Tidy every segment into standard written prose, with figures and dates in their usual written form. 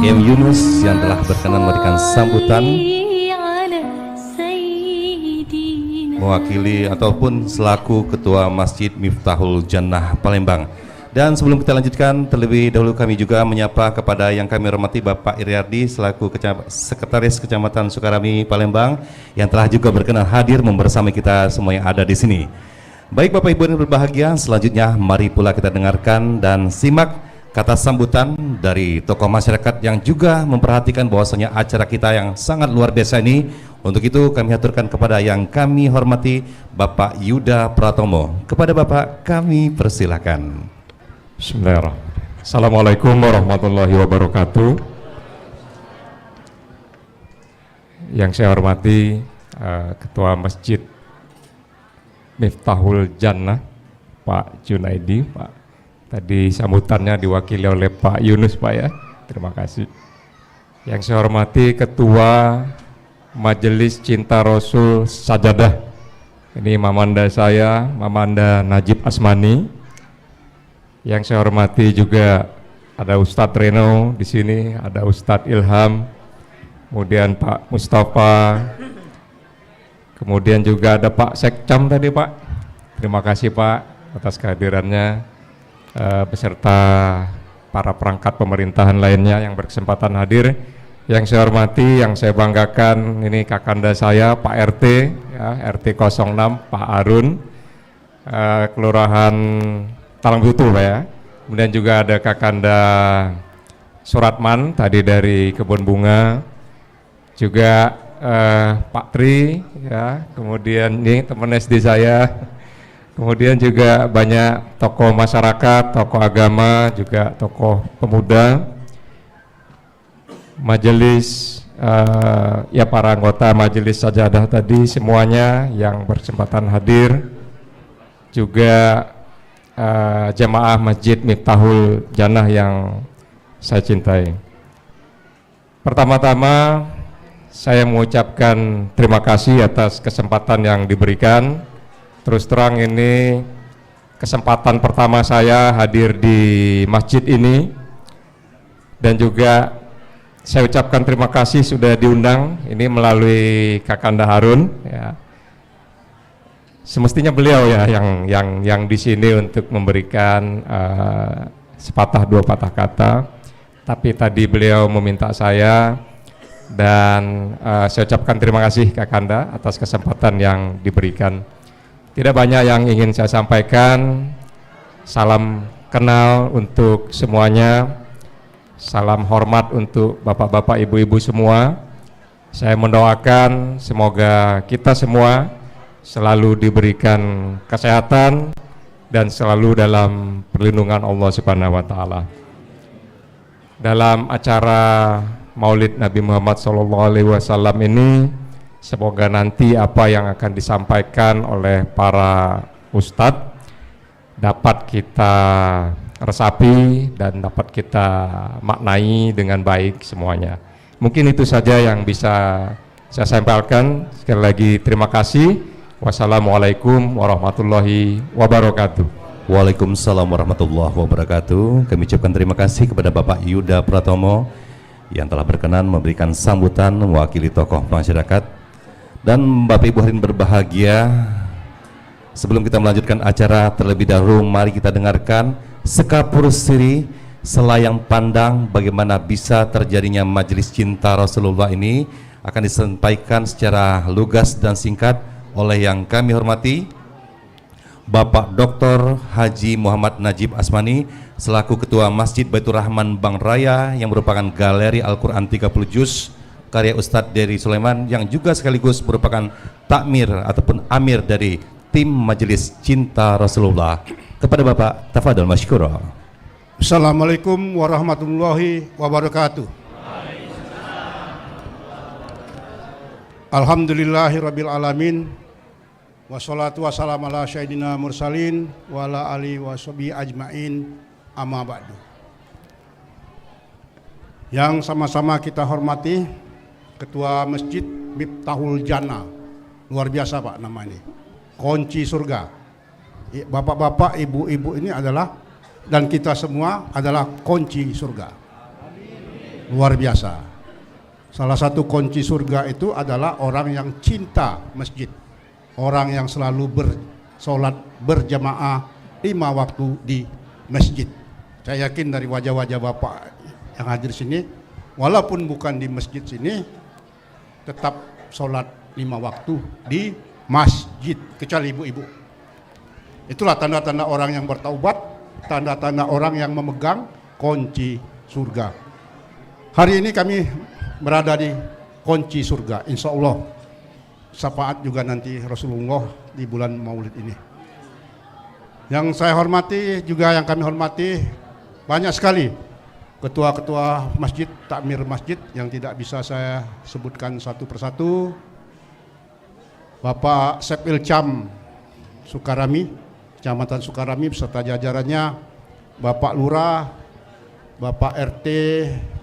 M. Yunus yang telah berkenan memberikan sambutan mewakili ataupun selaku Ketua Masjid Miftahul Jannah Palembang. Dan sebelum kita lanjutkan, terlebih dahulu kami juga menyapa kepada yang kami hormati Bapak Iriardi selaku Sekretaris Kecamatan Sukarami Palembang yang telah juga berkenan hadir membersami kita semua yang ada di sini. Baik Bapak Ibu yang berbahagia, selanjutnya mari pula kita dengarkan dan simak kata sambutan dari tokoh masyarakat yang juga memperhatikan bahwasanya acara kita yang sangat luar biasa ini. Untuk itu kami aturkan kepada yang kami hormati Bapak Yuda Pratomo. Kepada Bapak kami persilakan. Bismillahirrahmanirrahim. Assalamualaikum warahmatullahi wabarakatuh. Yang saya hormati Ketua Masjid Miftahul Jannah Pak Junaidi, Pak. Tadi sambutannya diwakili oleh Pak Yunus, Pak ya. Terima kasih. Yang saya hormati Ketua Majelis Cinta Rasul Sajadah. Ini Mamanda saya, Mamanda Najib Asmani. Yang saya hormati juga ada Ustadz Reno di sini, ada Ustadz Ilham, kemudian Pak Mustafa, kemudian juga ada Pak Sekcam tadi Pak. Terima kasih Pak atas kehadirannya, beserta para perangkat pemerintahan lainnya yang berkesempatan hadir. Yang saya hormati, yang saya banggakan, ini kakanda saya Pak RT, ya, RT 06 Pak Arun, Kelurahan Talangbutuh Pak ya. Kemudian juga ada kakanda Suratman tadi dari Kebun Bunga, juga Pak Tri ya, kemudian ini teman SD saya, kemudian juga banyak tokoh masyarakat, tokoh agama, juga tokoh pemuda, majelis ya para anggota majelis sajadah tadi semuanya yang berkesempatan hadir, juga jamaah Masjid Miftahul Jannah yang saya cintai. Pertama-tama saya mengucapkan terima kasih atas kesempatan yang diberikan. Terus terang ini kesempatan pertama saya hadir di masjid ini, dan juga saya ucapkan terima kasih sudah diundang ini melalui Kakanda Harun ya. Semestinya beliau ya yang di sini untuk memberikan sepatah dua patah kata, tapi tadi beliau meminta saya, dan saya ucapkan terima kasih Kakanda atas kesempatan yang diberikan. Tidak banyak yang ingin saya sampaikan. Salam kenal untuk semuanya, salam hormat untuk bapak-bapak, ibu-ibu semua. Saya mendoakan semoga kita semua selalu diberikan kesehatan dan selalu dalam perlindungan Allah Subhanahu wa taala. Dalam acara Maulid Nabi Muhammad SAW ini, semoga nanti apa yang akan disampaikan oleh para ustadz dapat kita resapi dan dapat kita maknai dengan baik semuanya. Mungkin itu saja yang bisa saya sampaikan. Sekali lagi terima kasih. Wassalamualaikum warahmatullahi wabarakatuh. Waalaikumsalam warahmatullahi wabarakatuh. Kami ucapkan terima kasih kepada Bapak Yuda Pratomo yang telah berkenan memberikan sambutan mewakili tokoh masyarakat. Dan Bapak Ibu hadirin berbahagia, sebelum kita melanjutkan acara, terlebih dahulu mari kita dengarkan sekapur siri selayang pandang bagaimana bisa terjadinya majelis cinta Rasulullah ini akan disampaikan secara lugas dan singkat oleh yang kami hormati Bapak Dr. Haji Muhammad Najib Asmani selaku Ketua Masjid Baitur Rahman Bang Raya yang merupakan Galeri Al-Quran 30 Juz karya Ustadz Dery Sulaiman yang juga sekaligus merupakan takmir ataupun amir dari tim Majelis Cinta Rasulullah. Kepada Bapak, tafadhol masykurah. Assalamualaikum warahmatullahi wabarakatuh. Alhamdulillahirabbil alamin. Wassalatu wassalamu ala sayyidina mursalin wa ala alihi washabihi ajmain, amma ba'du. Yang sama-sama kita hormati Ketua Masjid Miftahul Jannah, luar biasa Pak nama ini, kunci surga. Bapak-bapak, ibu-ibu ini adalah, dan kita semua adalah kunci surga. luar biasa. Salah satu kunci surga itu adalah orang yang cinta masjid, orang yang selalu bersolat berjamaah 5 waktu di masjid. Saya yakin dari wajah-wajah Bapak yang hadir sini, walaupun bukan di masjid sini, tetap sholat 5 waktu di masjid, kecuali ibu-ibu. Itulah tanda-tanda orang yang bertaubat, tanda-tanda orang yang memegang kunci surga. Hari ini kami berada di kunci surga, insya Allah. Syafaat juga nanti Rasulullah di bulan Maulid ini. Yang saya hormati juga yang kami hormati banyak sekali ketua-ketua masjid, takmir masjid yang tidak bisa saya sebutkan satu persatu. Bapak Sepil Cam Sukarami, Kecamatan Sukarami beserta jajarannya, Bapak Lurah, Bapak RT,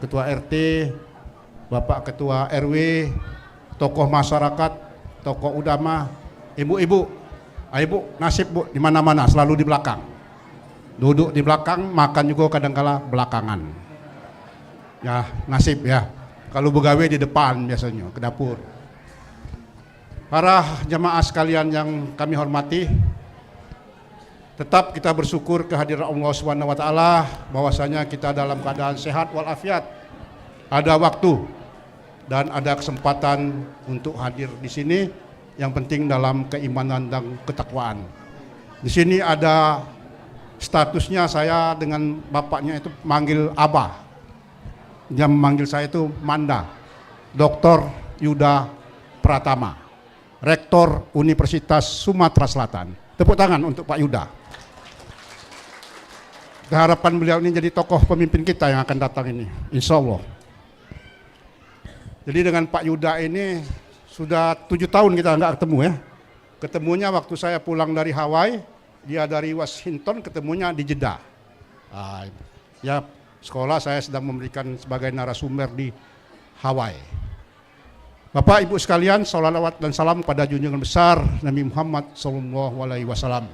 Ketua RT, Bapak Ketua RW, tokoh masyarakat, tokoh ulama, ibu-ibu. Ayo Bu, nasib Bu di mana-mana selalu di belakang. Duduk di belakang, makan juga kadang-kala belakangan. Ya, nasib ya. Kalau begawe di depan biasanya ke dapur. Para jamaah sekalian yang kami hormati, tetap kita bersyukur kehadiran Allah Subhanahu wa taala bahwasanya kita dalam keadaan sehat walafiat. Ada waktu dan ada kesempatan untuk hadir di sini. Yang penting dalam keimanan dan ketakwaan. Di sini ada statusnya saya dengan bapaknya itu manggil Abah. Dia memanggil saya itu Manda. Dr. Yuda Pratama, Rektor Universitas Sumatera Selatan. Tepuk tangan untuk Pak Yuda. Harapan beliau ini jadi tokoh pemimpin kita yang akan datang ini, insya Allah. Jadi dengan Pak Yuda ini sudah 7 tahun kita nggak ketemu ya. Ketemunya waktu saya pulang dari Hawaii, dia dari Washington, ketemunya di Jeddah. Ya sekolah saya sedang memberikan sebagai narasumber di Hawaii. Bapak Ibu sekalian, salawat dan salam pada junjungan besar Nabi Muhammad SAW.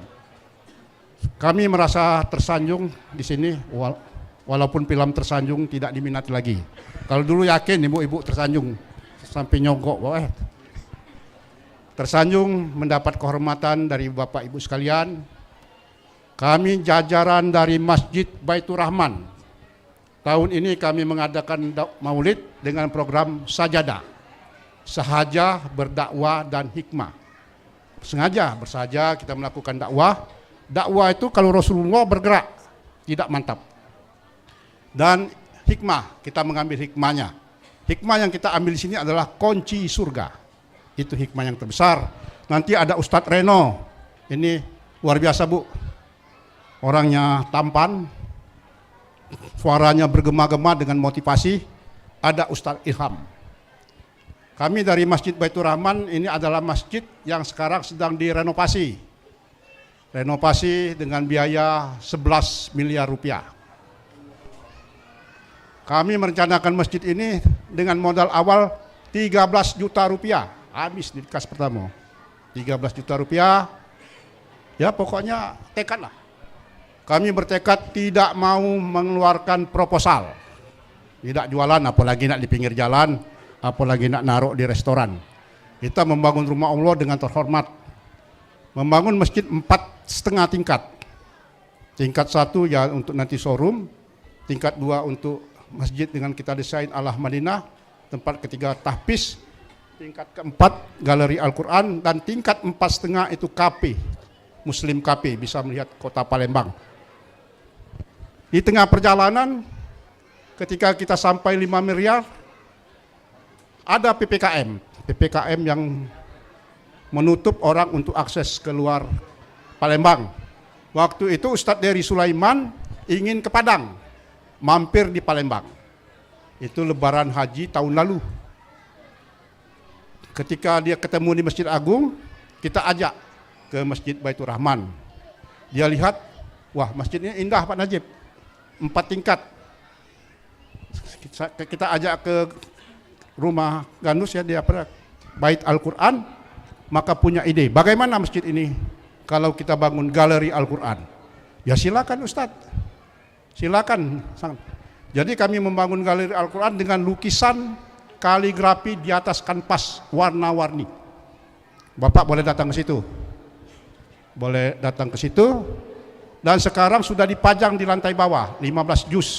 Kami merasa tersanjung di sini, walaupun film Tersanjung tidak diminati lagi. Kalau dulu yakin ibu-ibu tersanjung sampai nyogok, tersanjung mendapat kehormatan dari Bapak Ibu sekalian. Kami jajaran dari Masjid Baitur Rahman. Tahun ini kami mengadakan maulid dengan program sajadah, sahaja, berdakwah dan hikmah. Sengaja bersaja kita melakukan dakwah. Dakwah itu kalau Rasulullah bergerak, tidak mantap. Dan hikmah, kita mengambil hikmahnya. Hikmah yang kita ambil di sini adalah kunci surga. Itu hikmah yang terbesar. Nanti ada Ustadz Reno. Ini luar biasa Bu. Orangnya tampan, suaranya bergema-gema dengan motivasi. Ada Ustadz Ilham. Kami dari Masjid Baitur Rahman ini adalah masjid yang sekarang sedang direnovasi. Renovasi dengan biaya 11 miliar rupiah. Kami merencanakan masjid ini dengan modal awal 13 juta rupiah. Habis di kas pertama. 13 juta rupiah. Ya pokoknya tekad lah. Kami bertekad tidak mau mengeluarkan proposal. Tidak jualan, apalagi nak di pinggir jalan, apalagi nak naruh di restoran. Kita membangun rumah Allah dengan terhormat. Membangun masjid 4,5 tingkat. Tingkat 1 ya untuk nanti showroom. Tingkat 2 untuk masjid dengan kita desain ala Madinah, tempat ketiga tahfiz, tingkat keempat galeri Al-Quran, dan tingkat 4,5 itu kafe, Muslim kafe, bisa melihat kota Palembang. Di tengah perjalanan, ketika kita sampai 5 miliar, ada PPKM yang menutup orang untuk akses keluar Palembang. Waktu itu Ustadz Dery Sulaiman ingin ke Padang, mampir di Palembang. Itu lebaran haji tahun lalu. Ketika dia ketemu di Masjid Agung, kita ajak ke Masjid Baitur Rahman. Dia lihat, wah masjidnya indah Pak Najib, 4 tingkat. Kita ajak ke rumah Gandus ya, dia Bait Al-Quran, maka punya ide, bagaimana masjid ini kalau kita bangun galeri Al-Quran? Ya silakan Ustadz. Silakan. Jadi kami membangun galeri Al-Quran dengan lukisan kaligrafi di atas kanvas warna-warni. Bapak boleh datang ke situ. Boleh datang ke situ. Dan sekarang sudah dipajang di lantai bawah 15 juz.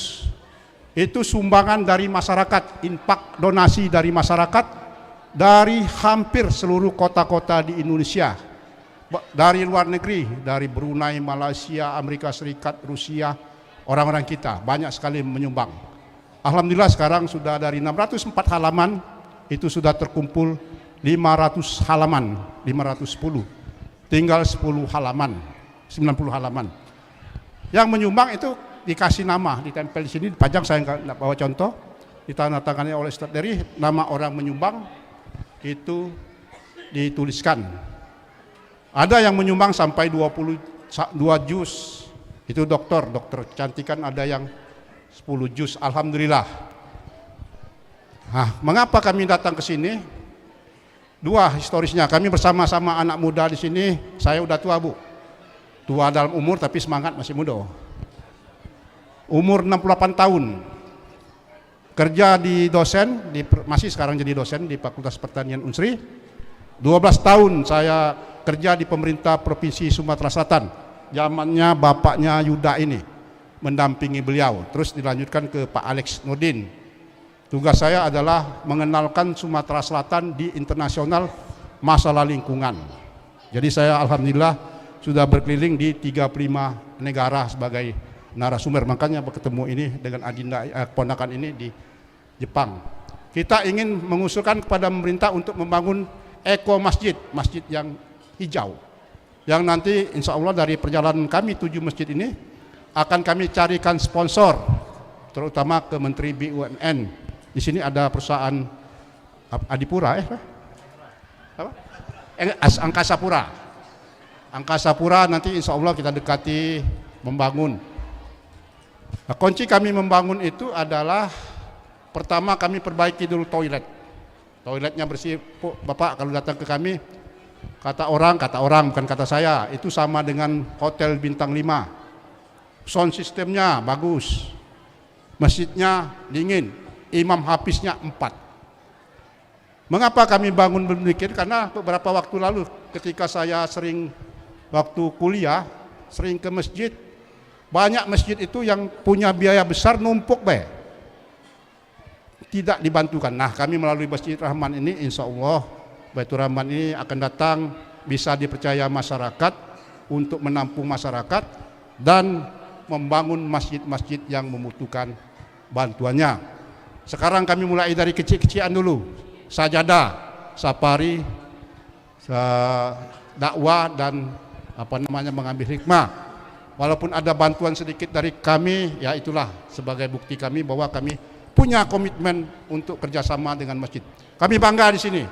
Itu sumbangan dari masyarakat, infak donasi dari masyarakat dari hampir seluruh kota-kota di Indonesia. Dari luar negeri, dari Brunei, Malaysia, Amerika Serikat, Rusia, orang-orang kita banyak sekali menyumbang. Alhamdulillah sekarang sudah dari 604 halaman itu sudah terkumpul 500 halaman, 510. Tinggal 10 halaman, 90 halaman. Yang menyumbang itu dikasih nama, ditempel di sini, dipajang, saya nggak bawa contoh, ditandatangani oleh Ustadz Dery, nama orang menyumbang itu dituliskan. Ada yang menyumbang sampai 22 juz, itu dokter kecantikan ada yang 10 juz, alhamdulillah. Nah, mengapa kami datang ke sini? Dua historisnya, kami bersama-sama anak muda di sini, saya udah tua Bu. Tua dalam umur tapi semangat masih muda. Umur 68 tahun. Kerja di dosen, masih sekarang jadi dosen di Fakultas Pertanian Unsri. 12 tahun saya kerja di pemerintah Provinsi Sumatera Selatan. Zamannya bapaknya Yuda ini mendampingi beliau. Terus dilanjutkan ke Pak Alex Nurdin. Tugas saya adalah mengenalkan Sumatera Selatan di internasional masalah lingkungan. Jadi saya alhamdulillah sudah berkeliling di 35 negara sebagai narasumber. Makanya bertemu ini dengan adinda keponakan ini di Jepang. Kita ingin mengusulkan kepada pemerintah untuk membangun eko masjid, masjid yang hijau. Yang nanti insya Allah dari perjalanan kami 7 masjid ini akan kami carikan sponsor, terutama ke Menteri BUMN. Di sini ada perusahaan Adipura, apa? Angkasa Pura. Angkasa Pura nanti insya Allah kita dekati membangun. Nah, kunci kami membangun itu adalah pertama kami perbaiki dulu toilet. Toiletnya bersih, Bapak kalau datang ke kami, kata orang bukan kata saya, itu sama dengan hotel bintang 5. Sound sistemnya bagus, masjidnya dingin, imam hafiznya 4. Mengapa kami bangun demikian? Karena beberapa waktu lalu ketika saya waktu kuliah sering ke masjid, banyak masjid itu yang punya biaya besar numpuk tidak dibantukan. Nah, kami melalui Masjid Rahman ini insya Allah Baitur Rahman ini akan datang, bisa dipercaya masyarakat untuk menampung masyarakat dan membangun masjid-masjid yang membutuhkan bantuannya. Sekarang kami mulai dari kecil-kecilan dulu, sajadah, safari, dakwah dan mengambil hikmah. Walaupun ada bantuan sedikit dari kami, ya itulah sebagai bukti kami bahwa kami punya komitmen untuk kerjasama dengan masjid. Kami bangga di sini,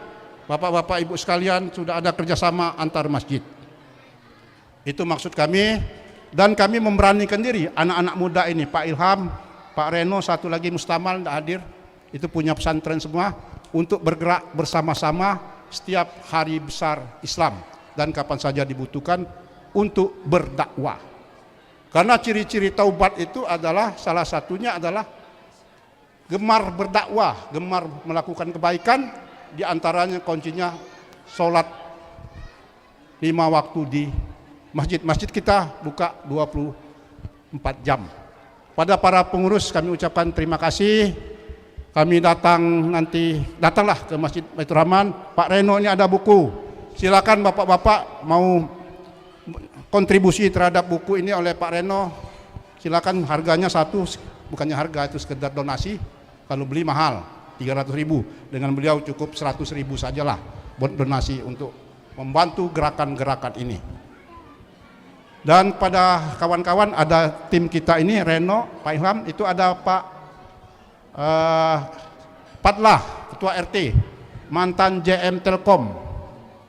Bapak-bapak, Ibu sekalian, sudah ada kerjasama antar masjid. Itu maksud kami, dan kami memberanikan diri anak-anak muda ini, Pak Ilham, Pak Reno, satu lagi Mustamal tidak hadir, itu punya pesantren semua, untuk bergerak bersama-sama setiap hari besar Islam dan kapan saja dibutuhkan untuk berdakwah. Karena ciri-ciri taubat itu adalah salah satunya adalah gemar berdakwah, gemar melakukan kebaikan, diantaranya kuncinya sholat 5 waktu di masjid. Masjid kita buka 24 jam. Pada para pengurus kami ucapkan terima kasih. Kami datanglah ke Masjid Baitur Rahman. Pak Reno ini ada buku. Silakan bapak-bapak mau kontribusi terhadap buku ini oleh Pak Reno. Silakan, harganya satu, bukannya harga itu sekedar donasi. Kalau beli mahal 300.000. Dengan beliau cukup 100.000 sajalah buat donasi untuk membantu gerakan-gerakan ini. Dan pada kawan-kawan ada tim kita ini, Reno, Pak Ilham, itu ada Pak Patlah, Ketua RT, mantan JM Telkom,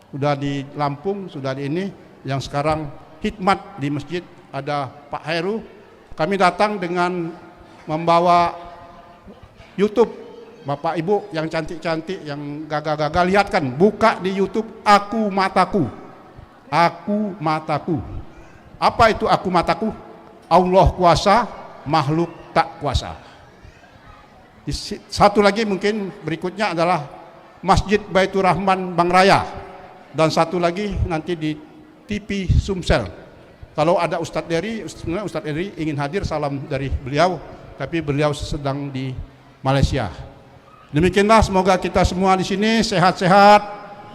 sudah di Lampung, sudah di ini, yang sekarang khidmat di masjid, ada Pak Heru. Kami datang dengan membawa YouTube, Bapak Ibu yang cantik-cantik, yang gagah-gagah, lihatkan, buka di YouTube, Aku Mataku. Aku Mataku. Apa itu aku mataku? Allah kuasa, makhluk tak kuasa. Satu lagi mungkin berikutnya adalah Masjid Baitur Rahman Bang Raya, dan satu lagi nanti di TV Sumsel. Kalau ada Ustadz Eri ingin hadir, salam dari beliau, tapi beliau sedang di Malaysia. Demikianlah, semoga kita semua di sini sehat-sehat,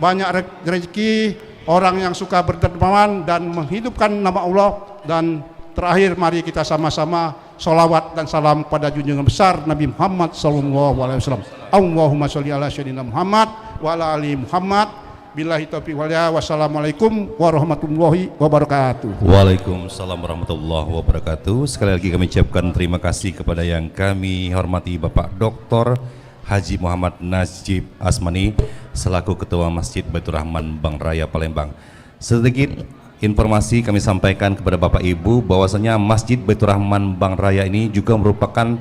banyak rezeki, orang yang suka berdermawan dan menghidupkan nama Allah. Dan terakhir, mari kita sama-sama sholawat dan salam pada junjungan besar Nabi Muhammad SAW. Allahumma sholli ala sayyidina Muhammad wa ala ali Muhammad. Billahi taufiq wal hidayah. Wassalamualaikum warahmatullahi wabarakatuh. Waalaikumsalam warahmatullahi wabarakatuh. Sekali lagi kami ucapkan terima kasih kepada yang kami hormati Bapak Dr. Haji Muhammad Najib Asmani selaku Ketua Masjid Baitur Rahman Bang Raya Palembang. Sedikit informasi kami sampaikan kepada Bapak Ibu bahwasanya Masjid Baitur Rahman Bang Raya ini juga merupakan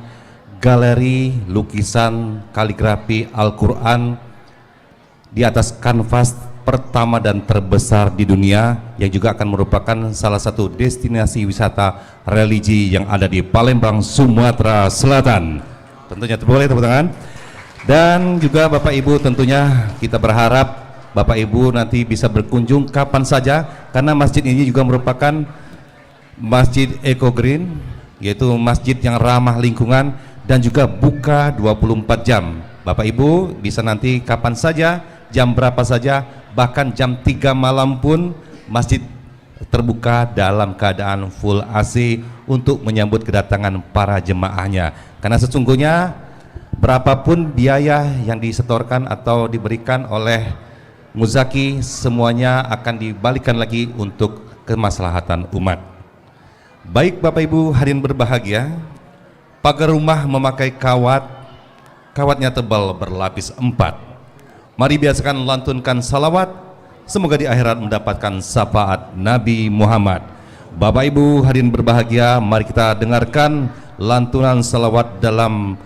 galeri lukisan kaligrafi Al-Quran di atas kanvas pertama dan terbesar di dunia, yang juga akan merupakan salah satu destinasi wisata religi yang ada di Palembang, Sumatera Selatan. Tentunya boleh tepuk tangan. Dan juga Bapak Ibu, tentunya kita berharap Bapak Ibu nanti bisa berkunjung kapan saja, karena masjid ini juga merupakan masjid Eco Green, yaitu masjid yang ramah lingkungan dan juga buka 24 jam. Bapak Ibu bisa nanti kapan saja, jam berapa saja, bahkan jam 3 malam pun masjid terbuka dalam keadaan full AC untuk menyambut kedatangan para jemaahnya. Karena sesungguhnya berapapun biaya yang disetorkan atau diberikan oleh Muzaki, semuanya akan dibalikan lagi untuk kemaslahatan umat. Baik Bapak Ibu hadirin berbahagia, pagar rumah memakai kawatnya tebal berlapis 4. Mari biasakan lantunkan salawat, semoga di akhirat mendapatkan syafaat Nabi Muhammad. Bapak Ibu hadirin berbahagia, mari kita dengarkan lantunan salawat dalam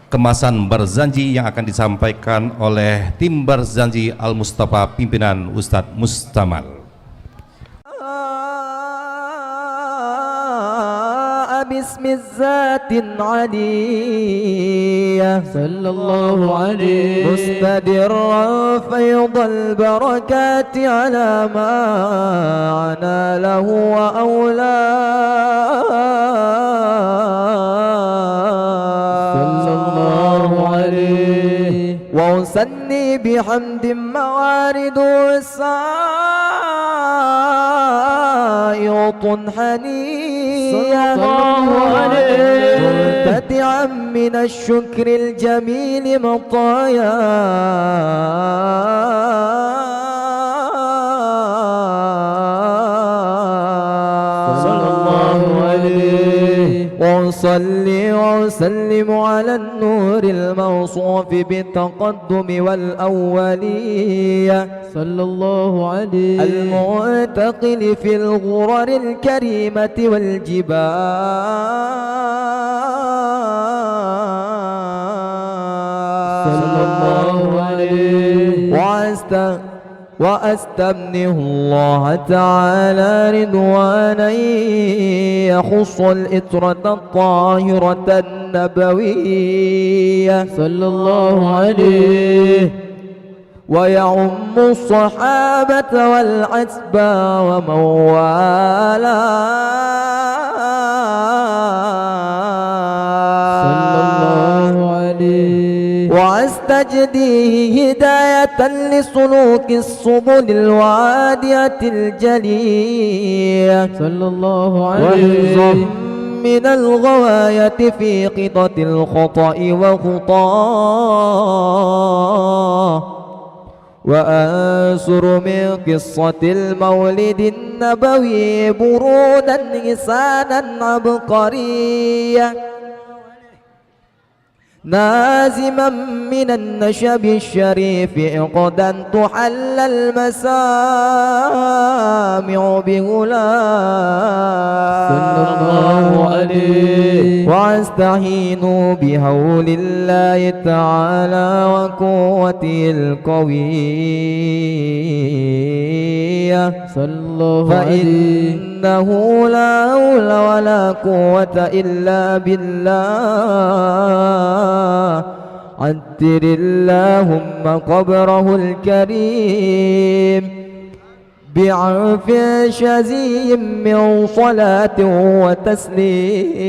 kemasan Barzanji yang akan disampaikan oleh tim Barzanji Al-Mustafa pimpinan Ustadz Mustamal. باسم الذات العلية صلى الله عليه مستدرا فيض البركات على ما عنا له وأولاه صلى الله عليه وأسني بحمد موارد سائط حنية مرتدعا من الشكر الجميل مطايا صلى الله عليه وصلي وسلم على النور الموصوف بالتقدم والأولية صلى الله عليه المعتقل في الغرر الكريمة والجبال صلى الله عليه وأستمنه الله تعالى رضوانا يخص الإطرة الطاهرة النبوية صلى الله عليه ويعم الصحابة والعتبى ومن والاه صلى الله عليه وأستجديه هداية لسلوك السبل الوادية الجلية صلى الله عليه من الغواية في قطة الخطأ وخطاه وأنصر من قصة المولد النبوي برودا لسانا عبقريا نازما من النشب الشريف عقدا تحل المسامع بغلام صلى الله عليه واستعين بهول الله تعالى وقوته القوية صلى الله عليه فإنه لا حول ولا قوة إلا بالله عطر اللهم قبره الكريم بعرف شزي من صلاة وتسليم.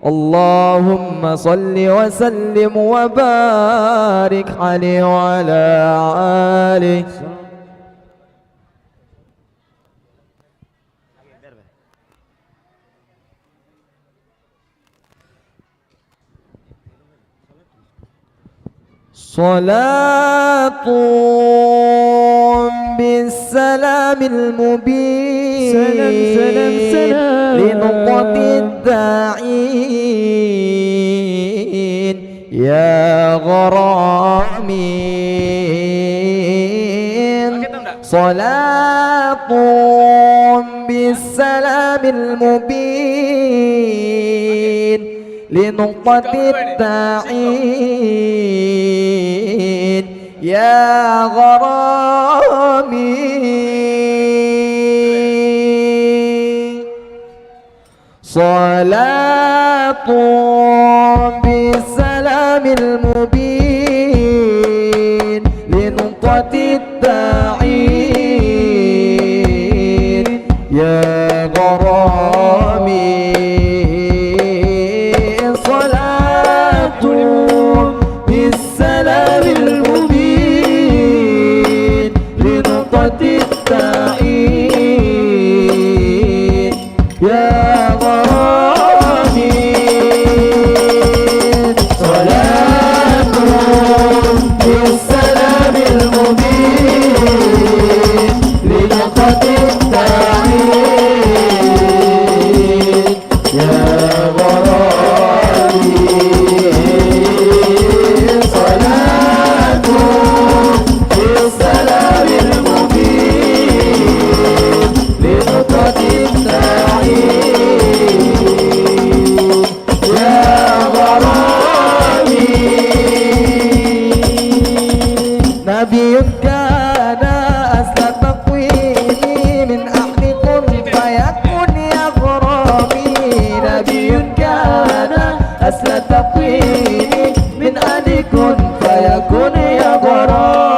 اللهم صل وسلم وبارك عليه وعلى آله. صلاة بالسلام المبين لنقطة الداعين يا غرامين. صلاة بالسلام المبين لنقطة التعيين يا غرامي. صلاة بالسلام المبين لنقطة التعيين يا غرامي. بالسلام المبين لنقطة التعيين يا غرامي. صلاة بالسلام المبين لنقطة التعيين يا غرامي. بالسلام المبين لنقطة التعيين يا غرامي. نبي كان أصل تقويمي من أهل كن فيكن يا غرامي. نبي كان أصل تقويمي من أهل كن فيكن يا غرامي.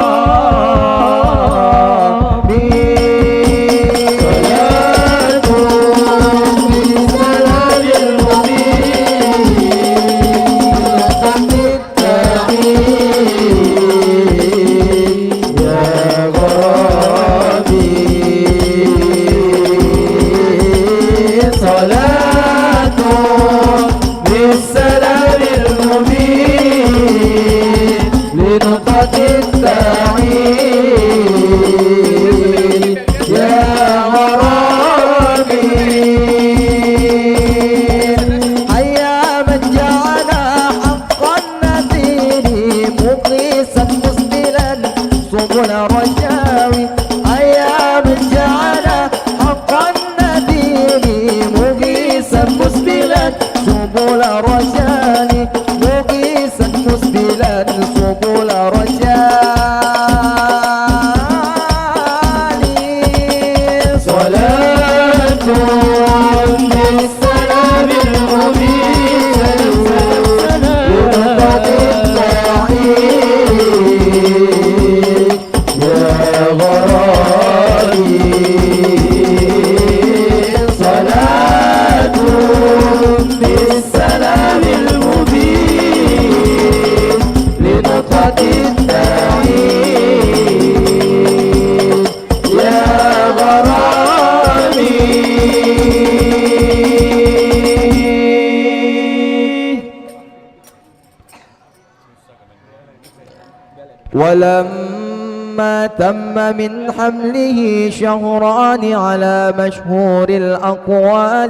ولما تم من حمله شهران على مشهور الأقوال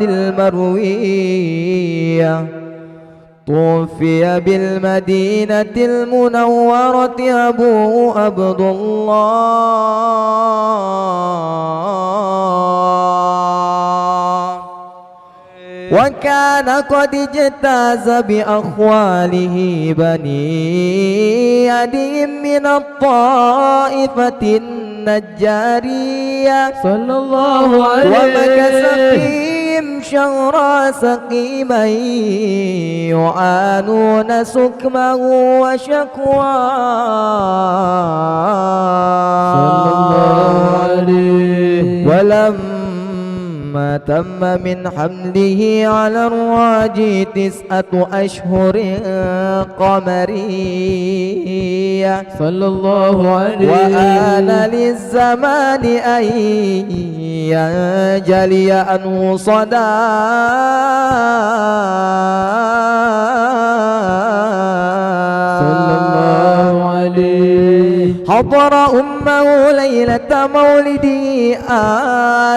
المروية توفي بالمدينة المنورة أبوه عبد الله، وكان قد اجتاز بأخواله بني عدي من الطائفة النجارية صلى الله عليه ومكث فيهم الشهر سقيما يعانون سكمه وشكواه ولما تم من حمله على الراجي 9 أشهر قمرية صلى الله عليه وآن للزمان أن ينجلي عنه صدى صلى الله عليه حضر أمه ليلة مولده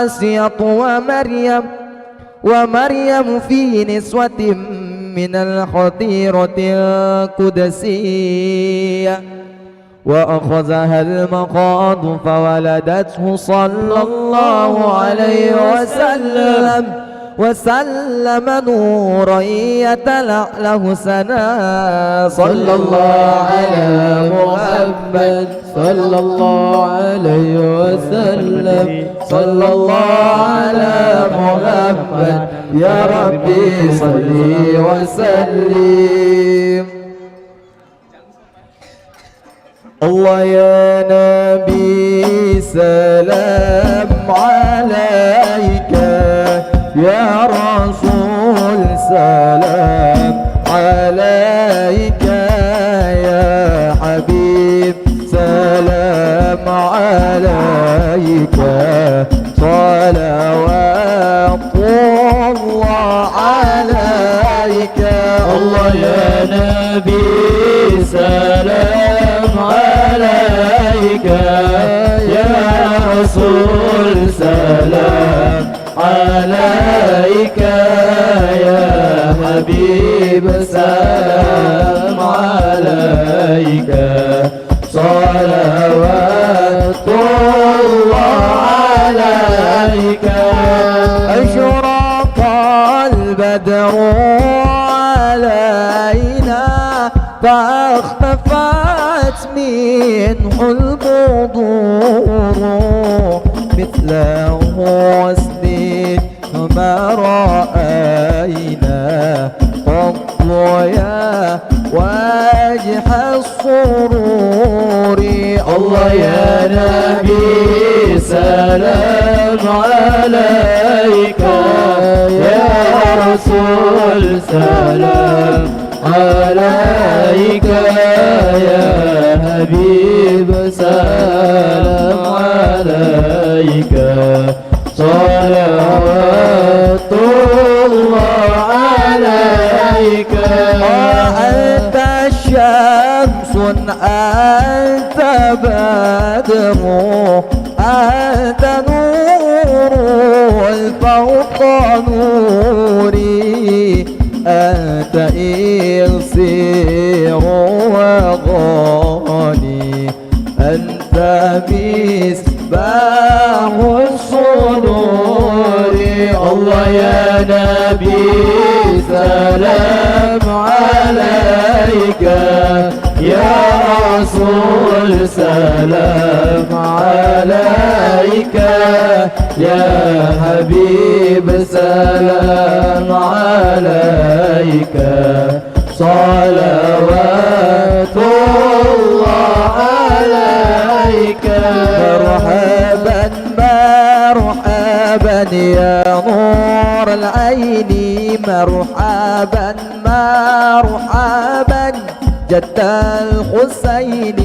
آسية ومريم في نسوة من الحظيرة القدسية وأخذها المخاض فولدته صلى الله عليه وسلم نورا يتلأله سنا صلى الله على محمد صلى الله عليه وسلم صلى الله على محمد يا ربي صل وسلم. الله يا نبي سلام عليك يا رسول سلام عليك يا حبيب سلام عليك صلوات الله عليك. الله يا نبي سلام عليك يا رسول سلام عليك يا حبيب سلام عليك صلوات الله عليك. أشرق البدر علينا فاختفت منه البدور مثل حسن ما رأينا قط يا وجه السرور. الله يا نبي سلام عليك يا رسول سلام عليك يا حبيب سلام عليك صلوات الله عليك. أنت شمس أنت بدر أنت نور فوق نوري أنت إلسير وغاني أنت مصباح الصدور. الله يا نبي سلام عليك يا رسول سلام عليك يا حبيب سلام عليك صلوات الله عليك. مرحبا مرحبا يا نور العين مرحبا مرحبا جد الحسين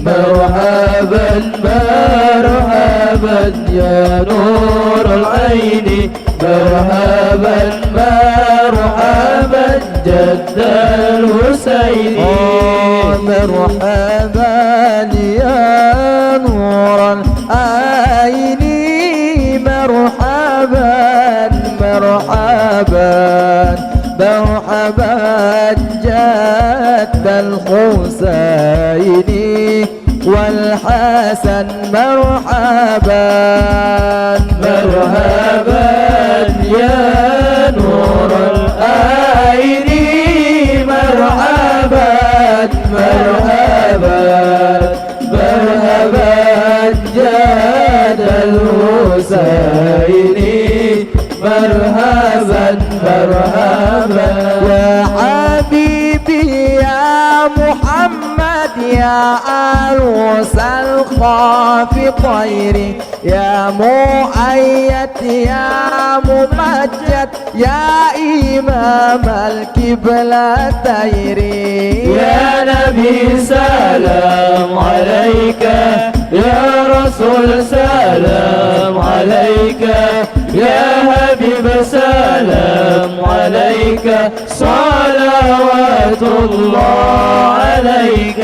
مرحبا مرحبا يا نور العين مرحبا مرحبا جد الحسين. مرحبا يا نور العين مرحبا مرحبا مرحبا جد الحسين والحسن مرحبا مرحبا يا نور العين مرحبا مرحبا مرحبا جد الحسين مرحبا محمد يا ألوس الخاف طيري يا مؤيد يا ممجد يا إمام القبلتين يا نبي سلام عليك يا رسول سلام عليك يا حبيب سلام عليك صلوات الله عليك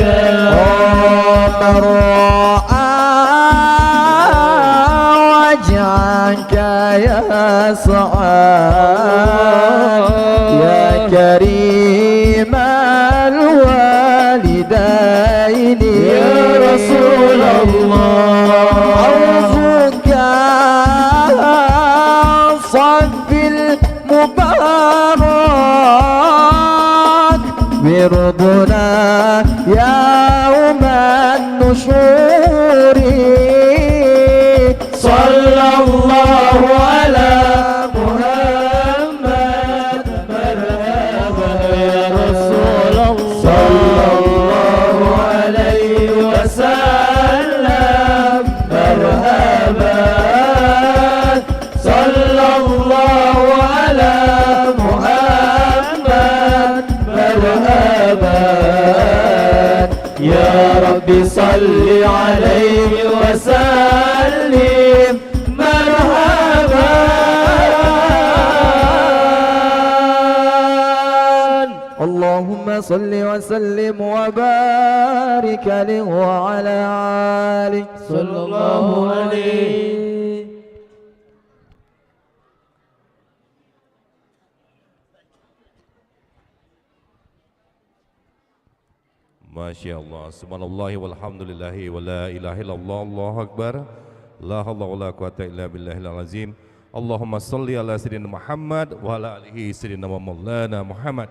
ومن رأى وجهك يا سعاد يا كريم الوالدين يا رسول الله عوفك صف المبارك برضنا يوم النشور صلى الله على محمد مرحبا يا رسول الله صلى الله عليه وسلم مرحبا صلى الله على محمد مرحبا يا ربي صل عليه وسلم مرحبا اللهم صل وسلم وبارك عليه وعلى آله صلى الله عليه Masya Allah, subhanallah walhamdulillahi wa la ilaha illallah, Allahu akbar, la hawla wa la quwata illa billahil azim. Allahumma salli ala sayyidina Muhammad wa ala alihi sayyidina wa maulana Muhammad.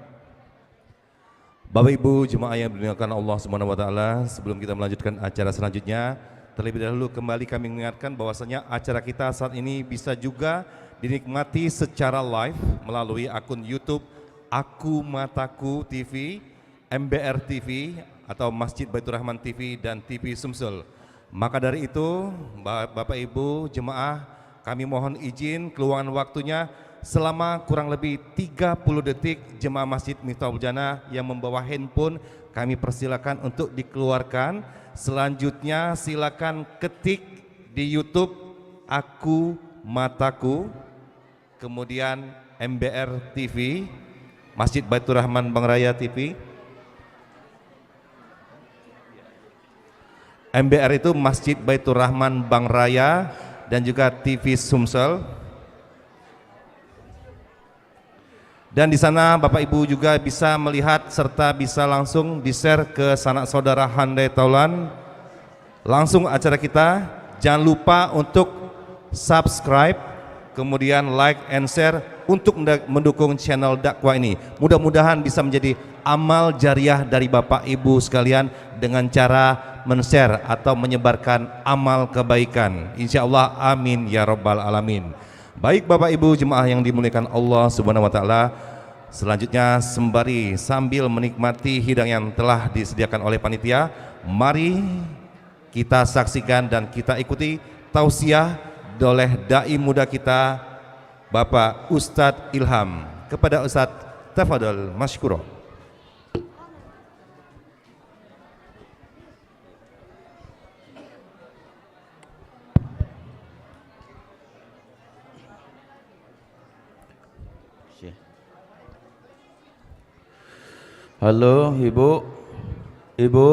Bapak Ibu jemaah yang dimuliakan Allah Subhanahu wa taala, sebelum kita melanjutkan acara selanjutnya, terlebih dahulu kembali kami mengingatkan bahwasanya acara kita saat ini bisa juga dinikmati secara live melalui akun YouTube Aku Mataku TV, MBR TV atau Masjid Baitur Rahman TV dan TV Sumsel. Maka dari itu Bapak Ibu jemaah, kami mohon izin keluangan waktunya selama kurang lebih 30 detik. Jemaah Masjid Miftahul Jannah yang membawa handphone kami persilakan untuk dikeluarkan. Selanjutnya silakan ketik di YouTube Aku Mataku, kemudian MBR TV, Masjid Baitur Rahman Bang Raya TV. MBR itu Masjid Baitur Rahman Bang Raya dan juga TV Sumsel. Dan di sana Bapak Ibu juga bisa melihat serta bisa langsung di-share ke sanak saudara handai taulan langsung acara kita. Jangan lupa untuk subscribe, kemudian like and share untuk mendukung channel dakwah ini. Mudah-mudahan bisa menjadi amal jariah dari Bapak Ibu sekalian dengan cara men-share atau menyebarkan amal kebaikan. Insya Allah amin ya rabbal alamin. Baik Bapak Ibu jemaah yang dimuliakan Allah Subhanahu wa taala, selanjutnya sembari sambil menikmati hidangan yang telah disediakan oleh panitia, mari kita saksikan dan kita ikuti tausiah oleh dai muda kita Bapak Ustadz Ilham. Kepada Ustadz, tafadhol masykurah. Halo Ibu, Ibu,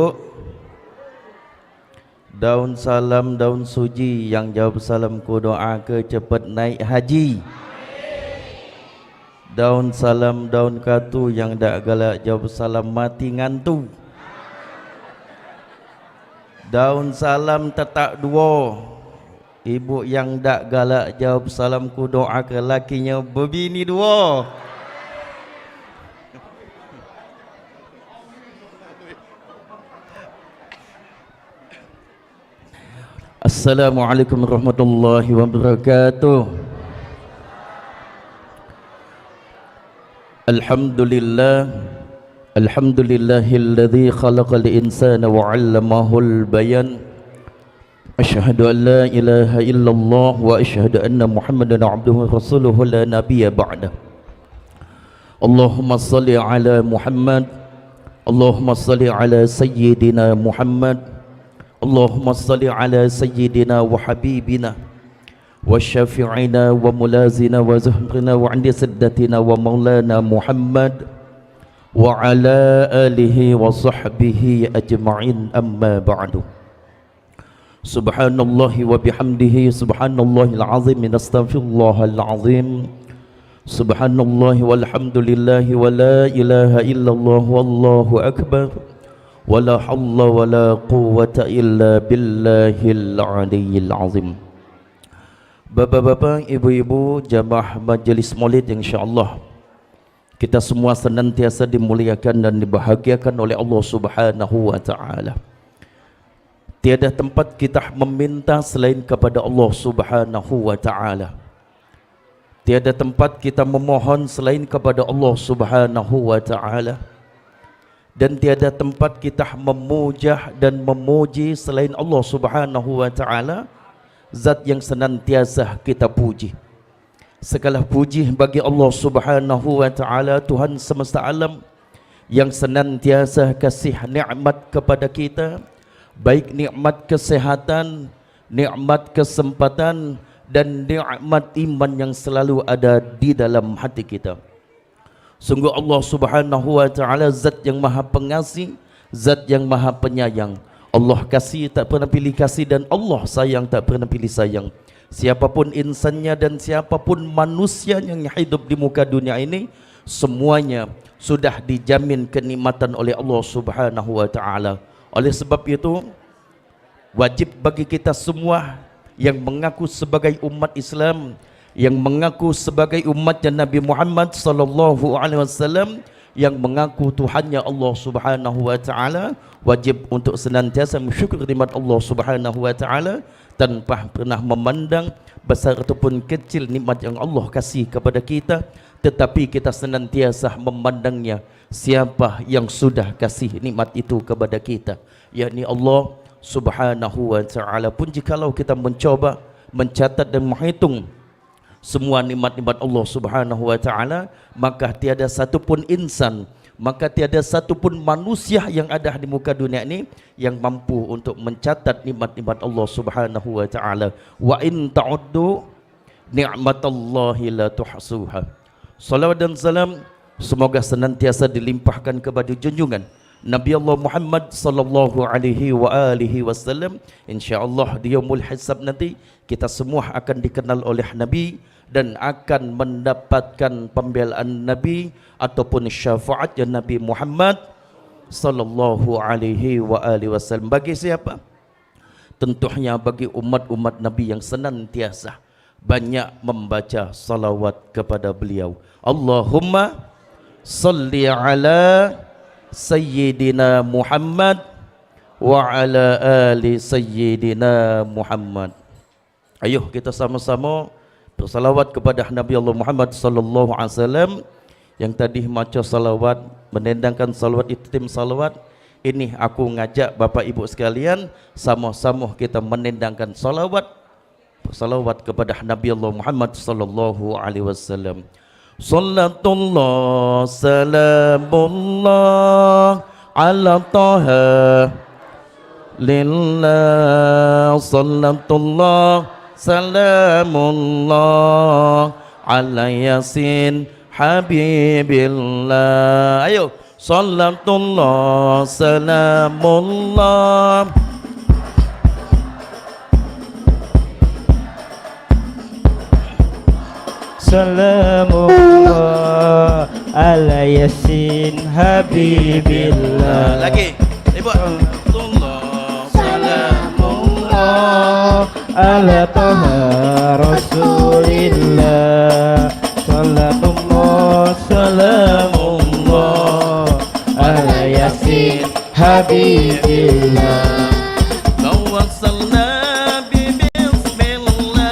daun salam daun suji yang jawab salamku doa ke cepat naik haji. Daun salam daun katu yang dak galak jawab salam mati ngantu. Daun salam tetak dua, ibu yang dak galak jawab salamku doa ke lakinya berbini dua. Assalamualaikum warahmatullahi wabarakatuh. Alhamdulillah Alhamdulillahilladzi khalaqal insana wa 'allamahul bayan. Asyhadu an la ilaha illallah wa asyhadu anna Muhammadan 'abduhu wa rasuluhu la nabiyya ba'da. Allahumma salli ala Muhammad, Allahumma salli ala sayyidina Muhammad, Allahumma salli ala sayyidina wa habibina wa syafi'ina wa mulazina wa zuhrina wa 'indi saddatina wa maulana Muhammad wa ala alihi wa sahbihi ajma'in, amma ba'du. Subhanallahi wa bihamdihi, subhanallahil azim, astaghfirullahal azim. Subhanallah walhamdulillah wa la ilaha illallah wallahu akbar wa la hawla wa la quwwata illa billahil aliyyil azim. Bapak-bapak, ibu-ibu, jamaah majelis maulid yang insyaAllah kita semua senantiasa dimuliakan dan dibahagiakan oleh Allah Subhanahu wa ta'ala. Tiada tempat kita meminta selain kepada Allah Subhanahu wa ta'ala. Tiada tempat kita memohon selain kepada Allah Subhanahu wa ta'ala. Dan tiada tempat kita memuja dan memuji selain Allah Subhanahu wa ta'ala, zat yang senantiasa kita puji. Segala puji bagi Allah Subhanahu wa ta'ala, Tuhan semesta alam, yang senantiasa kasih nikmat kepada kita, baik nikmat kesehatan, nikmat kesempatan, dan nikmat iman yang selalu ada di dalam hati kita. Sungguh Allah Subhanahu wa ta'ala zat yang maha pengasih, zat yang maha penyayang. Allah kasih tak pernah pilih kasih, dan Allah sayang tak pernah pilih sayang. Siapapun insannya dan siapapun manusia yang hidup di muka dunia ini, semuanya sudah dijamin kenikmatan oleh Allah Subhanahu wa ta'ala. Oleh sebab itu, wajib bagi kita semua yang mengaku sebagai umat Islam, yang mengaku sebagai umatnya Nabi Muhammad sallallahu alaihi wasallam, yang mengaku Tuhannya Allah Subhanahu wa ta'ala, wajib untuk senantiasa mensyukur nikmat Allah Subhanahu wa ta'ala tanpa pernah memandang besar ataupun kecil nikmat yang Allah kasih kepada kita, tetapi kita senantiasa memandangnya siapa yang sudah kasih nikmat itu kepada kita, yakni Allah Subhanahu wa ta'ala. Pun jikalau kita mencoba mencatat dan menghitung semua nikmat-nikmat Allah Subhanahu wa ta'ala, maka tiada satu pun insan, maka tiada satu pun manusia yang ada di muka dunia ini yang mampu untuk mencatat nikmat-nikmat Allah Subhanahu wa ta'ala. Wa in ta'uddu ni'matallahi la tuhsuha. Salawat dan salam semoga senantiasa dilimpahkan kepada junjungan Nabi Allah Muhammad sallallahu alaihi wa alihi wasallam. Insyaallah di yaumul hisab nanti kita semua akan dikenal oleh Nabi dan akan mendapatkan pembelaan Nabi ataupun syafaatnya Nabi Muhammad sallallahu alaihi wa alihi wasallam. Bagi siapa? Tentunya bagi umat-umat Nabi yang senantiasa banyak membaca salawat kepada beliau. Allahumma salli ala Sayyidina Muhammad wa ala ali Sayyidina Muhammad. Ayuh kita sama-sama bersalawat kepada Nabi Allah Muhammad sallallahu alaihi wasallam. Yang tadi maca salawat, menendangkan salawat itu tim salawat. Ini aku ngajak Bapak Ibu sekalian sama-sama kita menendangkan salawat, bersalawat kepada Nabi Allah Muhammad sallallahu alaihi wasallam. Sallatullah salamullah ala taha lillah. Sallatullah salamullah ala yasin habibillah. Ayo, sallatullah salamullah Salamullah ala yasin habibillah. Lagi ibu. Salamullah ala taha rasulillah. Salamullah salamullah ala yasin habibillah. Tawassalna bi bismillah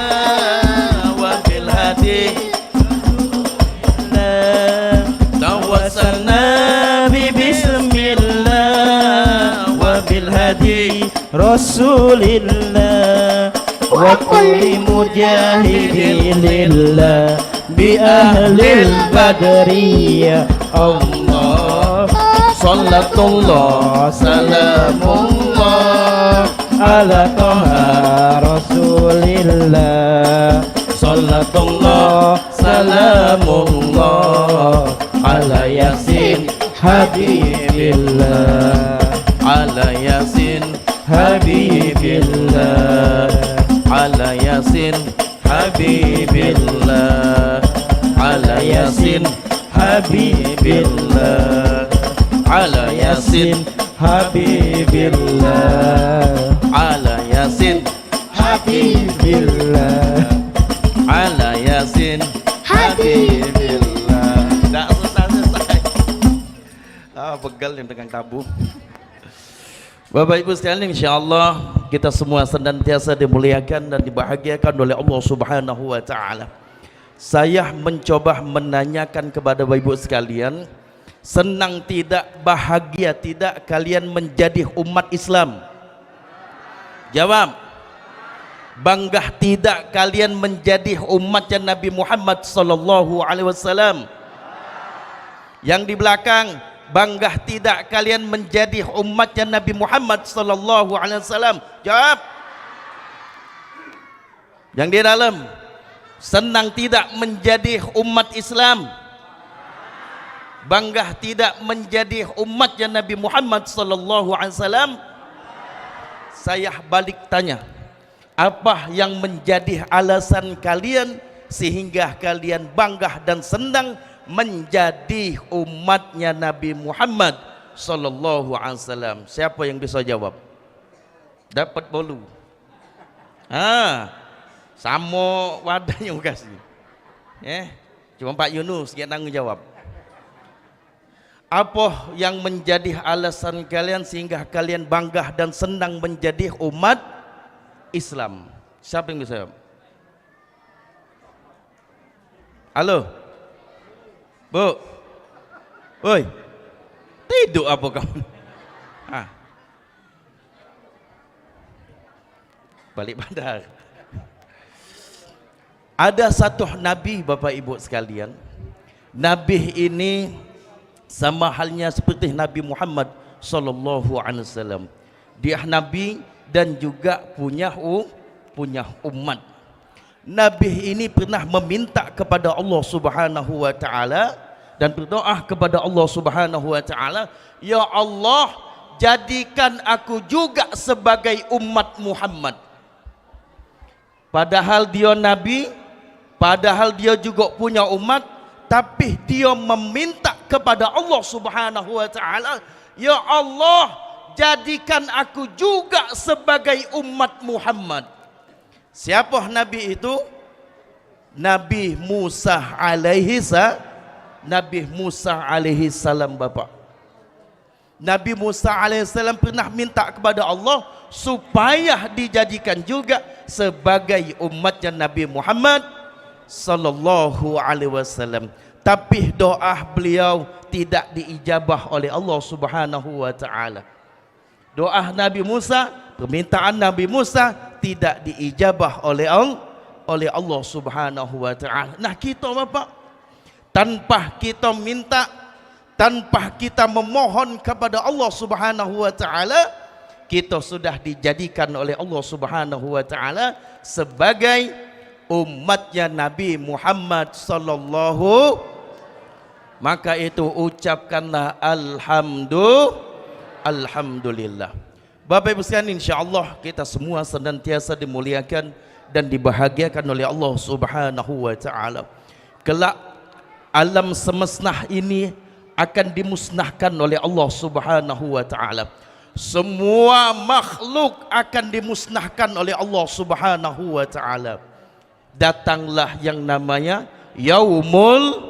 wa bil hadi. Tawassalna bi bismillah هدي رسول الله وكل مجاهد لله بأهل البدرية الله صلاة الله سلام الله على طه رسول الله صلاة الله سلام الله على ياسين حبيب الله على ياسين حبيب الله على ياسين حبيب الله على ياسين حبيب الله على ياسين حبيب الله على ياسين حبيب الله على ياسين حبيب الله. Tak selesai. Pegal yang pegang tabu. Bapak Ibu sekalian, insyaallah kita semua senantiasa dimuliakan dan dibahagiakan oleh Allah Subhanahu wa taala. Saya mencoba menanyakan kepada Bapak Ibu sekalian, senang tidak, bahagia tidak kalian menjadi umat Islam? Jawab. Bangga tidak kalian menjadi umatnya Nabi Muhammad sallallahu alaihi wasallam? Yang di belakang, bangga tidak kalian menjadi umatnya Nabi Muhammad sallallahu alaihi wasallam? Jawab. Yang di dalam, senang tidak menjadi umat Islam? Bangga tidak menjadi umatnya Nabi Muhammad sallallahu alaihi wasallam? Saya balik tanya, apa yang menjadi alasan kalian sehingga kalian bangga dan senang menjadi umatnya Nabi Muhammad sallallahu alaihi wasallam? Siapa yang bisa jawab? Dapat bolu. Sama wadahnya kasih. Cuma Pak Yunus yang tanggung jawab. Apa yang menjadi alasan kalian sehingga kalian bangga dan senang menjadi umat Islam? Siapa yang bisa jawab? Halo? Bu? Woi? Tidur apa kamu? Balik bandar. Ada satu Nabi Bapak Ibu sekalian. Nabi ini sama halnya seperti Nabi Muhammad sallallahu alaihi wasallam. Dia Nabi dan juga punya umat. Nabi ini pernah meminta kepada Allah Subhanahu wa taala dan berdoa kepada Allah Subhanahu wa taala, ya Allah, jadikan aku juga sebagai umat Muhammad. Padahal dia nabi, padahal dia juga punya umat, tapi dia meminta kepada Allah Subhanahu wa taala, ya Allah, jadikan aku juga sebagai umat Muhammad. Siapa nabi itu? Nabi Musa alaihi salam Bapak. Nabi Musa alaihi salam pernah minta kepada Allah supaya dijadikan juga sebagai umatnya Nabi Muhammad sallallahu alaihi wasallam. Tapi doa beliau tidak diijabah oleh Allah Subhanahu wa taala. Doa Nabi Musa, permintaan Nabi Musa tidak diijabah oleh Allah Subhanahu wa taala. Nah, kita Bapak, tanpa kita minta, tanpa kita memohon kepada Allah Subhanahu wa taala, kita sudah dijadikan oleh Allah Subhanahu wa taala sebagai umatnya Nabi Muhammad sallallahu. Maka itu ucapkanlah alhamdulillah. Bapak Ibu sekalian, insyaallah kita semua senantiasa dimuliakan dan dibahagiakan oleh Allah Subhanahu wa taala. Kelak alam semesta ini akan dimusnahkan oleh Allah Subhanahu wa taala. Semua makhluk akan dimusnahkan oleh Allah Subhanahu wa taala. Datanglah yang namanya yaumul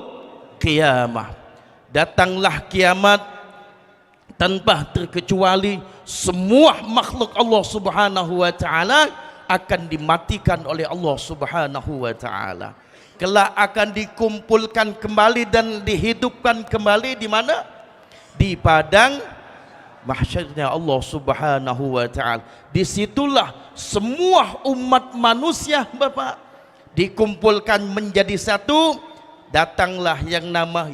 qiyamah. Datanglah kiamat tanpa terkecuali semua makhluk Allah Subhanahu wa taala akan dimatikan oleh Allah Subhanahu wa taala. Kelak akan dikumpulkan kembali dan dihidupkan kembali di mana? Di padang mahsyarnya Allah Subhanahu wa taala. Disitulah semua umat manusia Bapak dikumpulkan menjadi satu. Datanglah yang nama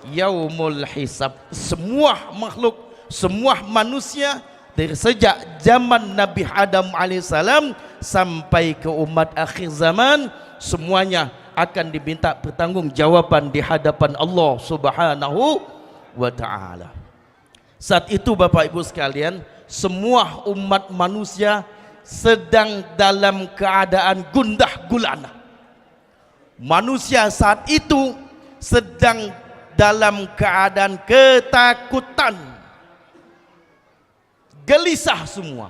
yaumul hisab. Semua makhluk, semua manusia dari sejak zaman Nabi Adam alaihissalam sampai ke umat akhir zaman, semuanya akan diminta pertanggungjawaban di hadapan Allah Subhanahu wa taala. Saat itu Bapak Ibu sekalian, semua umat manusia sedang dalam keadaan gundah gulana. Manusia saat itu sedang dalam keadaan ketakutan, gelisah semua.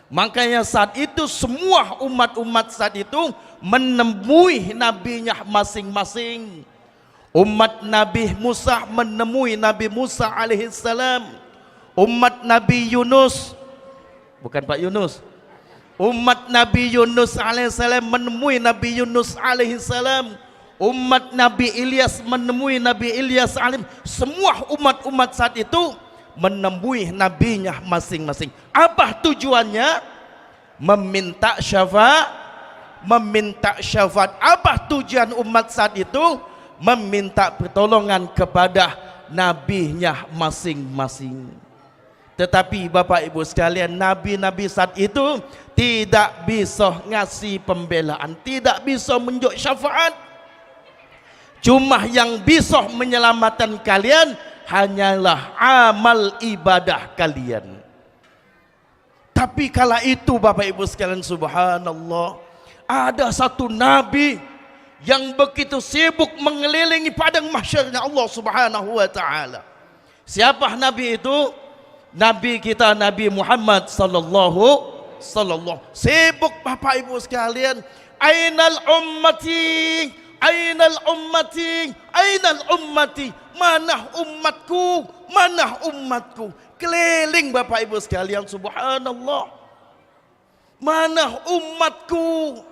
Makanya saat itu semua umat-umat saat itu menemui nabinya masing-masing. Umat Nabi Musa menemui Nabi Musa alaihissalam. Umat Nabi Yunus, bukan Pak Yunus, umat Nabi Yunus alaihissalam menemui Nabi Yunus alaihissalam. Umat Nabi Ilyas menemui Nabi Ilyas alaihissalam. Semua umat-umat saat itu menemui nabinya masing-masing. Apa tujuannya? Meminta syafaat. Apa tujuan umat saat itu? Meminta pertolongan kepada nabinya masing-masing. Tetapi Bapak Ibu sekalian, nabi-nabi saat itu tidak bisa ngasih pembelaan, tidak bisa menunjuk syafaat. Cuma yang bisa menyelamatkan kalian hanyalah amal ibadah kalian. Tapi kala itu Bapak Ibu sekalian, subhanallah, ada satu nabi yang begitu sibuk mengelilingi padang mahsyarnya Allah Subhanahu wa taala. Siapa nabi itu? Nabi kita Nabi Muhammad sallallahu sibuk Bapak Ibu sekalian. Ainal ummati, ainal ummati, ainal ummati, mana umatku, mana umatku. Keliling Bapak Ibu sekalian, subhanallah, mana umatku.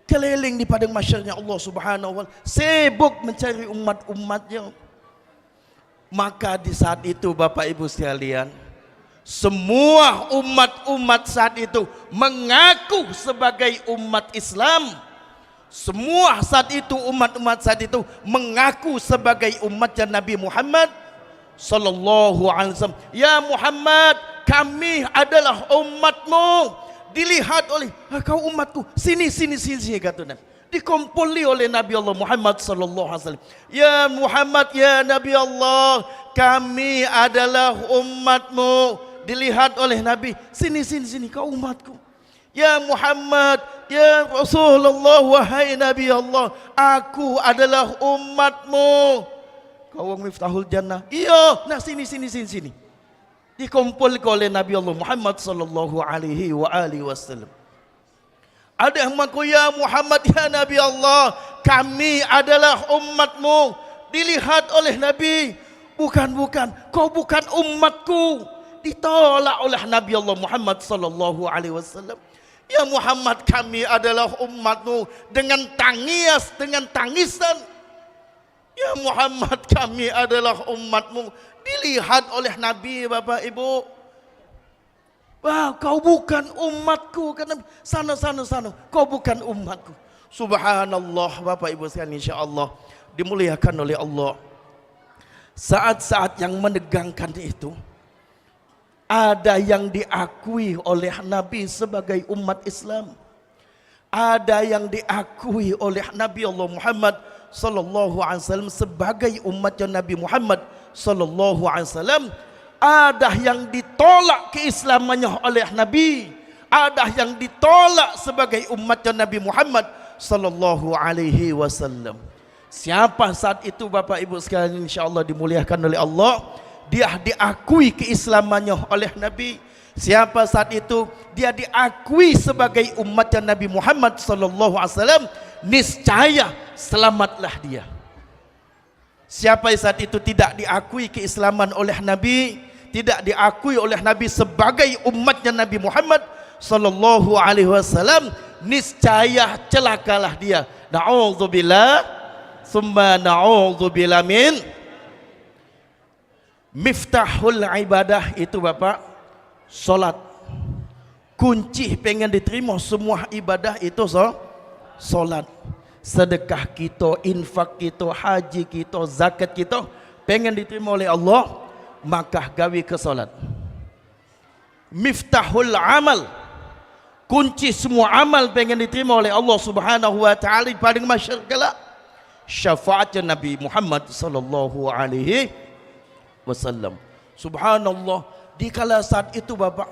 Keliling di padang mahsyarnya Allah Subhanahu wa taala, sibuk mencari umat-umatnya. Maka di saat itu Bapak Ibu sekalian, semua umat-umat saat itu mengaku sebagai umat Islam. Semua saat itu umat-umat saat itu mengaku sebagai umatnya Nabi Muhammad sallallahu alaihi wasallam. Ya Muhammad, kami adalah umatmu. Dilihat oleh kau umatku, sini kata Nabi. Dikumpuli oleh Nabi Allah Muhammad sallallahu alaihi wasallam. Ya Muhammad, ya Nabi Allah, kami adalah umatmu. Dilihat oleh Nabi, sini kau umatku. Ya Muhammad, ya Rasulullah, wahai Nabi Allah, aku adalah umatmu. Kau orang Miftahul Jannah. Iya, nah sini. Dikumpul oleh Nabi Allah Muhammad sallallahu alaihi wasallam. Ada yang mengaku, ya Muhammad, ya Nabi Allah, kami adalah umatmu. Dilihat oleh Nabi, bukan, kau bukan umatku. Ditolak oleh Nabi Allah Muhammad sallallahu alaihi wasallam. Ya Muhammad, kami adalah umatmu, dengan tangisan. Ya Muhammad, kami adalah umatmu. Dilihat oleh Nabi, Bapak Ibu. Wah, kau bukan umatku. Karena sana. Kau bukan umatku. Subhanallah, Bapak Ibu sekalian, insyaallah dimuliakan oleh Allah. Saat-saat yang menegangkan itu, ada yang diakui oleh Nabi sebagai umat Islam. Ada yang diakui oleh Nabi Allah Muhammad sallallahu alaihi wasallam sebagai umatnya Nabi Muhammad sallallahu alaihi wasallam. Ada yang ditolak keislamannya oleh Nabi, ada yang ditolak sebagai umatnya Nabi Muhammad sallallahu alaihi wasallam. Siapa saat itu Bapak Ibu sekalian, insyaallah dimuliakan oleh Allah, dia diakui keislamannya oleh Nabi. Siapa saat itu dia diakui sebagai umatnya Nabi Muhammad sallallahu alaihi wasallam, niscaya selamatlah dia. Siapa saat itu tidak diakui keislaman oleh Nabi, tidak diakui oleh Nabi sebagai umatnya Nabi Muhammad sallallahu alaihi wasallam, niscaya celakalah dia. Na'udzubillah, summa na'udzubillah min. Miftahul ibadah itu Bapak, solat. Kunci pengen diterima semua ibadah itu solat. Sedekah kita, infak kita, haji kita, zakat kita pengen diterima oleh Allah, maka gawi ke solat. Miftahul amal, kunci semua amal pengen diterima oleh Allah Subhanahu wa taala pada mahsyar kelak, syafaat Nabi Muhammad sallallahu alaihi wasallam. Subhanallah, di kala saat itu Bapak,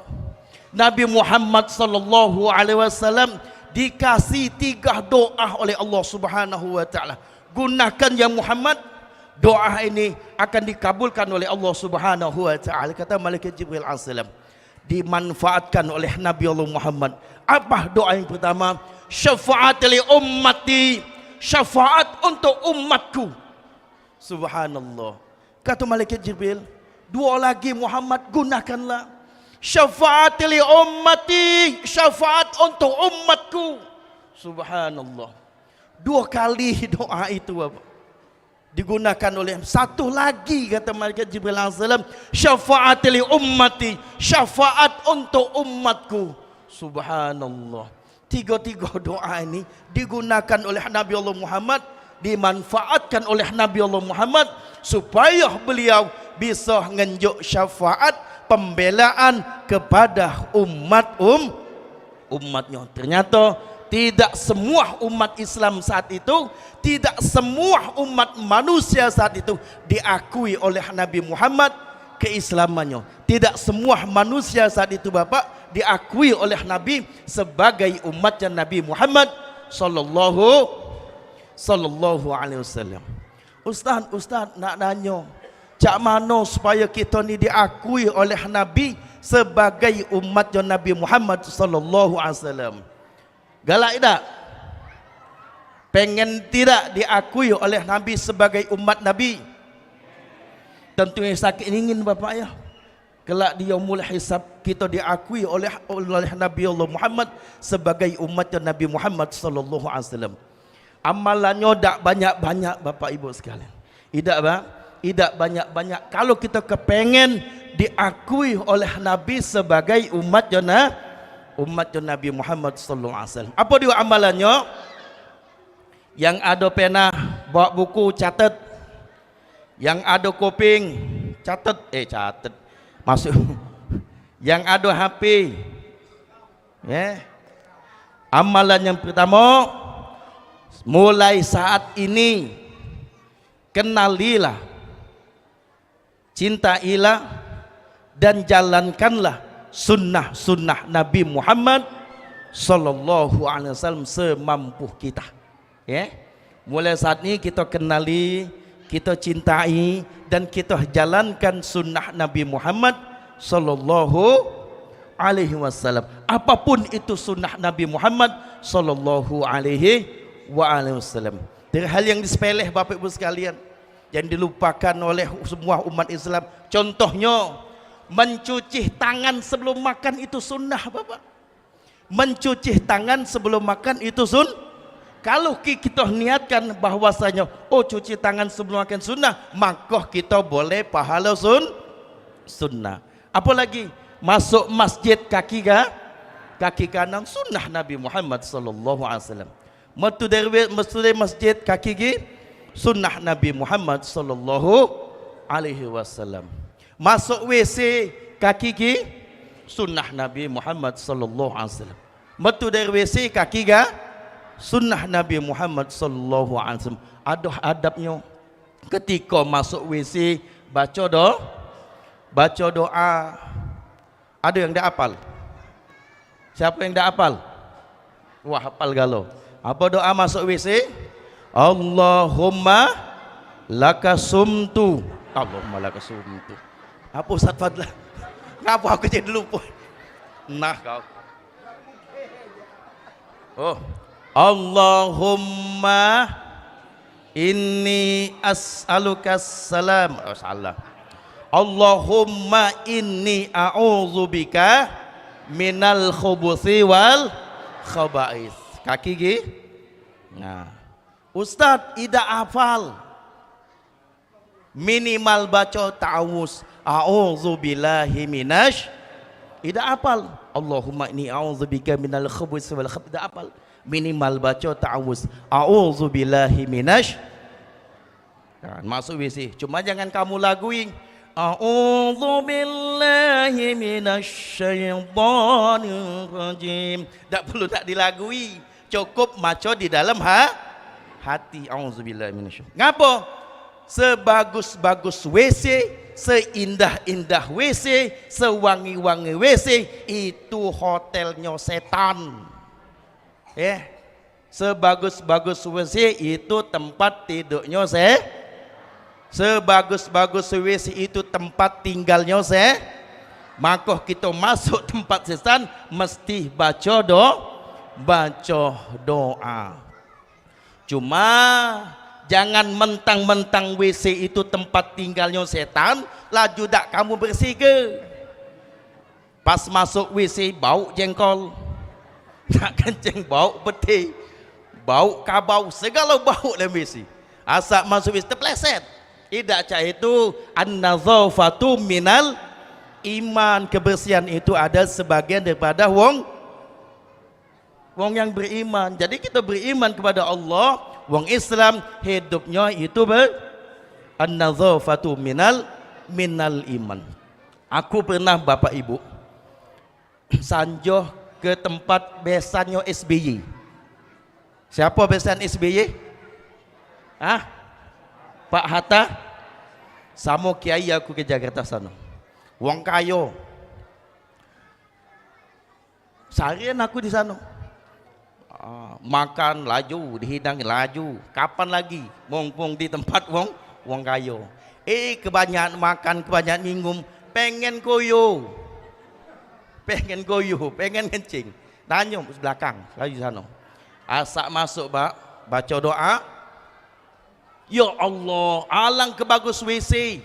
Nabi Muhammad sallallahu alaihi wasallam dikasih 3 doa oleh Allah Subhanahu wa taala. Gunakan ya Muhammad, doa ini akan dikabulkan oleh Allah Subhanahu wa taala. Kata malaikat Jibril alaihi salam, dimanfaatkan oleh Nabi Allah Muhammad. Apa doa yang pertama? Syafaat li ummati, syafaat untuk umatku. Subhanallah. Kata malaikat Jibril, 2 lagi Muhammad, gunakanlah syafaat li ummati, syafaat untuk umatku. Subhanallah. 2 kali doa itu Bapak digunakan oleh. 1 lagi kata malaikat Jibril alaihi salam, syafaat li ummati, syafaat untuk umatku. Subhanallah. 3 doa ini digunakan oleh Nabi Allah Muhammad, dimanfaatkan oleh Nabi Allah Muhammad supaya beliau bisa ngenjuk syafaat pembelaan kepada umatnya. Ternyata tidak semua umat Islam saat itu, tidak semua umat manusia saat itu diakui oleh Nabi Muhammad keislamannya. Tidak semua manusia saat itu Bapak diakui oleh Nabi sebagai umatnya Nabi Muhammad sallallahu alaihi wasallam. Ustaz nak nanya, cak mana supaya kita ni diakui oleh Nabi sebagai umatnya Nabi Muhammad sallallahu alaihi wasallam? Galak tidak? Pengen tidak diakui oleh Nabi sebagai umat Nabi? Tentu yang sakit ingin Bapak ya. Kelak di yaumul hisab kita diakui oleh Nabi Allah Muhammad sebagai umatnya Nabi Muhammad sallallahu alaihi wasallam. Amalannya tak banyak-banyak Bapak Ibu sekalian. Tidak banyak-banyak. Kalau kita kepengen diakui oleh Nabi sebagai umatnya Nabi Muhammad sallallahu alaihi wasallam. Apa dia amalannya? Yang ada pena bawa buku catat. Yang ada kuping catat. Masuk. Yang ada HP. Amalan yang pertama, mulai saat ini kenalilah, cintailah dan jalankanlah sunnah Nabi Muhammad sallallahu alaihi wasallam semampu kita. Mulai saat ini kita kenali, kita cintai dan kita jalankan sunnah Nabi Muhammad sallallahu alaihi wasallam. Apapun itu sunnah Nabi Muhammad sallallahu alaihi wasallam. Dari hal yang disepeleh Bapak Ibu sekalian, yang dilupakan oleh semua umat Islam. Contohnya mencuci tangan sebelum makan itu sunnah Bapak. Mencuci tangan sebelum makan itu Kalau kita niatkan bahwasanya cuci tangan sebelum makan sunnah, maka kita boleh pahala sunnah. Apalagi masuk masjid kaki kanan sunnah Nabi Muhammad sallallahu alaihi wasallam. Metu dari masjid kaki sunnah Nabi Muhammad sallallahu alaihi wasallam. Masuk WC kaki sunnah Nabi Muhammad sallallahu alaihi wasallam. Metu dari WC kaki sunnah Nabi Muhammad sallallahu alaihi wasallam. Ada adabnya. Ketika masuk WC baca doa. Ada yang dah hafal? Siapa yang dah hafal? Wah, hafal galau. Apa doa masuk WC? Allahumma lakasumtu. Allahumma lakasumtu. Apa Ustaz Fadlah? Ngapa aku jadi lupa? Nah kau. Allahumma inni as'aluka salam. Salah. Allahumma inni a'udzubika minal khubuthi wal khaba'ith. Kaki Nah, Ustaz tidak hafal. Minimal baca ta'awuz. A'udzubillahi minasy. Tidak apal. Allahumma inni a'udzubika minal khubuthi wal khaba'ith. Tidak apal. Minimal baca ta'awuz. A'udzubillahi minasy. Nah, masuk WC. Cuma jangan kamu laguin. A'udzubillahi minasyaitonir rajim. Tak perlu tak dilagui. Cukup maca di dalam hati. A'udzubillahi minasyaitonir. Ngapa? Sebagus-bagus WC, seindah-indah WC, sewangi-wangi WC, itu hotelnya setan. Sebagus-bagus WC itu tempat tidurnya sebagus-bagus WC itu tempat tinggalnya maka kita masuk tempat setan mesti baca doa. Cuma jangan mentang-mentang WC itu tempat tinggalnya setan, laju dak kamu bersih ke? Pas masuk WC bau jengkol, nak kencing bau peti, bau kabau, segala bau dalam WC. Asal masuk WC terpleset. Tidak cak itu an-nazafatu minal iman. Kebersihan itu ada sebagian daripada wong yang beriman. Jadi kita beriman kepada Allah. Wong Islam hidupnya itu an-nazafatu minal iman. Aku pernah Bapak Ibu sanjoh ke tempat besannya SBY. Siapa besan SBY? Pak Hatta. Sama kiai aku ke Jakarta sana. Wong kayo. Seharian aku di sana. Makan laju, dihidang laju. Kapan lagi? Mumpung di tempat wong kayo. Kebanyakan makan, kebanyakan minum, pengen koyo. Pengen kencing. Tanya belakang, laju sana. Asak masuk baca doa. Ya Allah, alangkah bagus WC.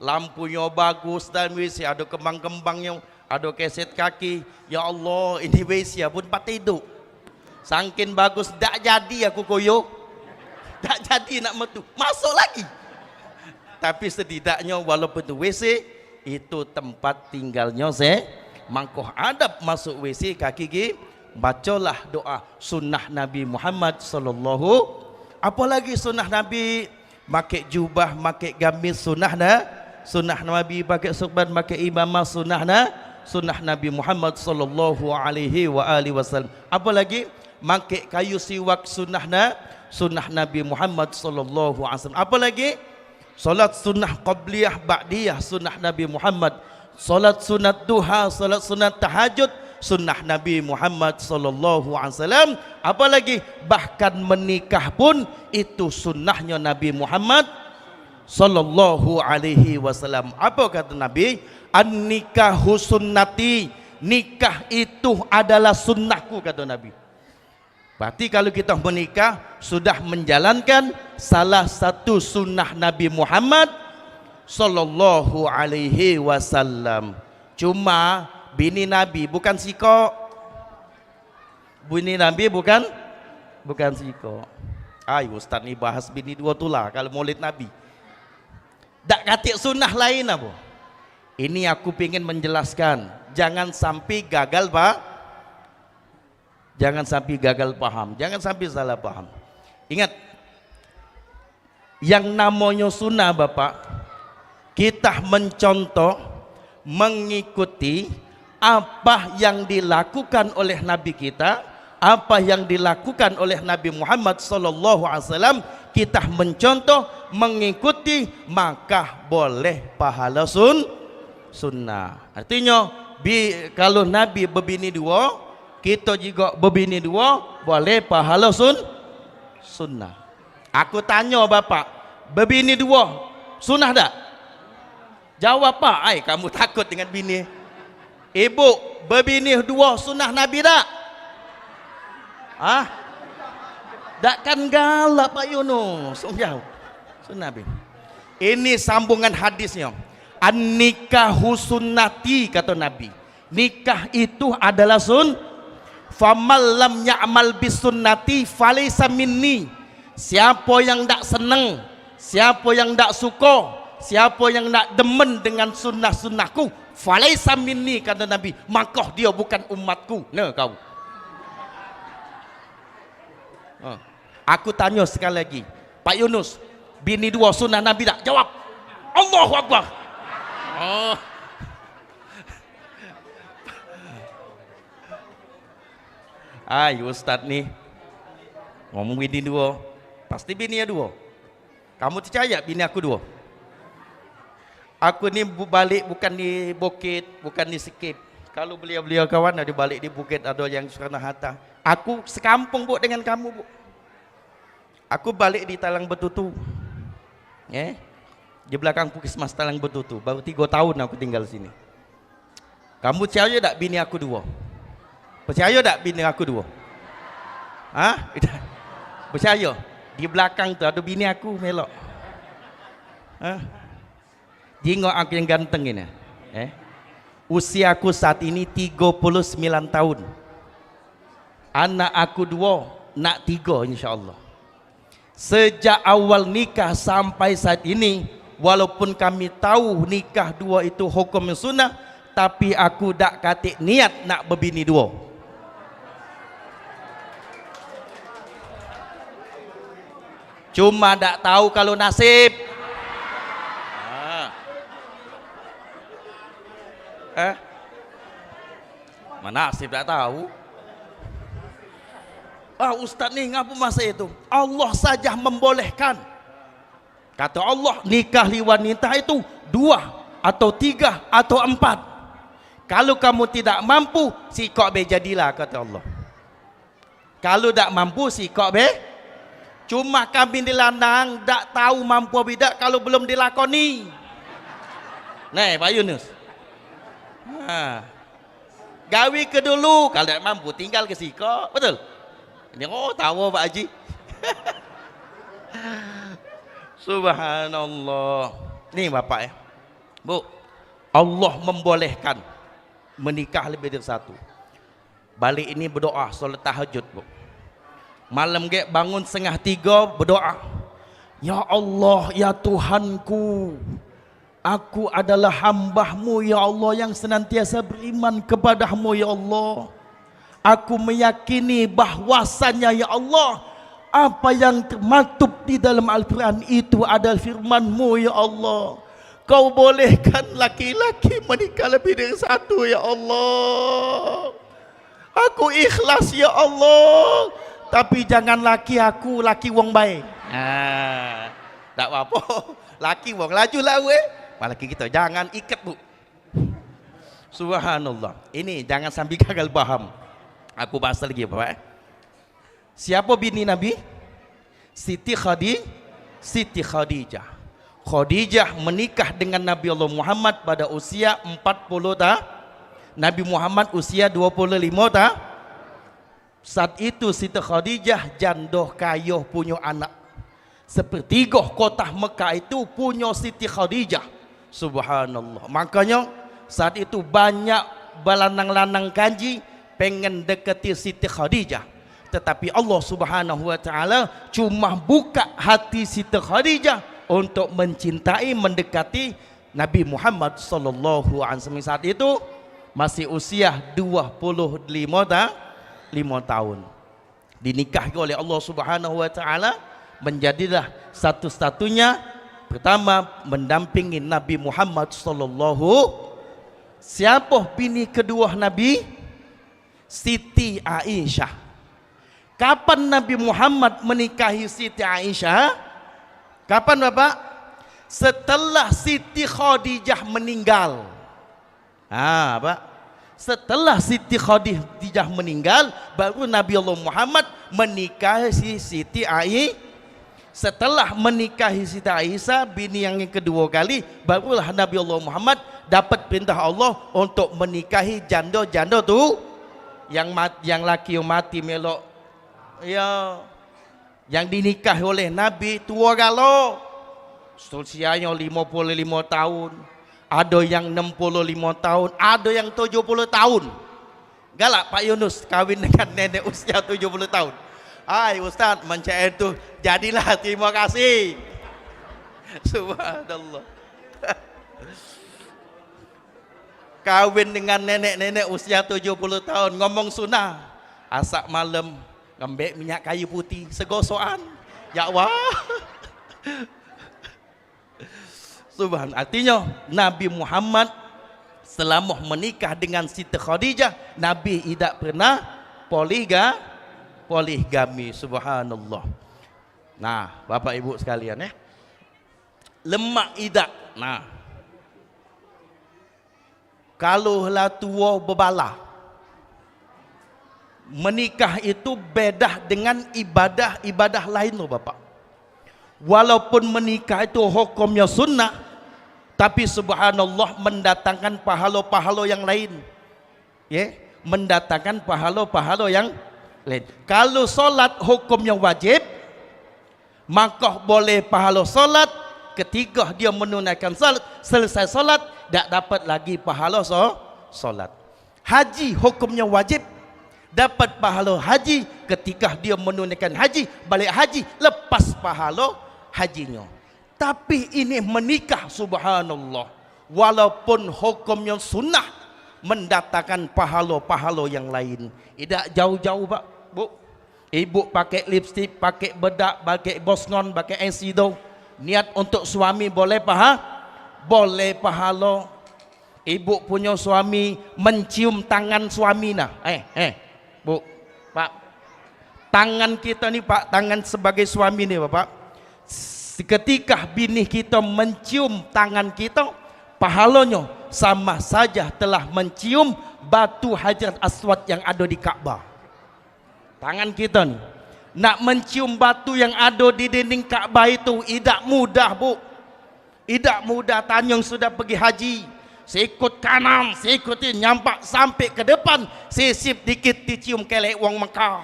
Lampunya bagus dan WC ada kembang-kembangnya, ada keset kaki. Ya Allah, ini WC pun pat tidur. Sangkin bagus, tak jadi aku koyo. Tak jadi nak metu. Masuk lagi. Tapi setidaknya walaupun itu WC, itu tempat tinggalnya mangkoh adab masuk WC kaki bacalah doa sunnah Nabi Muhammad sallallahu. Apalagi sunnah Nabi, pakai jubah, pakai gamis sunnah Nabi, pakai surban, pakai imamah sunnah Nabi Muhammad sallallahu alaihi wasallam. Apalagi pakai kayu siwak sunnah Nabi Muhammad sallallahu alaihi wasallam. Apalagi salat sunnah qabliyah ba'diyah sunnah Nabi Muhammad, salat sunat duha, salat sunat tahajud sunnah Nabi Muhammad sallallahu alaihi wasallam. Apalagi bahkan menikah pun itu sunnahnya Nabi Muhammad sallallahu alaihi wasallam. Apa kata Nabi? An-nikahu sunnati. Nikah itu adalah sunnahku, kata Nabi. Berarti kalau kita menikah sudah menjalankan salah satu sunnah Nabi Muhammad sallallahu alaihi wasallam. Cuma bini Nabi bukan siko. Bini Nabi bukan siko. Ayo Ustaz ni bahas bini dua tulah kalau maulid Nabi. Tak katik sunnah lain apa? Ini aku ingin menjelaskan. Jangan sampai gagal Jangan sampai gagal paham. Jangan sampai salah paham. Ingat, yang namanya sunnah Bapak, kita mencontoh, mengikuti apa yang dilakukan oleh Nabi kita, apa yang dilakukan oleh Nabi Muhammad sallallahu alaihi wasallam, kita mencontoh, mengikuti, maka boleh pahala sunnah. Artinya kalau Nabi berbini dua, kita juga berbini dua, boleh pahala sunnah. Aku tanya Bapak, berbini dua sunnah tak? Jawab Pak. Kamu takut dengan bini. Ibu, berbini dua sunnah Nabi tak? Takkan galak Pak Yunus. Jawab. Sunnah Nabi. Ini sambungan hadisnya. An-nikahu sunnati, kata Nabi. Nikah itu adalah famal lam ya'mal bis sunnati falaysa minni. siapa yang tak seneng, siapa yang tak suka, siapa yang nak demen dengan sunnah-sunnahku, falaisa minni, kata Nabi, maka dia bukan umatku. Nah kau. Aku tanya sekali lagi, Pak Yunus, bini dua sunnah Nabi tak? Jawab. Allahu Akbar. Oh. Ay, Ustaz nih ngomong bini dua, pasti bininya dua. Kamu percaya bini aku dua? Aku ni balik bukan di bukit, bukan di Sikip. Kalau beliau-beliau kawan ada balik di bukit, ada yang Soekarno Hatta. Aku sekampung bu dengan kamu bu. Aku balik di Talang Betutu, di belakang Puskesmas Talang Betutu. Baru 3 tahun aku tinggal sini. Kamu percaya tak bini aku dua? Percaya tak bini aku dua? Hah? Percaya? Di belakang tu ada bini aku melok. Hah? Tengok aku yang ganteng ini. Usia aku saat ini 39 tahun. Anak aku 2, nak 3 insya-Allah. Sejak awal nikah sampai saat ini, walaupun kami tahu nikah 2 itu hukum sunnah, tapi aku tak katik niat nak berbini 2. Cuma tak tahu kalau nasib. Mana nasib tak tahu. Ustaz ni ngapa masa itu? Allah saja membolehkan. Kata Allah, nikah li wanita itu 2 atau 3 atau 4. Kalau kamu tidak mampu, sikok be jadilah, kata Allah. Kalau tak mampu, sikok be. Cuma kami dilandang tak tahu mampu atau tidak kalau belum dilakoni. Nah, Pak Yunus. Gawi ke dulu, kalau tak mampu tinggal ke sikok, betul? Ini tahu Pak Haji. Subhanallah. Nih Bapak Bu, Allah membolehkan menikah lebih dari 1. Balik ini berdoa solat tahajud bu. Malam ke bangun 2:30 berdoa. Ya Allah, ya Tuhanku, aku adalah hamba-Mu ya Allah yang senantiasa beriman kepada-Mu ya Allah. Aku meyakini bahwasannya ya Allah, apa yang termaktub di dalam Al-Quran itu adalah firman-Mu ya Allah. Kau bolehkan laki-laki menikah lebih dari 1 ya Allah. Aku ikhlas ya Allah. Tapi jangan laki aku, laki wong baik. Tak apa-apa. Laki wong laju lah laki kita jangan ikat bu. Subhanallah. Ini jangan sampai gagal paham. Aku bahas lagi Bapak. Siapa bini Nabi? Siti Khadijah. Khadijah menikah dengan Nabi Allah Muhammad pada usia 40 tahun. Nabi Muhammad usia 25 tahun. Saat itu Siti Khadijah jandoh kayuh punya anak. Sepertiga kota Mekah itu punya Siti Khadijah. Subhanallah. Makanya saat itu banyak balanang-lanang kanji pengen dekati Siti Khadijah. Tetapi Allah Subhanahu wa taala cuma buka hati Siti Khadijah untuk mencintai, mendekati Nabi Muhammad sallallahu alaihi wasallam. Saat itu masih usia 25 tahun. Dinikahi oleh Allah Subhanahu wa taala, menjadilah satu-satunya pertama mendampingi Nabi Muhammad sallallahu. Siapa bini kedua Nabi? Siti Aisyah. Kapan Nabi Muhammad menikahi Siti Aisyah? Kapan Bapak? Setelah Siti Khadijah meninggal. Pak. Setelah Siti Khadijah meninggal, baru Nabi Allah Muhammad menikahi Siti Aisyah. Setelah menikahi Siti Aisyah, bini yang kedua kali, barulah Nabi Allah Muhammad dapat perintah Allah untuk menikahi janda-janda tu yang laki yang mati melok. Ya, yang dinikahi oleh Nabi tua galo. Usianya 55 tahun. Ada yang 65 tahun, ada yang 70 tahun. Galak Pak Yunus kawin dengan nenek usia 70 tahun. Hai Ustaz, mencair itu jadilah, terima kasih. Subhanallah. Kawin dengan nenek-nenek usia 70 tahun, ngomong sunnah. Asak malam, ngambil minyak kayu putih, segosokan. Ya Allah. Subhan. Artinya, Nabi Muhammad selama menikah dengan Siti Khadijah, Nabi tidak pernah poligami. Subhanallah. Nah, Bapak Ibu sekalian ya. Lemak idak. Nah, kalau lah tua berbala, menikah itu beda dengan ibadah lain loh Bapak. Walaupun menikah itu hukumnya sunnah, tapi subhanallah mendatangkan pahala-pahala yang lain. Ya, mendatangkan pahala-pahala yang lain. Kalau solat hukumnya wajib, maka boleh pahala solat. Ketika dia menunaikan salat, selesai salat tak dapat lagi pahala solat. Haji hukumnya wajib, dapat pahala haji. Ketika dia menunaikan haji, balik haji, lepas pahala hajinya. Tapi ini menikah subhanallah, walaupun hukumnya sunnah, mendatangkan pahala-pahala yang lain. Tidak jauh-jauh Pak Bu. Ibu pakai lipstick, pakai bedak, pakai bosngon, pakai eyeshadow, niat untuk suami boleh boleh pahala. Ibu punya suami mencium tangan suami nah. Bu, Pak. Tangan kita ni Pak, tangan sebagai suami ni Bapak. Ketika bini kita mencium tangan kita, pahalanya sama saja telah mencium batu Hajar Aswad yang ada di Ka'bah. Tangan kita ni nak mencium batu yang ada di dinding Ka'bah itu tidak mudah Bu. Tidak mudah. Tanya yang sudah pergi haji, sikut kanan, sikutin nyampak sampai ke depan, sisip dikit dicium kelek wong Mekah.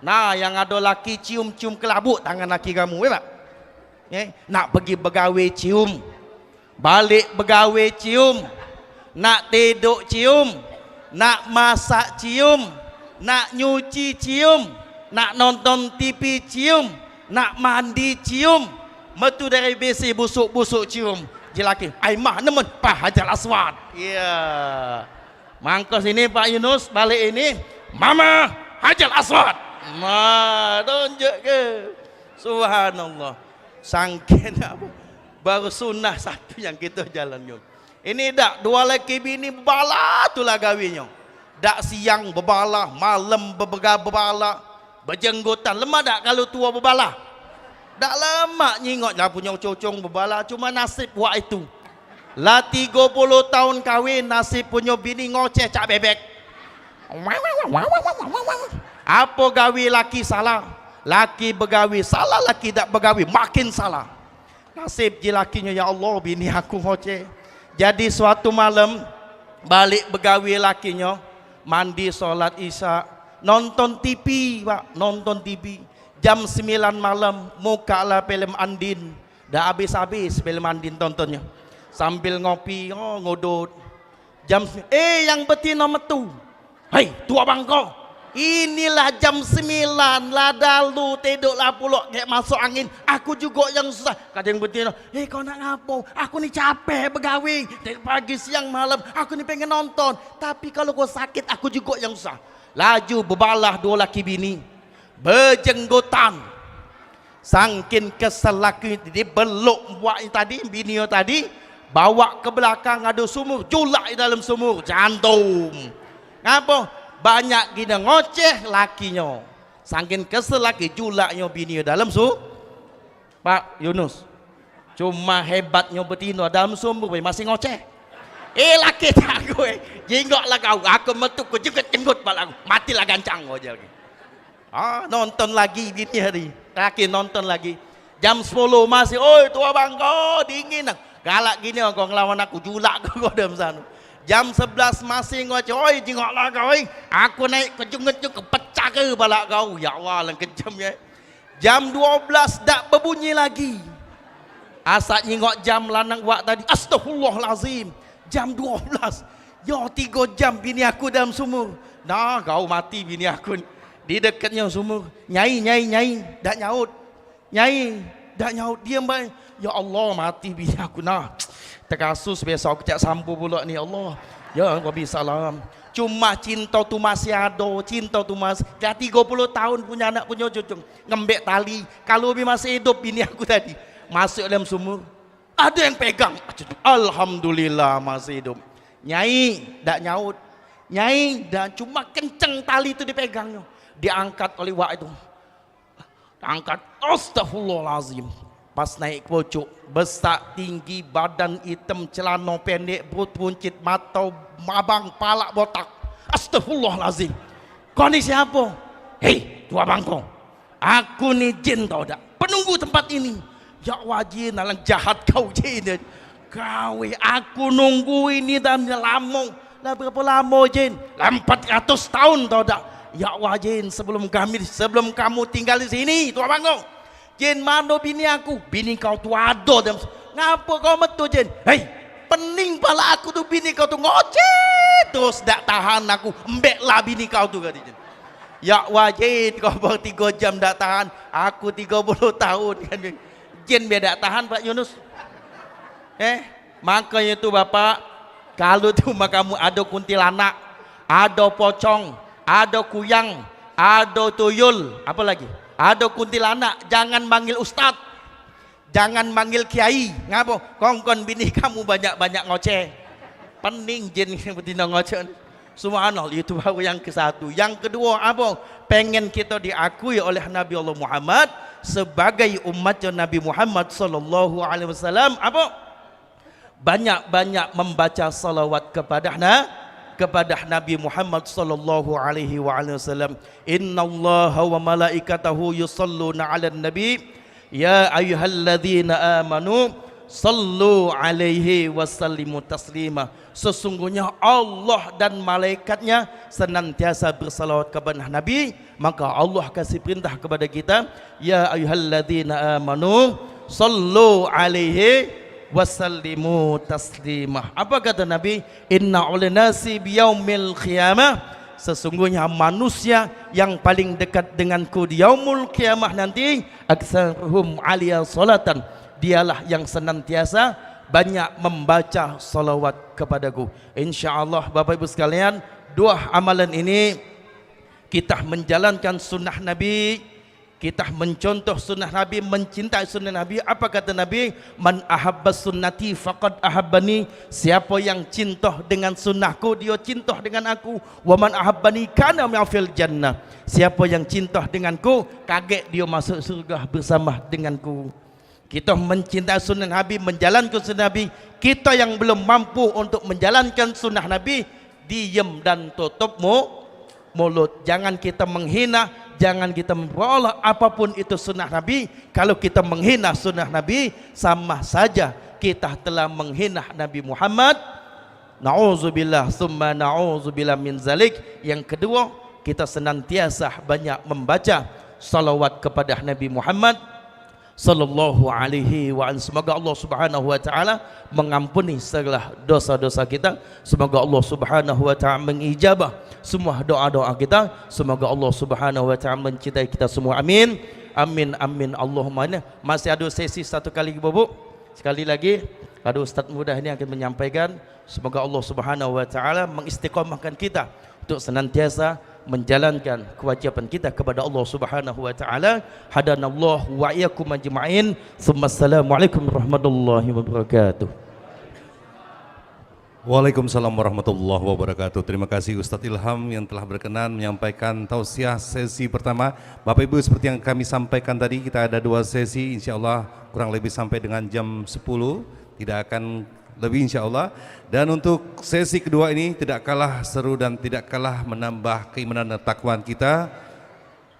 Nah, yang ada laki cium-cium kelabuk tangan laki kamu ya Pak. Nak pergi begawe cium, balik begawe cium, nak tidur cium, nak masak cium, nak nyuci cium, nak nonton TV cium, nak mandi cium, metu dari WC busuk-busuk cium. Jelaki, aimah nemen Pak Hajar Aswad. Ya. Mangkos ini Pak Yunus, balik ini Mama Hajar Aswad. Ma, tunjuk ke. Subhanallah. Sangkin apa? Baru sunnah satu yang kita jalannya. Ini dak dua laki bini berbala tulah gawinya. Dak siang berbala, malam berbala. Berjenggotan, lemah tak kalau tua berbala? Tak lama nyingok lah punya cocong berbala, cuma nasib buat itu. Lah 30 tahun kahwin, nasib punya bini ngoceh cak bebek. Apa gawi laki salah? Laki begawi salah, laki tak begawi makin salah. Nasib je lakinya, ya Allah bini aku ngoceh. Jadi suatu malam balik begawi lakinya, mandi solat isya, nonton TV Pak, nonton TV. Jam 9 malam muka lah film Andin. Dah habis-habis film Andin tontonnya. Sambil ngopi, ngodot. Jam yang betina metu. Hei, tua bangko. Inilah jam 9 lah dalu tidur lah pulak kayak masuk angin. Aku juga yang susah. Kadang betina, kau nak ngapo? Aku ni capek begawi dari pagi siang malam. Aku ni pengen nonton. Tapi kalau kau sakit, aku juga yang susah. Laju berbalah dua laki bini, berjenggotan. Sangkin kesel laki dia belok buat tadi, bini tadi bawa ke belakang ada sumur, julak di dalam sumur, jantung. Ngapa? Banyak gina ngoceh lakinya. Sangkin kesel laki julaknya bini dalam Pak Yunus. Cuma hebatnya betina dalam sumur masih ngoceh. Laki tak gue, jenggok lah kau, aku metuk ku jenggot pala aku, matilah gancang kau je lagi. Nonton lagi bini hari, laki nonton lagi. Jam 10 masih, oi tua bang kau dingin, galak gini kau ngelawan aku, julak kau dalam sana. Jam 11 masih ngoceh, oi jenggok lah kau, aku naik ke jenggot pecah ke pala kau, ya Allah lang kejam ya. Jam 12 tak berbunyi lagi. Asak nyingok jam lanang wak tadi, astagfirullahalazim. Jam 12, 3 jam bini aku dalam sumur. Nah kau mati bini aku. Di dekatnya sumur. Nyai, dak nyaut. Nyai, dak nyaut. Diam baik. Ya Allah, mati bini aku nah. Terkasus besok aku cak sambu pula ni Allah. Ya Rabbi salam. Cuma cinta tu masih ada, cinta tu masih. Dah 30 tahun punya anak punya cucu. Ngembek tali. Kalau masih hidup bini aku tadi. Masuk dalam sumur. Ada yang pegang. Alhamdulillah masih hidup. Nyai, dak nyaut. Nyai, dan cuma kenceng tali itu dipegangnya. Diangkat oleh wak itu. Angkat. Astaghfirullahalazim. Pas naik pocok, besar, tinggi, badan hitam, celana pendek, perut puncit, mata mabang, palak botak. Astaghfirullahalazim. Kau ni siapa? Hei, tu abang kau. Aku ni jin tau tak? Penunggu tempat ini. Ya wajin, alang jahat kau jin. Kau, aku nunggu ini dan lama. Lah berapa lama jin? 400 tahun tau tak? Ya wajin, sebelum kamu tinggal di sini, tu abang kau. Jin, mana bini aku? Bini kau tu ada dalam. Ngapa kau metu Jin? Hei, pening pala aku tu bini kau tu ngoceh. Terus tak tahan aku. Embeklah bini kau tu kata Jin. Ya wajin, kau baru 3 jam tak tahan. Aku 30 tahun kan. Jin biar tak tahan Pak Yunus. Makanya tu Bapak, kalau tu makamu ada kuntilanak, ada pocong, ada kuyang, ada tuyul, apa lagi? Ada kuntilanak, jangan manggil ustad, jangan manggil kiai. Ngapa? Kongkon bini kamu banyak-banyak ngoceh. Pening jin betina ngoceh. Subhanallah, itu baru yang ke-1. Yang kedua apa? Pengen kita diakui oleh Nabi Allah Muhammad sebagai umatnya Nabi Muhammad sallallahu alaihi wasallam. Apa? Banyak-banyak membaca salawat kepada Nabi Muhammad sallallahu alaihi wasallam. Innallaha wa malaikatahu yusalluna 'alan nabi ya ayyuhalladzina amanu sallu alaihi wasallimu taslima. Sesungguhnya Allah dan malaikatnya senantiasa bersalawat kepada Nabi, maka Allah kasih perintah kepada kita, ya ayyuhalladzina amanu sallu alaihi wasallimu taslimah. Apa kata Nabi? Inna ulinasi biyaumil qiyamah, sesungguhnya manusia yang paling dekat denganku di yaumul qiyamah nanti, aktsaruhum aliyah salatan, dialah yang senantiasa banyak membaca salawat kepadaku. InsyaAllah Bapak Ibu sekalian, 2 amalan ini kita menjalankan sunnah Nabi, kita mencontoh sunnah Nabi, mencintai sunnah Nabi. Apa kata Nabi? Man ahabba sunnati faqad ahabbani. Siapa yang cinta dengan sunnahku, dia cinta dengan aku. Wa man ahabbani kana ma'afil jannah. Siapa yang cinta denganku, kaget dia masuk surga bersama denganku. Kita mencintai sunnah Nabi, menjalankan sunnah Nabi. Kita yang belum mampu untuk menjalankan sunnah Nabi, diam dan tutup mulut. Jangan kita menghina, jangan kita memperoleh apapun itu sunnah Nabi. Kalau kita menghina sunnah Nabi, sama saja kita telah menghina Nabi Muhammad. Na'udzubillah summa na'udzubillah min zalik. Yang kedua, kita senantiasa banyak membaca salawat kepada Nabi Muhammad sallallahu alaihi wa sallam. Semoga Allah Subhanahu wa taala mengampuni segala dosa-dosa kita. Semoga Allah Subhanahu wa taala mengijabah semua doa-doa kita. Semoga Allah Subhanahu wa taala mencintai kita semua. Amin. Amin amin Allahumma. Masih ada sesi 1 kali Bobo. Sekali lagi ada ustaz muda ini akan menyampaikan. Semoga Allah Subhanahu wa taala mengistiqamahkan kita untuk senantiasa menjalankan kewajiban kita kepada Allah Subhanahu wa taala. Hadanallahu wa iyyakum ajma'in. Assalamualaikum warahmatullahi wabarakatuh. Waalaikumsalam warahmatullahi wabarakatuh. Terima kasih Ustadz Ilham yang telah berkenan menyampaikan tausiah sesi pertama. Bapak Ibu, seperti yang kami sampaikan tadi, kita ada 2 sesi, insya Allah kurang lebih sampai dengan jam 10, tidak akan lebih insya Allah. Dan untuk sesi kedua ini tidak kalah seru dan tidak kalah menambah keimanan dan takwaan kita.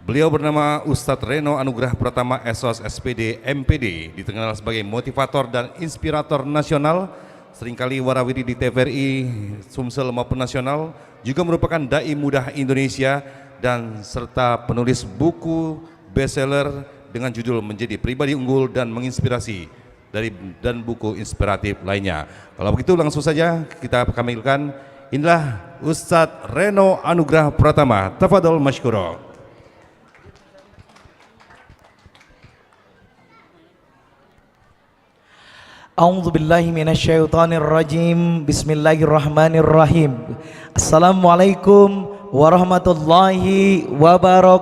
Beliau bernama Ustadz Reno Anugrah Pratama SOS SPD MPD, dikenal sebagai motivator dan inspirator nasional, seringkali warawiri di TVRI Sumsel maupun nasional, juga merupakan dai muda Indonesia dan serta penulis buku bestseller dengan judul Menjadi Pribadi Unggul dan Menginspirasi dan buku inspiratif lainnya. Kalau begitu langsung saja kita panggilkan, inilah Ustadz Reno Anugrah Pratama. Tafadhol masykurah. A'udzu billahi minasyaitonir rajim. Bismillahirrahmanirrahim. Assalamualaikum warahmatullahi wabarakatuh.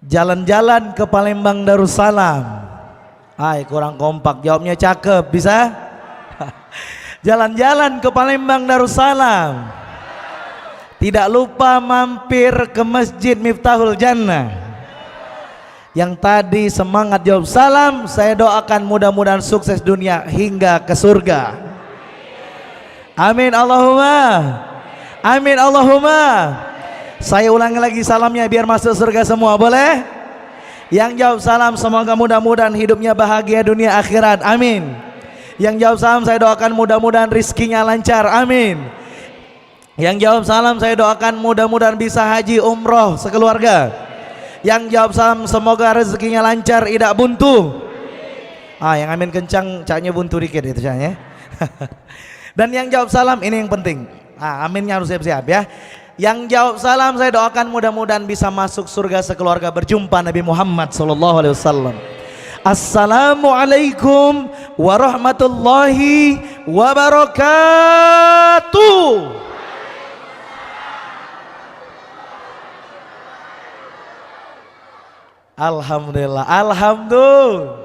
Jalan-jalan ke Palembang Darussalam. Ay, kurang kompak, jawabnya cakep, bisa? Jalan-jalan ke Palembang Darussalam. Tidak lupa mampir ke Masjid Miftahul Jannah. Yang tadi semangat jawab salam, saya doakan mudah-mudahan sukses dunia hingga ke surga. Amin Allahumma. Amin Allahumma. Saya ulangi lagi salamnya biar masuk surga semua, boleh? Yang jawab salam semoga mudah-mudahan hidupnya bahagia dunia akhirat, amin. Yang jawab salam saya doakan mudah-mudahan rizkinya lancar, amin. Yang jawab salam saya doakan mudah-mudahan bisa haji umroh sekeluarga. Yang jawab salam semoga rezekinya lancar, tidak buntu. Yang amin kencang, caknya buntu dikit itu caknya. Dan yang jawab salam ini yang penting. Aminnya harus siap-siap ya. Yang jawab salam saya doakan mudah-mudahan bisa masuk surga sekeluarga berjumpa Nabi Muhammad SAW. Assalamualaikum warahmatullahi wabarakatuh. Alhamdulillah, alhamdulillah.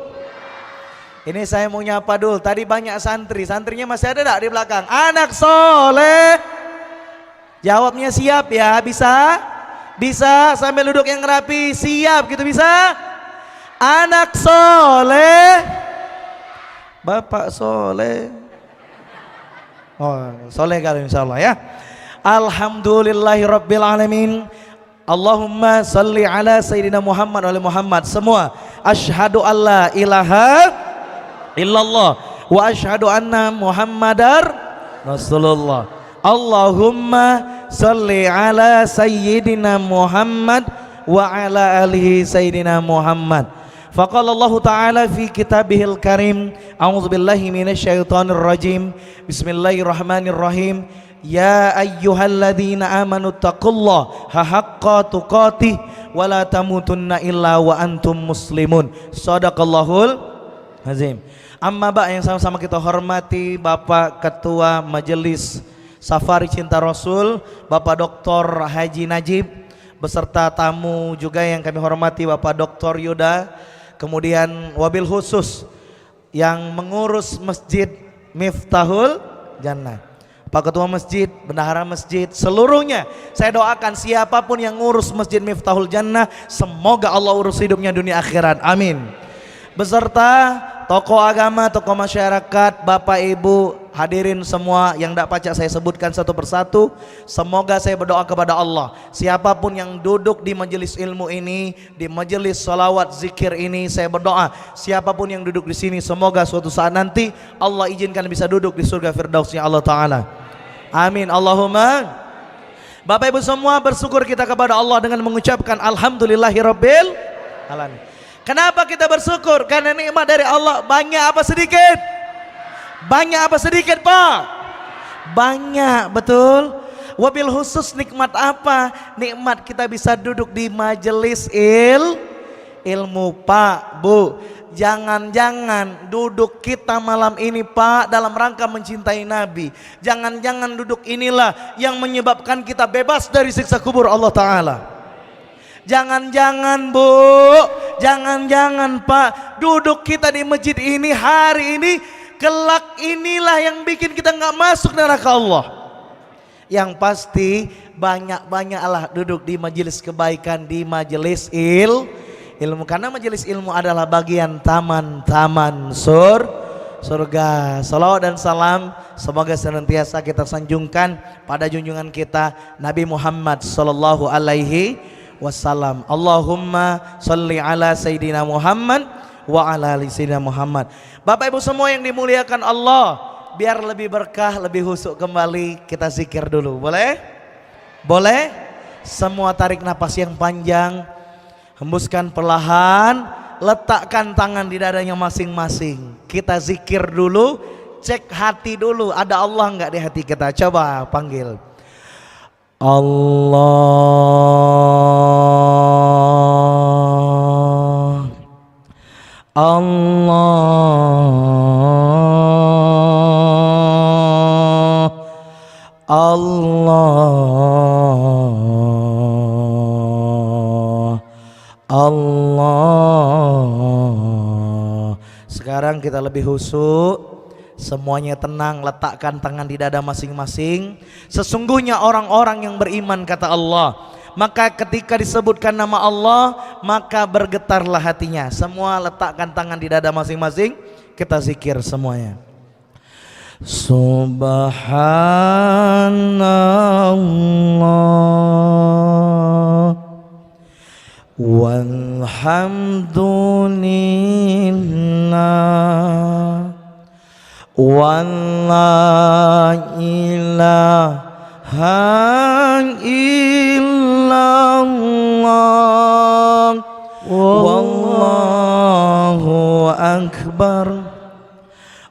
Ini saya mau nyapa dulu. Tadi banyak santri, santrinya masih ada enggak di belakang? Anak soleh. Jawabnya siap ya, bisa? Bisa sambil duduk yang rapi, siap gitu bisa? Anak soleh, bapak soleh. Oh, soleh kali insyaallah ya. Alhamdulillahirabbil alamin. Allahumma salli ala sayyidina Muhammad wa ala Muhammad. Semua asyhadu alla ilaha illallah wa asyhadu anna Muhammadar Rasulullah. Allahumma salli ala sayyidina Muhammad wa ala alihi sayyidina Muhammad. Faqala Allah Ta'ala fi kitabihil karim, a'udzu billahi minasyaitonir rajim. Bismillahirrahmanirrahim. Ya ayyuhalladzina amanu taqullaha haqqa tuqatih wa la tamutunna illa wa antum muslimun. Shadaqallahul azim. Amma ba, yang sama-sama kita hormati Bapak Ketua Majelis Safari Cinta Rasul, Bapak Dr. Haji Najib, beserta tamu juga yang kami hormati Bapak Dr. Yuda, kemudian wabil khusus yang mengurus Masjid Miftahul Jannah, Pak Ketua Masjid, Bendahara Masjid, seluruhnya saya doakan siapapun yang ngurus Masjid Miftahul Jannah, semoga Allah urus hidupnya dunia akhirat, amin. Beserta tokoh agama, tokoh masyarakat, Bapak Ibu hadirin semua yang tidak pacak saya sebutkan satu persatu. Semoga saya berdoa kepada Allah, siapapun yang duduk di majelis ilmu ini, di majelis salawat zikir ini, saya berdoa siapapun yang duduk di sini semoga suatu saat nanti Allah izinkan bisa duduk di surga firdausnya Allah Ta'ala, amin Allahumma. Bapak Ibu semua, bersyukur kita kepada Allah dengan mengucapkan alhamdulillahirabbil alamin. Kenapa kita bersyukur? Karena nikmat dari Allah banyak apa sedikit? Banyak apa sedikit, Pak? Banyak, betul. Wabil khusus nikmat apa? Nikmat kita bisa duduk di majelis ilmu, Pak, Bu. Jangan-jangan duduk kita malam ini, Pak, dalam rangka mencintai Nabi. Jangan-jangan duduk inilah yang menyebabkan kita bebas dari siksa kubur Allah Ta'ala. Jangan-jangan, Bu, jangan-jangan, Pak, duduk kita di masjid ini hari ini, kelak inilah yang bikin kita nggak masuk neraka Allah. Yang pasti banyak-banyaklah duduk di majelis kebaikan, di majelis ilmu, karena majelis ilmu adalah bagian taman-taman surga. Salawat dan salam semoga senantiasa kita sanjungkan pada junjungan kita Nabi Muhammad sallallahu alaihi wasallam. Allahumma salli ala sayyidina Muhammad wa ala ali sayyidina Muhammad. Bapak Ibu semua yang dimuliakan Allah, biar lebih berkah, lebih husuk kembali, kita zikir dulu, boleh? Boleh? Semua tarik napas yang panjang, hembuskan perlahan, letakkan tangan di dadanya masing-masing. Kita zikir dulu, cek hati dulu, ada Allah enggak di hati kita? Coba panggil. Allah Allah Allah Allah. Sekarang kita lebih khusyuk. Semuanya tenang, letakkan tangan di dada masing-masing. Sesungguhnya orang-orang yang beriman, kata Allah, maka ketika disebutkan nama Allah, maka bergetarlah hatinya. Semua letakkan tangan di dada masing-masing. Kita zikir semuanya. Subhanallah walhamdulillah wa la ilaha illallah wallahu akbar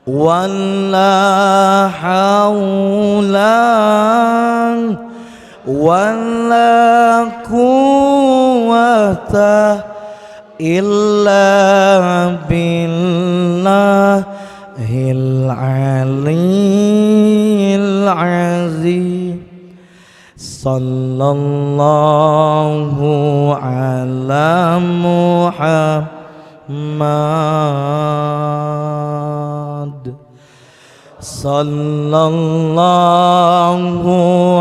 wa la hawla wa la quwwata illa billahil aliyyil azim. Sallallahu ala Muhammad. Sallallahu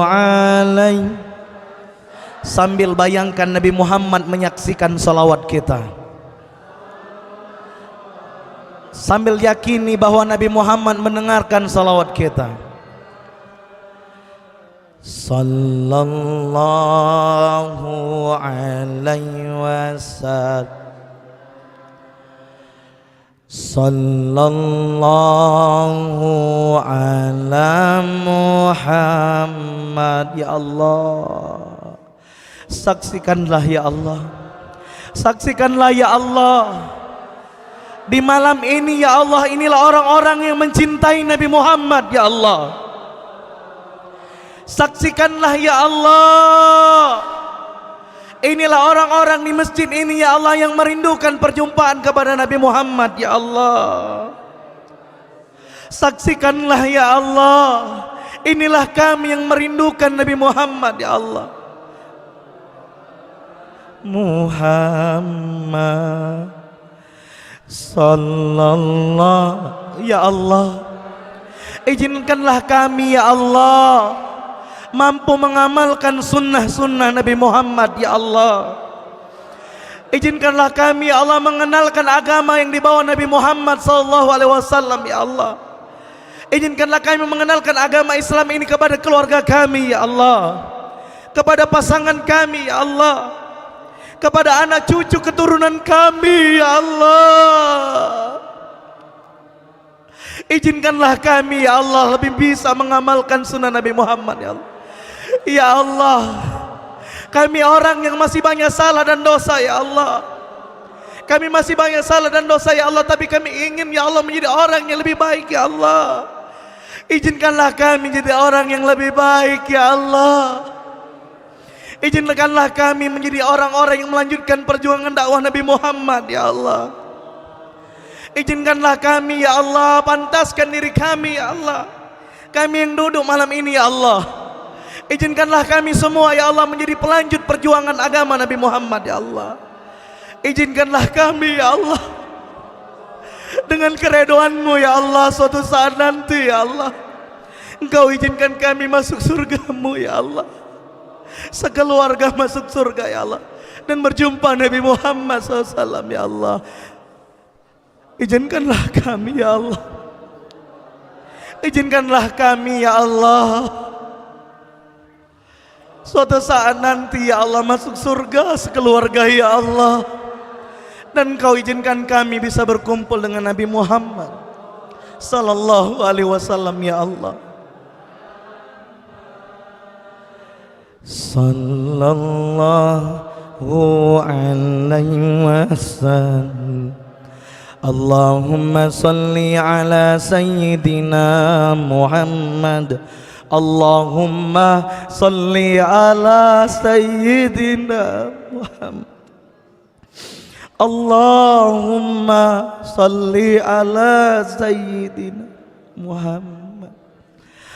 alaihi. Sambil bayangkan Nabi Muhammad menyaksikan salawat kita, sambil yakini bahwa Nabi Muhammad mendengarkan salawat kita. Sallallahu alaihi wasallam. Sallallahu ala Muhammad. Ya Allah, saksikanlah ya Allah, saksikanlah ya Allah. Di malam ini ya Allah, inilah orang-orang yang mencintai Nabi Muhammad ya Allah. Saksikanlah ya Allah, inilah orang-orang di masjid ini ya Allah yang merindukan perjumpaan kepada Nabi Muhammad ya Allah. Saksikanlah ya Allah, inilah kami yang merindukan Nabi Muhammad ya Allah. Muhammad sallallahu, ya Allah, izinkanlah kami ya Allah mampu mengamalkan sunnah-sunnah Nabi Muhammad ya Allah. Izinkanlah kami ya Allah mengenalkan agama yang dibawa Nabi Muhammad sallallahu alaihi wasallam ya Allah. Izinkanlah kami mengenalkan agama Islam ini kepada keluarga kami ya Allah, kepada pasangan kami ya Allah, kepada anak cucu keturunan kami ya Allah. Izinkanlah kami ya Allah lebih bisa mengamalkan sunnah Nabi Muhammad ya Allah. Ya Allah, kami orang yang masih banyak salah dan dosa ya Allah. Kami masih banyak salah dan dosa ya Allah, tapi kami ingin ya Allah menjadi orang yang lebih baik ya Allah. Izinkanlah kami menjadi orang yang lebih baik ya Allah. Izinkanlah kami menjadi orang-orang yang melanjutkan perjuangan dakwah Nabi Muhammad ya Allah. Izinkanlah kami ya Allah, pantaskan diri kami ya Allah, kami yang duduk malam ini ya Allah. Izinkanlah kami semua ya Allah menjadi pelanjut perjuangan agama Nabi Muhammad ya Allah. Izinkanlah kami ya Allah, dengan keredoanmu ya Allah, suatu saat nanti ya Allah Engkau izinkan kami masuk surgamu ya Allah, sekeluarga masuk surga ya Allah, dan berjumpa Nabi Muhammad SAW ya Allah. Izinkanlah kami ya Allah, izinkanlah kami ya Allah, suatu saat nanti ya Allah masuk surga sekeluarga ya Allah, dan Engkau izinkan kami bisa berkumpul dengan Nabi Muhammad sallallahu alaihi wasallam ya Allah. Sallallahu alaihi wasallam. Allahumma salli ala sayyidina Muhammad Allahumma salli ala sayyidina Muhammad. Allahumma salli ala sayyidina Muhammad.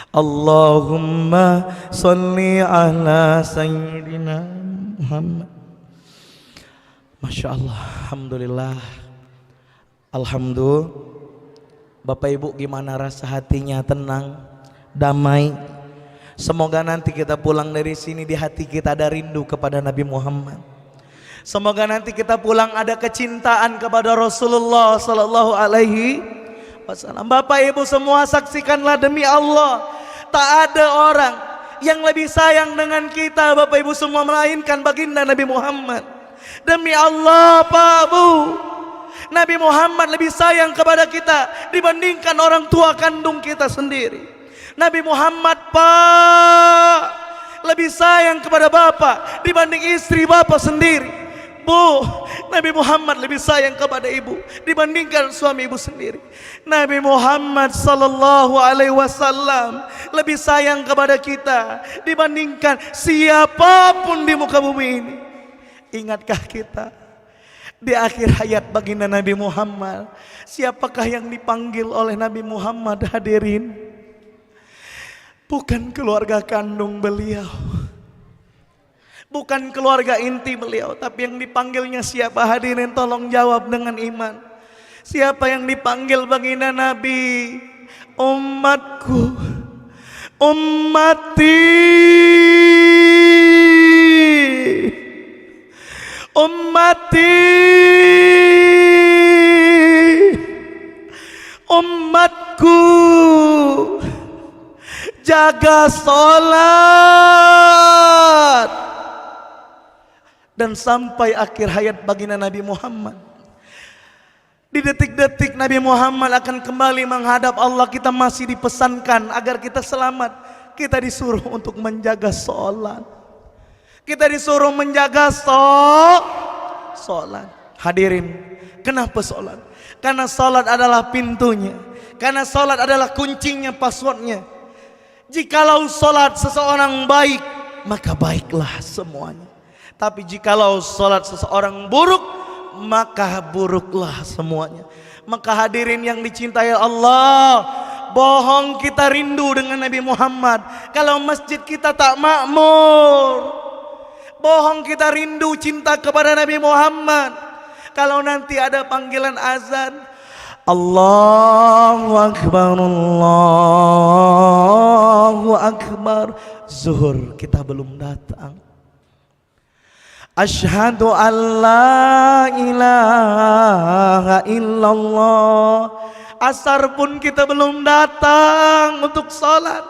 Allahumma salli ala sayyidina Muhammad. Masya Allah, alhamdulillah. Alhamdulillah. Bapak Ibu, gimana rasa hatinya? Tenang, damai. Semoga nanti kita pulang dari sini di hati kita ada rindu kepada Nabi Muhammad. Semoga nanti kita pulang ada kecintaan kepada Rasulullah sallallahu alaihi wasallam. Bapak Ibu semua saksikanlah demi Allah, tak ada orang yang lebih sayang dengan kita Bapak Ibu semua melainkan baginda Nabi Muhammad. Demi Allah Pak Bu, Nabi Muhammad lebih sayang kepada kita dibandingkan orang tua kandung kita sendiri. Nabi Muhammad Pak lebih sayang kepada bapak dibanding istri bapak sendiri. Bu, Nabi Muhammad lebih sayang kepada ibu dibandingkan suami ibu sendiri. Nabi Muhammad sallallahu alaihi wasallam lebih sayang kepada kita dibandingkan siapapun di muka bumi ini. Ingatkah kita di akhir hayat baginda Nabi Muhammad, siapakah yang dipanggil oleh Nabi Muhammad? Hadirin, bukan keluarga kandung beliau, bukan keluarga inti beliau, tapi yang dipanggilnya siapa? Hadirin tolong jawab dengan iman. Siapa yang dipanggil baginda Nabi? Umatku, ummati, ummati, umatku, jaga sholat. Dan sampai akhir hayat baginda Nabi Muhammad, di detik-detik Nabi Muhammad akan kembali menghadap Allah, kita masih dipesankan agar kita selamat. Kita disuruh untuk menjaga sholat. Kita disuruh menjaga sholat. Hadirin, kenapa sholat? Karena sholat adalah pintunya. Karena sholat adalah kuncinya, passwordnya. Jikalau sholat seseorang baik, maka baiklah semuanya. Tapi jikalau sholat seseorang buruk, maka buruklah semuanya. Maka hadirin yang dicintai Allah, bohong kita rindu dengan Nabi Muhammad kalau masjid kita tak makmur. Bohong kita rindu cinta kepada Nabi Muhammad kalau nanti ada panggilan azan, Allahu Akbar, Allahu Akbar, zuhur kita belum datang. Asyhadu an la ilaha illallah, asar pun kita belum datang untuk salat.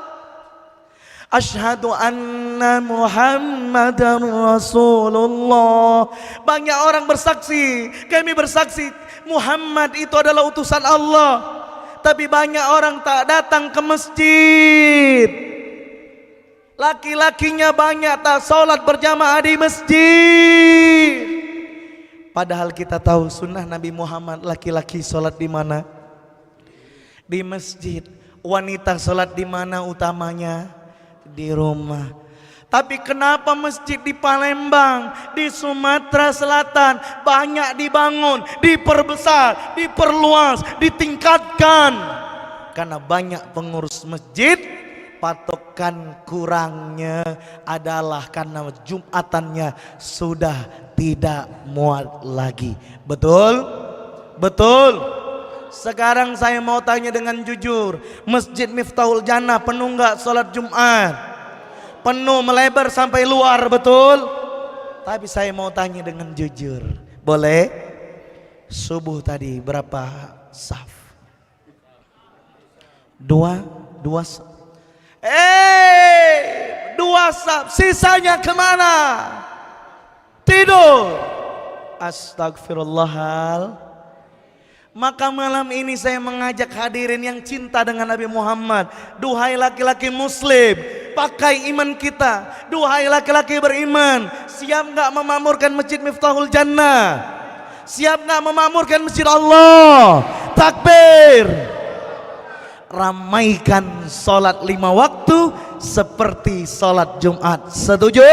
Asyhadu anna Muhammadar Rasulullah. Banyak orang bersaksi, kami bersaksi Muhammad itu adalah utusan Allah. Tapi banyak orang tak datang ke masjid. Laki-lakinya banyak tak sholat berjamaah di masjid. Padahal kita tahu sunnah Nabi Muhammad, laki-laki sholat di mana? Di masjid. Wanita sholat di mana utamanya? Di rumah. Tapi kenapa masjid di Palembang, di Sumatera Selatan banyak dibangun, diperbesar, diperluas, ditingkatkan? Karena banyak pengurus masjid. Patokan kurangnya adalah karena Jumatannya sudah tidak muat lagi. Betul? Betul? Sekarang saya mau tanya dengan jujur, Masjid Miftahul Jannah penuh nggak sholat Jumat? Penuh, melebar sampai luar, betul? Tapi saya mau tanya dengan jujur, boleh? Subuh tadi berapa saf? Dua saf. Dua saf, sisanya kemana? Tidur. Astagfirullahal. Maka malam ini saya mengajak hadirin yang cinta dengan Nabi Muhammad. Duhai laki-laki muslim, pakai iman kita. Duhai laki-laki beriman, siap gak memamurkan Masjid Miftahul Jannah? Siap gak memamurkan Masjid Allah? Takbir. ramaikan sholat 5 waktu seperti sholat Jumat. Setuju?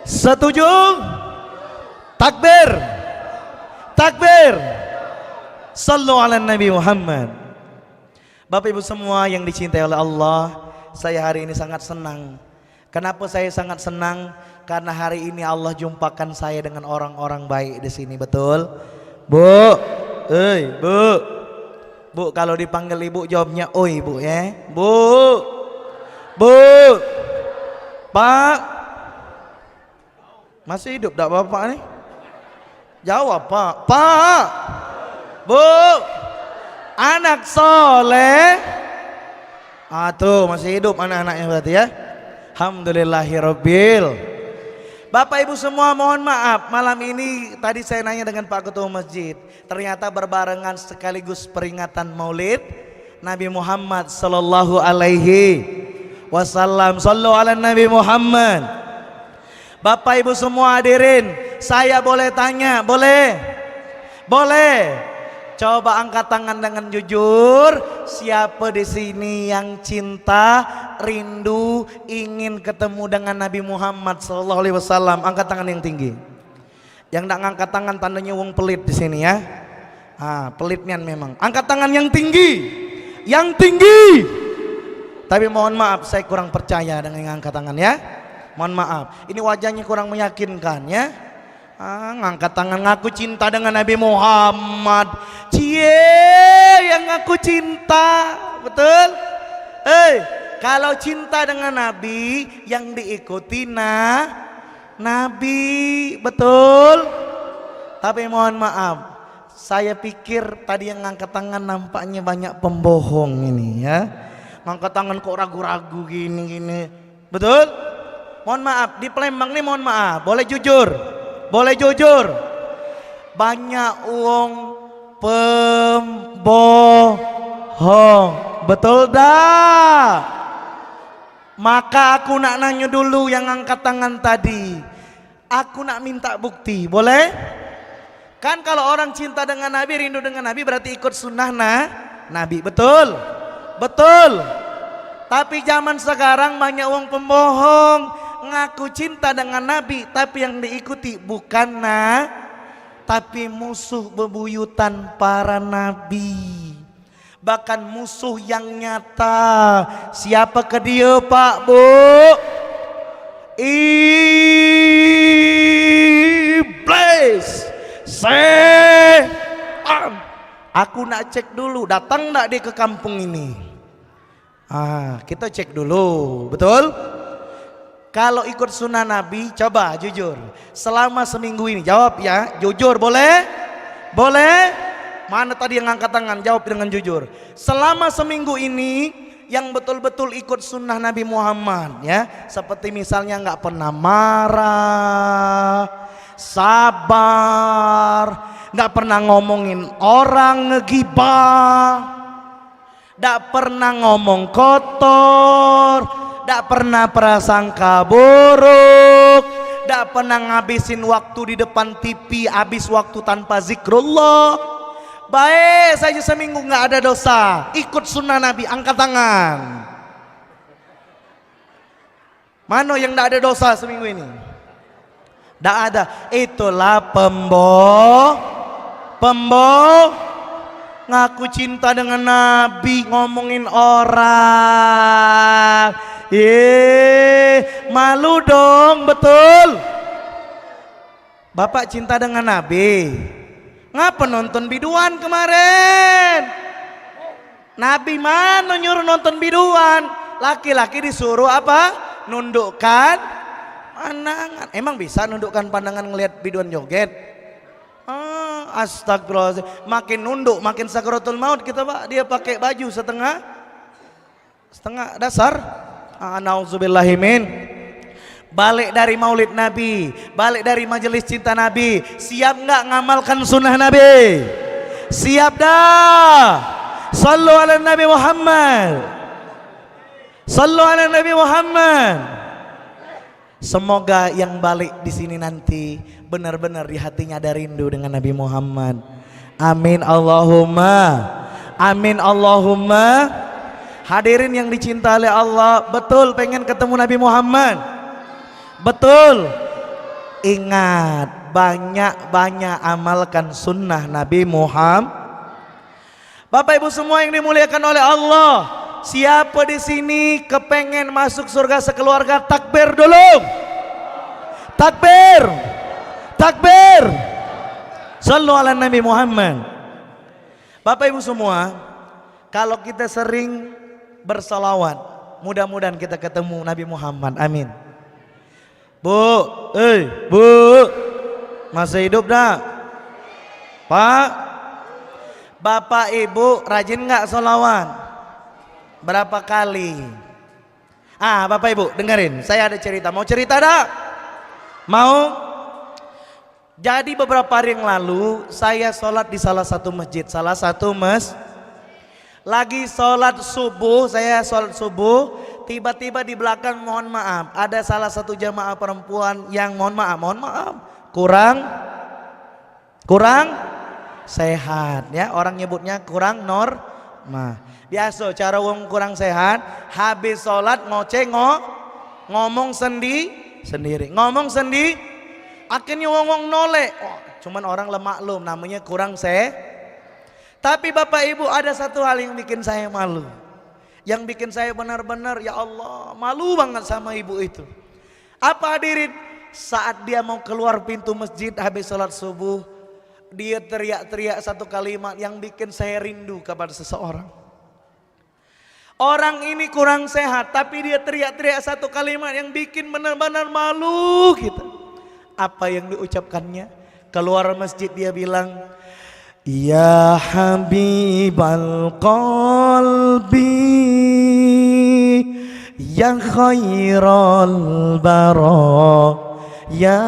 Setuju? Takbir, takbir. Sallu ala Nabi Muhammad. Bapak Ibu semua yang dicintai oleh Allah, saya hari ini sangat senang. Kenapa saya sangat senang? Karena hari ini Allah jumpakan saya dengan orang-orang baik di sini, betul? Bu, Bu. Bu, kalau dipanggil ibu jawabnya oi bu ya. Bu, Bu, Pak, masih hidup tak bapak nih? Jawab Pak. Pak, Bu, anak soleh. Tuh masih hidup anak-anaknya berarti ya. Alhamdulillahirabbil. Bapak Ibu semua mohon maaf, malam ini tadi saya nanya dengan Pak Ketua Masjid, ternyata berbarengan sekaligus peringatan Maulid Nabi Muhammad sallallahu alaihi wasallam. Sallu ala Nabi Muhammad. Bapak Ibu semua hadirin, saya boleh tanya? Boleh? Boleh. Coba angkat tangan dengan jujur. Siapa di sini yang cinta, rindu, ingin ketemu dengan Nabi Muhammad sallallahu alaihi wasallam? Angkat tangan yang tinggi. Yang tak ngangkat tangan tandanya wong pelit di sini ya. Pelitnya memang. Angkat tangan yang tinggi. Yang tinggi. Tapi mohon maaf, saya kurang percaya dengan yang angkat tangan ya. Mohon maaf. Ini wajahnya kurang meyakinkan ya. Ngangkat tangan ngaku cinta dengan Nabi Muhammad. Cie, yang ngaku cinta, betul? Kalau cinta dengan Nabi, yang diikuti Nabi, betul? Tapi mohon maaf, saya pikir tadi yang ngangkat tangan nampaknya banyak pembohong ini ya. Ngangkat tangan kok ragu-ragu gini-gini, betul? Mohon maaf, di Palembang nih mohon maaf, boleh jujur? Boleh jujur? Banyak uang pembohong, betul dah? Maka aku nak nanya dulu yang angkat tangan tadi. Aku nak minta bukti, boleh? Kan kalau orang cinta dengan Nabi, rindu dengan Nabi berarti ikut sunnah Nabi, betul? Betul. Tapi zaman sekarang banyak uang pembohong, ngaku cinta dengan Nabi tapi yang diikuti bukan tapi musuh bebuyutan para nabi, bahkan musuh yang nyata. Siapa ke dia Pak Bu? Iblis, setan. Aku nak cek dulu datang enggak dia ke kampung ini. Kita cek dulu, betul? Kalau ikut sunnah Nabi, coba jujur. Selama seminggu ini, jawab ya, jujur boleh? Boleh? Mana tadi yang angkat tangan? Jawab dengan jujur. Selama seminggu ini, yang betul-betul ikut sunnah Nabi Muhammad, ya, seperti misalnya nggak pernah marah, sabar, nggak pernah ngomongin orang, ngegibah, nggak pernah ngomong kotor. Tidak pernah prasangka buruk, tidak pernah ngabisin waktu di depan TV, habis waktu tanpa zikrullah. Baik saja seminggu nggak ada dosa, ikut sunnah Nabi, angkat tangan. Mana yang tidak ada dosa seminggu ini? Tidak ada. Itulah ngaku cinta dengan Nabi, ngomongin orang. Malu dong, betul? Bapak cinta dengan Nabi, ngapa nonton biduan kemarin? Nabi mana nyuruh nonton biduan? Laki-laki disuruh apa? Nundukkan pandangan. Emang bisa nundukkan pandangan ngelihat biduan joget? Astagfirullahaladzim. Makin nunduk makin sakaratul maut kita Pak. Dia pakai baju setengah dasar. Nauzubillahimin. Balik dari maulid Nabi, balik dari majelis cinta Nabi, siap nggak ngamalkan sunnah Nabi? Siap dah. Sallu ala Nabi Muhammad. Sallu ala Nabi Muhammad. Semoga yang balik di sini nanti benar-benar di hatinya ada rindu dengan Nabi Muhammad. Amin Allahumma. Amin Allahumma. Hadirin yang dicintai oleh Allah, betul pengen ketemu Nabi Muhammad? Betul. Ingat, banyak-banyak amalkan sunnah Nabi Muhammad. Bapak Ibu semua yang dimuliakan oleh Allah, siapa di sini kepengen masuk surga sekeluarga? Takbir dulu. Takbir. Takbir. Sallu ala Nabi Muhammad. Bapak Ibu semua, kalau kita sering bersalawat, mudah-mudahan kita ketemu Nabi Muhammad. Amin. Bu, Bu, masih hidup dah? Pak, Bapak Ibu rajin nggak sholawat? Berapa kali? Bapak Ibu dengerin, saya ada cerita. Mau cerita dah? Mau? Jadi beberapa hari yang lalu saya sholat di salah satu masjid. Lagi sholat subuh, saya sholat subuh. Tiba-tiba di belakang, mohon maaf, ada salah satu jamaah perempuan yang mohon maaf, kurang sehat ya, orang nyebutnya kurang normal. Biasa cara wong kurang sehat, habis sholat ngomong sendiri, akhirnya wong nolek. Cuman orang lemaklum, namanya kurang sehat. Tapi Bapak Ibu, ada satu hal yang bikin saya malu, yang bikin saya benar-benar ya Allah malu banget sama ibu itu. Apa hadirin? Saat dia mau keluar pintu masjid habis sholat subuh, dia teriak-teriak satu kalimat yang bikin saya rindu kepada seseorang. Orang ini kurang sehat, tapi dia teriak-teriak satu kalimat yang bikin benar-benar malu kita. Apa yang diucapkannya? Keluar masjid dia bilang, Ya Habibal Qalbi, Ya Khairal Bara, Ya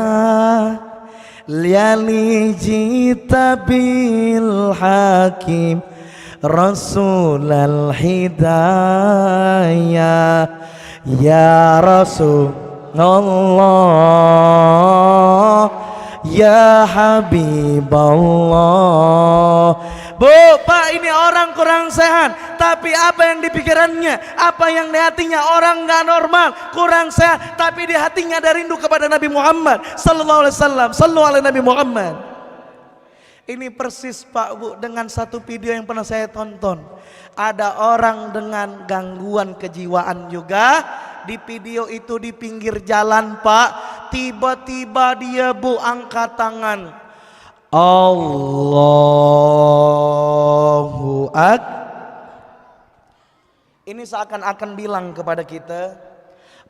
Liali jita bil hakim Rasulal hidayah, Ya Rasulullah, Ya Habiballah. Bu, Pak, ini orang kurang sehat, tapi apa yang di pikirannya, apa yang di hatinya? Orang nggak normal, kurang sehat, tapi di hatinya ada rindu kepada Nabi Muhammad sallallahu alaihi wasallam. Sallu ala Nabi Muhammad. Ini persis Pak Bu dengan satu video yang pernah saya tonton. Ada orang dengan gangguan kejiwaan juga. Di video itu di pinggir jalan Pak, tiba-tiba dia Bu angkat tangan, Allahu Akbar. Ini seakan-akan bilang kepada kita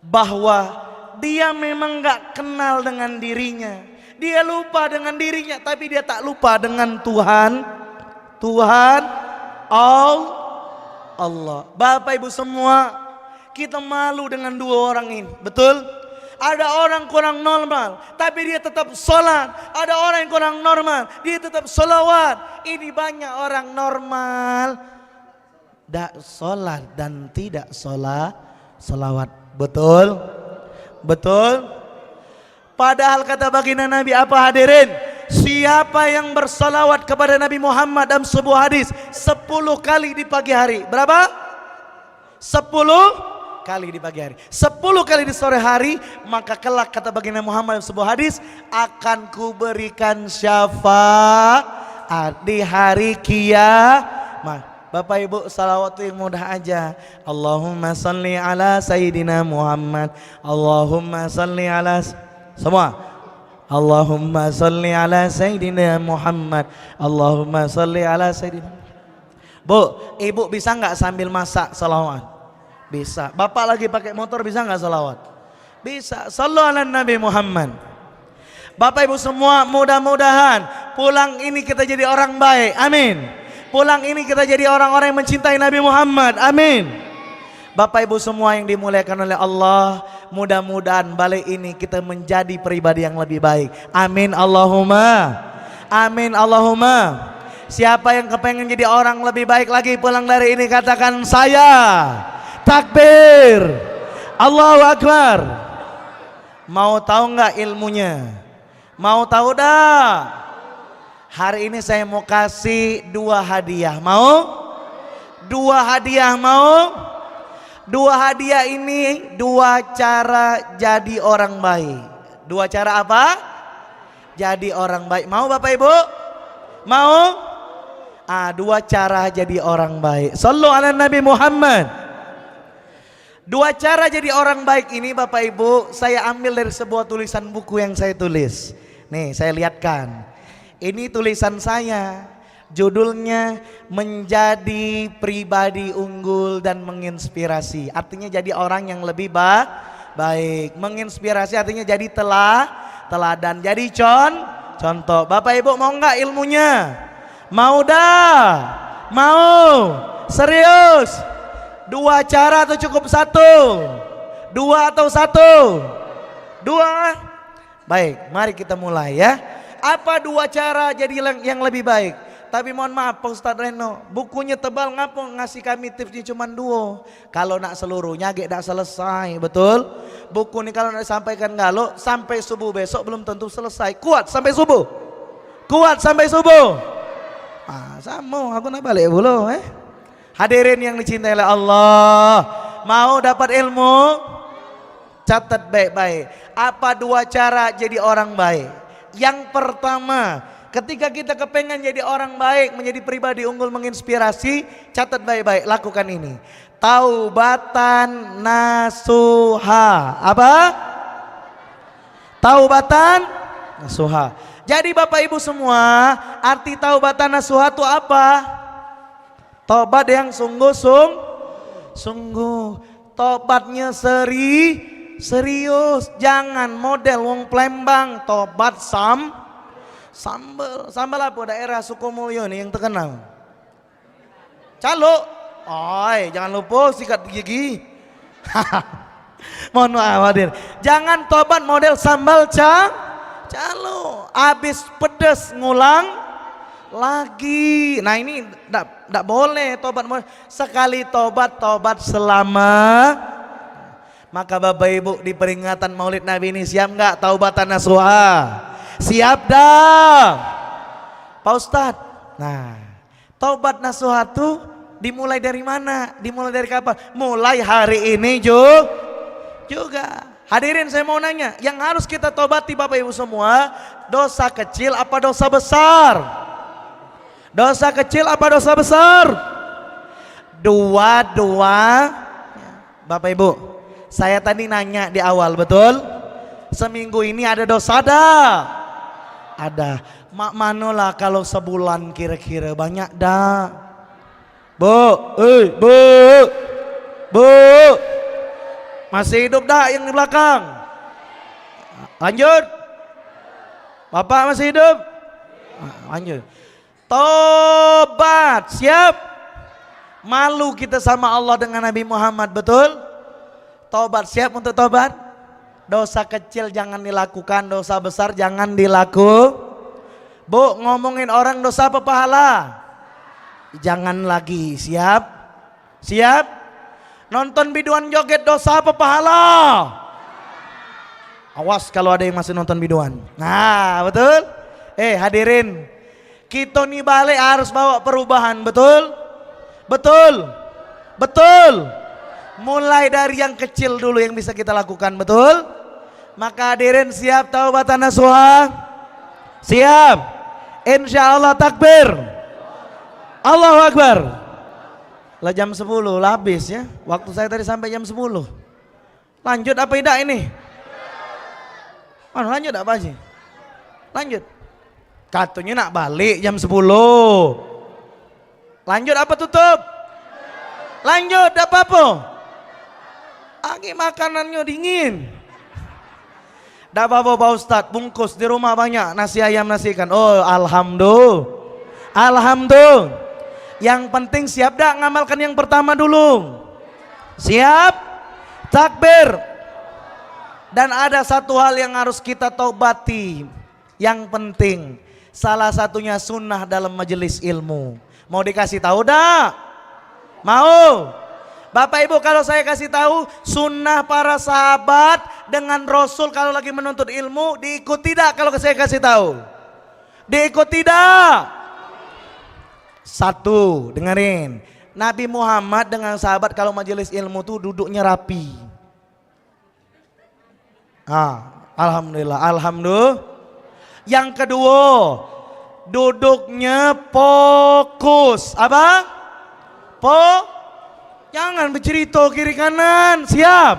bahwa dia memang gak kenal dengan dirinya, dia lupa dengan dirinya, tapi dia tak lupa dengan Tuhan Allah. Bapak Ibu semua, kita malu dengan dua orang ini, betul? Ada orang kurang normal, tapi dia tetap sholat. Ada orang yang kurang normal, dia tetap sholawat. Ini banyak orang normal, tidak sholat dan tidak sholawat. Betul? Betul? Padahal kata baginda Nabi apa hadirin? Siapa yang bersolawat kepada Nabi Muhammad dalam sebuah hadis 10 kali di pagi hari. Berapa? 10 kali di pagi hari, 10 kali di sore hari, maka kelak kata baginda Muhammad dalam sebuah hadis, akan kuberikan syafaat di hari kiamat. Bapak Ibu, salawat yang mudah aja. Allahumma salli ala Sayyidina Muhammad. Allahumma salli ala semua. Allahumma salli ala Sayyidina Muhammad. Allahumma salli ala Sayyidina. Bu, Ibu bisa nggak sambil masak salawat? Bisa. Bapak lagi pakai motor bisa nggak salawat? Bisa. Sallu ala Nabi Muhammad. Bapak Ibu semua, mudah-mudahan pulang ini kita jadi orang baik. Amin. Pulang ini kita jadi orang-orang yang mencintai Nabi Muhammad. Amin. Bapak Ibu semua yang dimuliakan oleh Allah, mudah-mudahan balik ini kita menjadi pribadi yang lebih baik. Amin Allahumma. Amin Allahumma. Siapa yang kepengen jadi orang lebih baik lagi pulang dari ini, katakan saya. Takbir, Allahu Akbar. Mau tahu nggak ilmunya? Mau tahu dah? Hari ini saya mau kasih 2 hadiah. Mau? 2 hadiah mau? 2 hadiah ini 2 cara jadi orang baik. 2 cara apa? Jadi orang baik. Mau Bapak Ibu? Mau? 2 cara jadi orang baik. Sallu ala Nabi Muhammad. 2 cara jadi orang baik ini Bapak Ibu saya ambil dari sebuah tulisan buku yang saya tulis. Nih saya lihatkan. Ini tulisan saya. Judulnya menjadi pribadi unggul dan menginspirasi. Artinya jadi orang yang lebih baik. Menginspirasi artinya jadi teladan. Jadi contoh. Bapak Ibu mau nggak ilmunya? Mau dah? Mau? Serius? 2 cara atau cukup 1? 2 atau 1? 2? Baik, mari kita mulai ya. Apa 2 cara jadi yang lebih baik? Tapi mohon maaf Pak Ustadz Reno, bukunya tebal ngapa ngasih kami tipsnya cuma 2? Kalau nak seluruhnya gak selesai, betul? Buku ini kalau nak disampaikan galo sampai subuh besok belum tentu selesai. Kuat sampai subuh? Kuat sampai subuh? Sama, aku nak balik dulu Hadirin yang dicintai oleh Allah, mau dapat ilmu? Catat baik-baik. Apa 2 cara jadi orang baik? Yang pertama, ketika kita kepengen jadi orang baik, menjadi pribadi unggul menginspirasi, catat baik-baik, lakukan ini. Taubatan nasuha. Apa? Taubatan nasuha. Jadi Bapak Ibu semua, arti taubatan nasuha itu apa? Tobat yang sungguh. Tobatnya serius. Jangan model wong Plembang, tobat Sambal apa daerah Sukomulyo nih yang terkenal? Calo. Jangan lupa sikat gigi. Mohon maaf hadir. Jangan tobat model sambal calo. Habis pedes ngulang lagi. Nah ini enggak boleh tobat model. Sekali tobat selama. Maka Bapak Ibu di peringatan Maulid Nabi ini siap enggak taubatan nasuha? Siap dah Pak Ustadz. Nah, taubat nasuha itu dimulai dari mana? Dimulai dari kapan? Mulai hari ini juga. Hadirin saya mau nanya, yang harus kita taubati Bapak Ibu semua, dosa kecil apa dosa besar? Dosa kecil apa dosa besar? Dua. Bapak Ibu, saya tadi nanya di awal, betul? Seminggu ini ada dosa dah? Ada. Mak manolah kalau sebulan kira-kira banyak dah. Bu. Masih hidup dah yang di belakang? Lanjut. Bapak masih hidup? Lanjut. Tobat, siap? Malu kita sama Allah dengan Nabi Muhammad, betul? Tobat, siap untuk tobat? Dosa kecil jangan dilakukan, dosa besar jangan dilakukan. Bu, ngomongin orang dosa apa pahala? Jangan lagi, siap? Siap? Nonton biduan joget dosa apa pahala? Awas kalau ada yang masih nonton biduan. Nah, betul? Hadirin, kita nih balik harus bawa perubahan, betul? Betul? Mulai dari yang kecil dulu yang bisa kita lakukan, betul? Maka hadirin siap taubatan nasuha? Siap? Insya Allah takbir. Allahu Akbar. Lah jam 10 lah habis ya. Waktu saya tadi sampai jam 10. Lanjut apa tidak ini? Lanjut apa sih? Lanjut. Katanya nak balik jam 10. Lanjut apa tutup? Lanjut apa-apa? Lagi makanannya dingin. Dah apa Pak Ustadz, bungkus di rumah banyak nasi ayam nasi ikan. Oh alhamdulillah. Yang penting siap dah ngamalkan yang pertama dulu. Siap? Takbir. Dan ada satu hal yang harus kita taubati. Yang penting, salah satunya sunnah dalam majelis ilmu. Mau dikasih tahu dah? Mau? Bapak Ibu kalau saya kasih tahu sunnah para sahabat dengan Rasul kalau lagi menuntut ilmu diikut tidak kalau saya kasih tahu? Diikut tidak? 1, dengerin. Nabi Muhammad dengan sahabat kalau majelis ilmu tuh duduknya rapi. Alhamdulillah, alhamdulillah. Yang kedua, duduknya fokus. Apa? Jangan bercerita kiri kanan. Siap.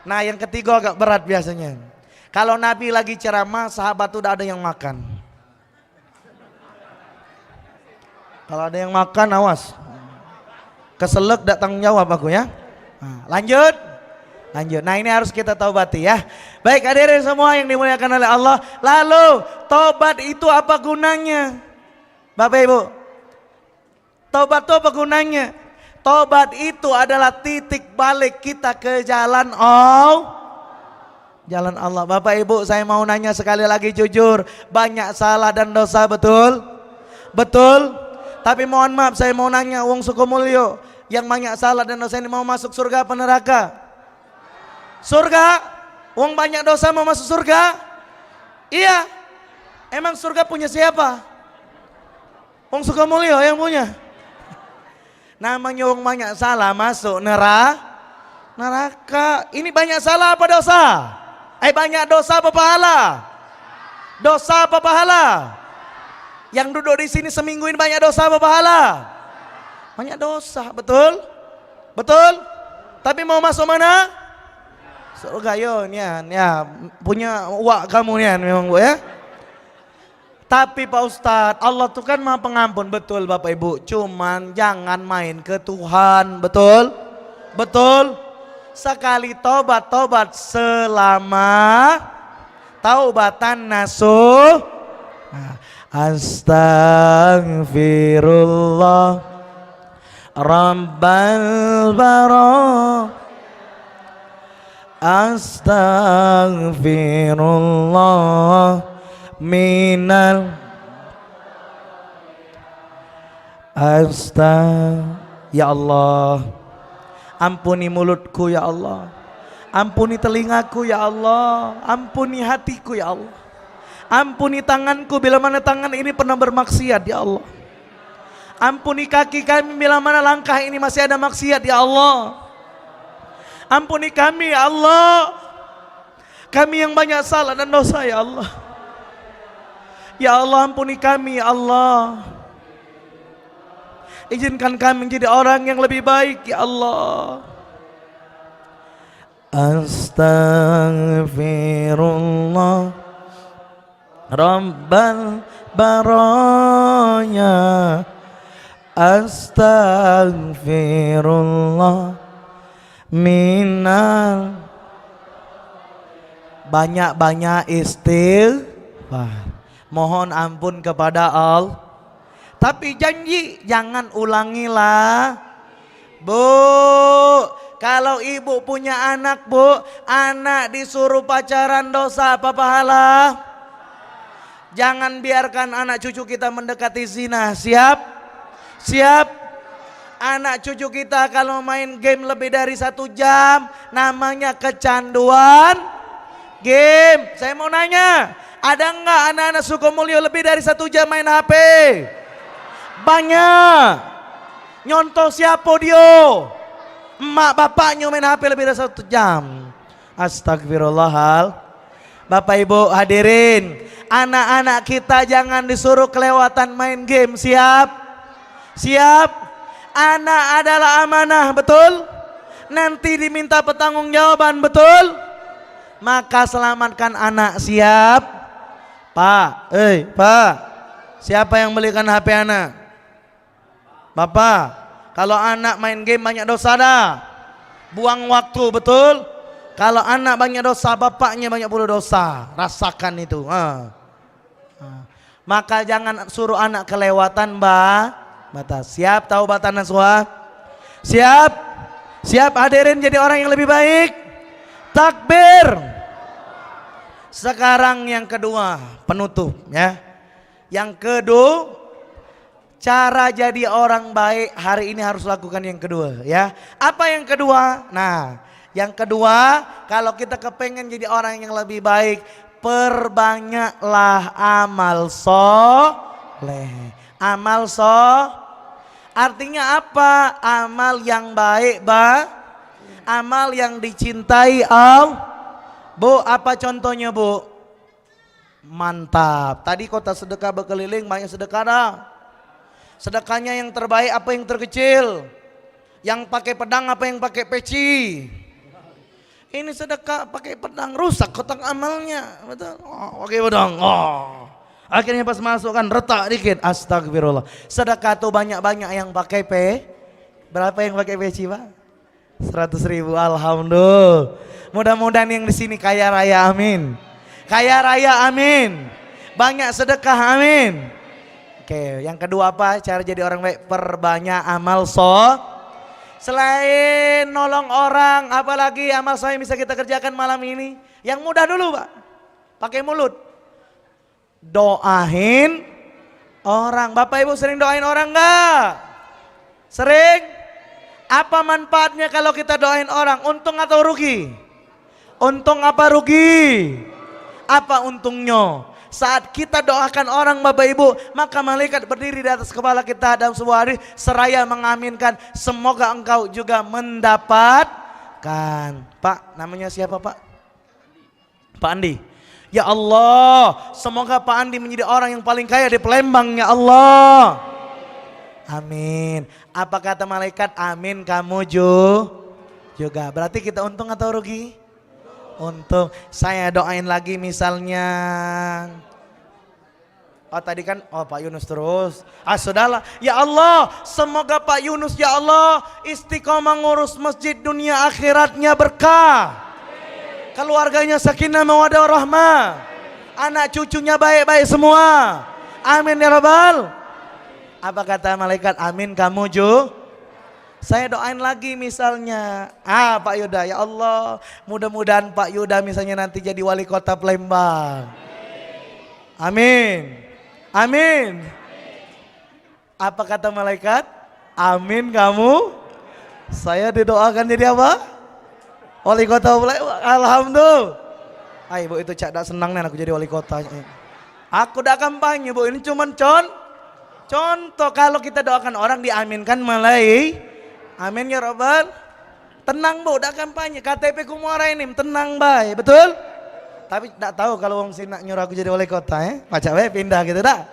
Nah, yang ketiga agak berat biasanya. Kalau Nabi lagi ceramah, sahabat tuh udah ada yang makan. Kalau ada yang makan, awas. Keselak gak tanggung jawab aku ya. Lanjut. Nah, ini harus kita taubati ya. Baik, hadirin semua yang dimuliakan oleh Allah. Lalu taubat itu apa gunanya? Bapak Ibu, taubat itu apa gunanya? Taubat itu adalah titik balik kita ke jalan jalan Allah. Bapak Ibu, saya mau nanya sekali lagi jujur, banyak salah dan dosa, betul? Betul? Tapi mohon maaf, saya mau nanya, wong Sukomulyo yang banyak salah dan dosa ini mau masuk surga apa neraka? Surga. Wong banyak dosa mau masuk surga? Iya. Emang surga punya siapa? Wong Sukomulyo yang punya. Namanya wong banyak salah masuk neraka. Ini banyak salah apa dosa? Banyak dosa apa pahala? Dosa apa pahala? Yang duduk di sini seminggu ini banyak dosa apa pahala? Banyak dosa, betul? Betul? Tapi mau masuk mana? Surga yo, ya, punya uak kamu nih memang Bu ya. Tapi Pak Ustadz, Allah tuh kan Maha Pengampun, betul Bapak Ibu. Cuman jangan main ke Tuhan, betul? Betul? Sekali tobat selama taubatan nasuh. Astaghfirullah Rabbal bara. Astaghfirullah minal Ya Allah, ampuni mulutku ya Allah, ampuni telingaku ya Allah, ampuni hatiku ya Allah, ampuni tanganku bila mana tangan ini pernah bermaksiat ya Allah, ampuni kaki kami bila mana langkah ini masih ada maksiat ya Allah, ampuni kami ya Allah, kami yang banyak salah dan dosa ya Allah. Ya Allah, ampuni kami ya Allah. Izinkan kami menjadi orang yang lebih baik ya Allah. Astaghfirullah Rabbal baraya. Astaghfirullah minal. Banyak-banyak istighfar, mohon ampun kepada Allah. Tapi janji jangan ulangilah. Bu, kalau ibu punya anak bu, anak disuruh pacaran dosa apa pahala? Jangan biarkan anak cucu kita mendekati zina. Siap? Siap? Anak cucu kita kalau main game lebih dari 1 jam, namanya kecanduan game. Saya mau nanya, ada enggak anak-anak Sukomulyo lebih dari 1 jam main HP? Banyak. Nyontoh siapa dia? Emak bapaknya main HP lebih dari 1 jam. Astagfirullahal. Bapak Ibu hadirin, anak-anak kita jangan disuruh kelewatan main game. Siap? Siap? Anak adalah amanah, betul? Nanti diminta pertanggungjawaban, betul? Maka selamatkan anak. Siap? Pak, Pak, siapa yang belikan HP anak? Bapak, kalau anak main game banyak dosa dah, buang waktu, betul? Kalau anak banyak dosa, bapaknya banyak pula dosa. Rasakan itu. Maka jangan suruh anak kelewatan batas. Siap taubatan nasuha? Siap? Siap hadirin jadi orang yang lebih baik? Takbir. Sekarang yang kedua, penutup ya. Yang kedua, cara jadi orang baik hari ini harus lakukan yang kedua ya. Apa yang kedua? Nah, yang kedua, kalau kita kepengen jadi orang yang lebih baik, perbanyaklah amal soleh. Artinya apa? Amal yang baik, amal yang dicintai Allah. Bu, apa contohnya bu? Mantap. Tadi kota sedekah berkeliling, banyak sedekah dah. Sedekahnya yang terbaik apa yang terkecil? Yang pakai pedang apa yang pakai peci? Ini sedekah pakai pedang, rusak kotak amalnya. Betul? Oh, pakai pedang. Oh. Akhirnya pas masuk kan retak dikit. Astagfirullah. Sedekah tuh banyak-banyak yang pakai berapa yang pakai peci, Pak? 100.000. Alhamdulillah. Mudah-mudahan yang di sini kaya raya, amin. Kaya raya, amin. Banyak sedekah, amin. Oke, yang kedua apa? Cara jadi orang baik, perbanyak amal Selain nolong orang, apalagi amal soleh yang bisa kita kerjakan malam ini? Yang mudah dulu, Pak. Pakai mulut. Doain orang. Bapak Ibu sering doain orang enggak? Sering? Apa manfaatnya kalau kita doain orang? Untung atau rugi? Untung apa rugi? Apa untungnya? Saat kita doakan orang Bapak Ibu, maka malaikat berdiri di atas kepala kita dalam sebuah hadis seraya mengaminkan, semoga engkau juga mendapatkan. Pak, namanya siapa Pak? Pak Andi. Ya Allah, semoga Pak Andi menjadi orang yang paling kaya di Palembang ya Allah. Amin. Apa kata malaikat? Amin, kamu juga. Berarti kita untung atau rugi? Untung. Saya doain lagi misalnya. Oh tadi kan, oh Pak Yunus terus. Sudahlah. Ya Allah, semoga Pak Yunus ya Allah istiqomah ngurus masjid dunia akhiratnya berkah. Keluarganya sakinah mawaddah warahmah. Anak cucunya baik-baik semua. Amin ya Rabbal. Apa kata malaikat? Amin, kamu juga. Saya doain lagi misalnya, Pak Yuda, ya Allah, mudah-mudahan Pak Yuda misalnya nanti jadi wali kota Palembang. Amin. Amin. Apa kata malaikat? Amin kamu. Saya didoakan jadi apa? Wali kota Palembang. Alhamdulillah. Ibu itu cak dak senang nih aku jadi wali kota. Aku dak kampanye Bu, ini cuman contoh kalau kita doakan orang diaminkan amin ya Rabbal. Tenang Bu, udah kampanye KTP ku Muara ini tenang baik, betul? Tapi tidak tahu kalau wong sini nak nyuruh aku jadi wali kota Pacak baik pindah gitu dah.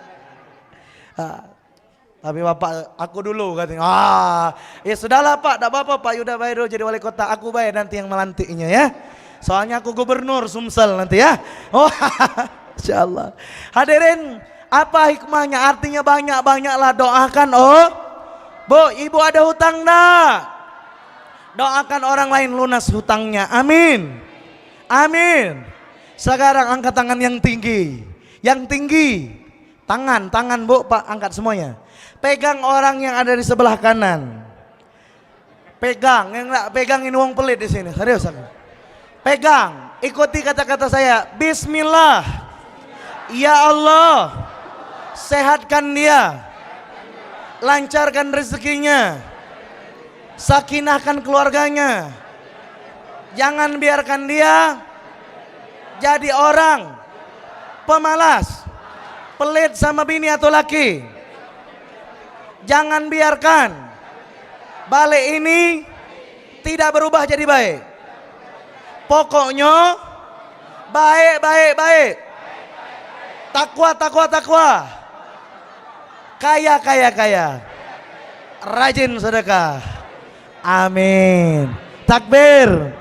Tapi bapak aku dulu katanya. Ya sudahlah Pak, tidak apa-apa Pak Yuda baik dulu jadi wali kota, aku baik nanti yang melantiknya ya. Soalnya aku gubernur Sumsel nanti ya. Oh, insyaallah. Hadirin, apa hikmahnya? Artinya banyak-banyaklah doakan Bu, ibu ada hutang enggak? Doakan orang lain lunas hutangnya. Amin. Amin. Sekarang angkat tangan yang tinggi. Yang tinggi. Tangan Bu, Pak angkat semuanya. Pegang orang yang ada di sebelah kanan. Pegang, yang enggak pegang ini wong pelit di sini. Serius aku. Pegang, ikuti kata-kata saya. Bismillah. Ya Allah, sehatkan dia. Lancarkan rezekinya, sakinahkan keluarganya, jangan biarkan dia jadi orang pemalas, pelit sama bini atau laki. Jangan biarkan balik ini tidak berubah jadi baik. Pokoknya baik. Takwa. Kaya. Rajin sedekah. Amin. Takbir.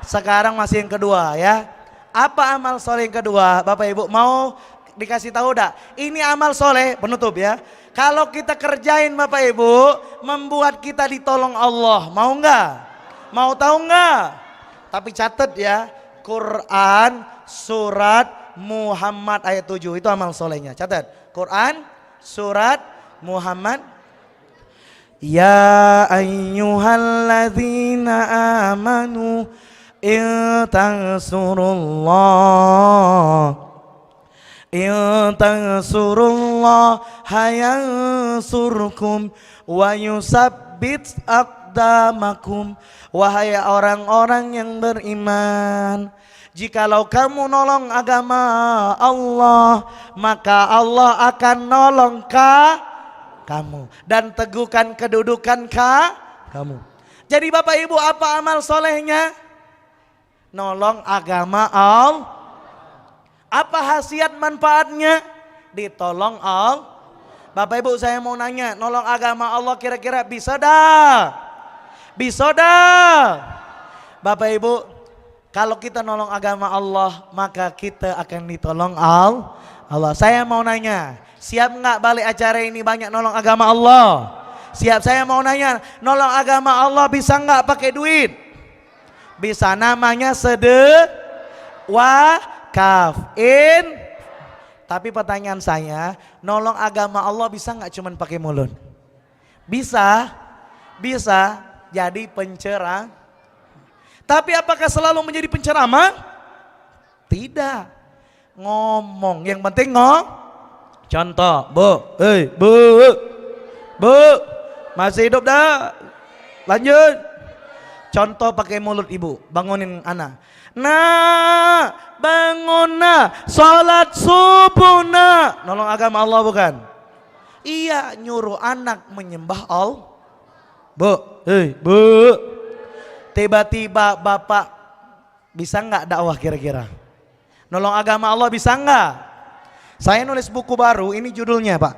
Sekarang masih yang kedua ya. Apa amal soleh yang kedua? Bapak Ibu mau dikasih tahu dak? Ini amal soleh penutup ya. Kalau kita kerjain Bapak Ibu, membuat kita ditolong Allah. Mau nggak? Mau tahu nggak? Tapi catat ya. Quran surat Muhammad ayat 7 itu amal solehnya. Catat. Quran surat Muhammad. Ya ayyuhalladzina amanu in tansurullah yansurkum wa yusabbit aqdamakum. Wahai orang-orang yang beriman, jikalau kamu nolong agama Allah, maka Allah akan nolong kamu. Dan teguhkan kedudukan kamu. Jadi Bapak Ibu, apa amal solehnya? Nolong agama Allah. Apa khasiat manfaatnya? Ditolong Allah. Bapak Ibu, saya mau nanya, nolong agama Allah kira-kira bisa dah? Bisa dah? Bapak Ibu, kalau kita nolong agama Allah, maka kita akan ditolong Allah. Saya mau nanya, siap nggak balik acara ini banyak nolong agama Allah? Siap. Saya mau nanya, nolong agama Allah bisa nggak pakai duit? Bisa, namanya wakaf. Tapi pertanyaan saya, nolong agama Allah bisa nggak cuman pakai mulut? Bisa, bisa jadi pencerah. Tapi apakah selalu menjadi penceramah? Tidak. Ngomong, yang penting contoh, bu, masih hidup dah? Lanjut. Contoh pakai mulut ibu, bangunin anak. Nah, bangun nah, sholat subuh nah. Nolong agama Allah bukan? Iya, nyuruh anak menyembah Allah. Bu, tiba-tiba bapak bisa nggak dakwah kira-kira? Nolong agama Allah bisa nggak? Saya nulis buku baru, ini judulnya Pak.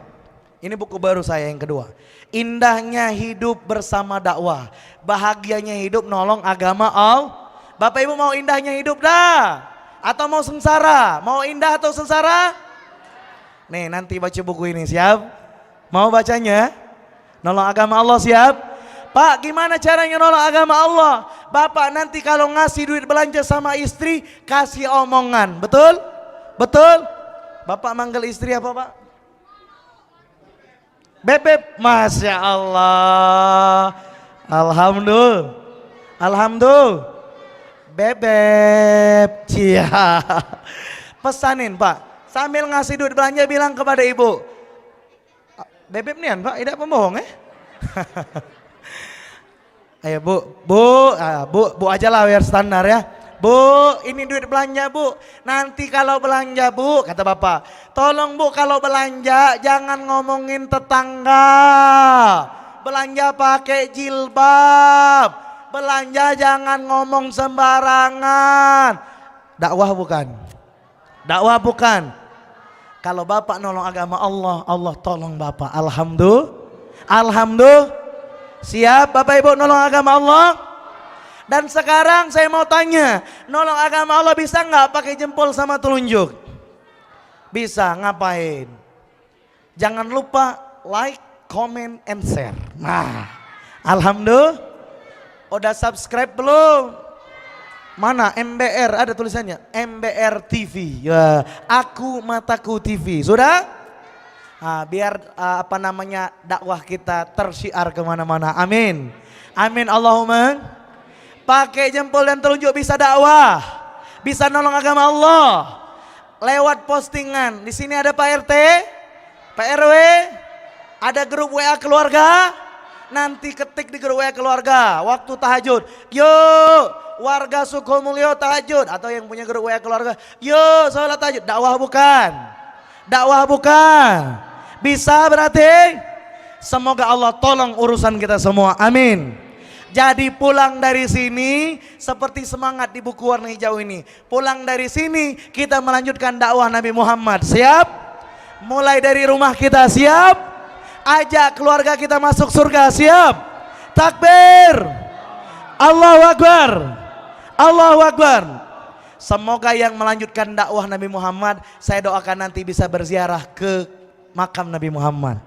Ini buku baru saya yang kedua. Indahnya hidup bersama dakwah, bahagianya hidup nolong agama Allah. Bapak Ibu mau indahnya hidup dah? Atau mau sengsara? Mau indah atau sengsara? Nih nanti baca buku ini, siap? Mau bacanya? Nolong agama Allah, siap? Pak, gimana caranya nolong agama Allah? Bapak nanti kalau ngasih duit belanja sama istri, kasih omongan, betul? Betul? Bapak manggil istri apa Pak? Bebep, Masya Allah. Alhamdulillah. Alhamdulillah. Bebep. Cia. Pesanin Pak, sambil ngasih duit belanja bilang kepada ibu, Bebep nian Pak, tidak pembohong ya? Ayo bu aja lah biar standar ya. Bu, ini duit belanja bu. Nanti kalau belanja bu, kata bapak, tolong bu kalau belanja jangan ngomongin tetangga. Belanja pakai jilbab. Belanja jangan ngomong sembarangan. Dakwah bukan? Dakwah bukan? Kalau bapak nolong agama Allah, Allah tolong bapak. Alhamdulillah. Alhamdulillah. Siap Bapak Ibu nolong agama Allah? Dan sekarang saya mau tanya, nolong agama Allah bisa nggak pakai jempol sama telunjuk? Bisa, ngapain? Jangan lupa like, comment, and share. Nah, alhamdulillah. Udah subscribe belum? Mana MBR, ada tulisannya MBR TV. Ya, Aku Mataku TV. Sudah? Biar dakwah kita tersiar kemana-mana. Amin. Amin Allahumma. Pakai jempol dan telunjuk bisa dakwah, bisa nolong agama Allah lewat postingan. Di sini ada Pak RT, Pak RW, ada grup WA keluarga. Nanti ketik di grup WA keluarga waktu tahajud. Yo warga Sukomulyo tahajud, atau yang punya grup WA keluarga, yo sholat tahajud. Dakwah bukan? Dakwah bukan? Bisa berarti? Semoga Allah tolong urusan kita semua. Amin. Jadi pulang dari sini seperti semangat di buku warna hijau ini. Pulang dari sini kita melanjutkan dakwah Nabi Muhammad. Siap? Mulai dari rumah kita, siap? Ajak keluarga kita masuk surga, siap? Takbir. Allahu Akbar. Allahu Akbar. Semoga yang melanjutkan dakwah Nabi Muhammad, saya doakan nanti bisa berziarah ke makam Nabi Muhammad.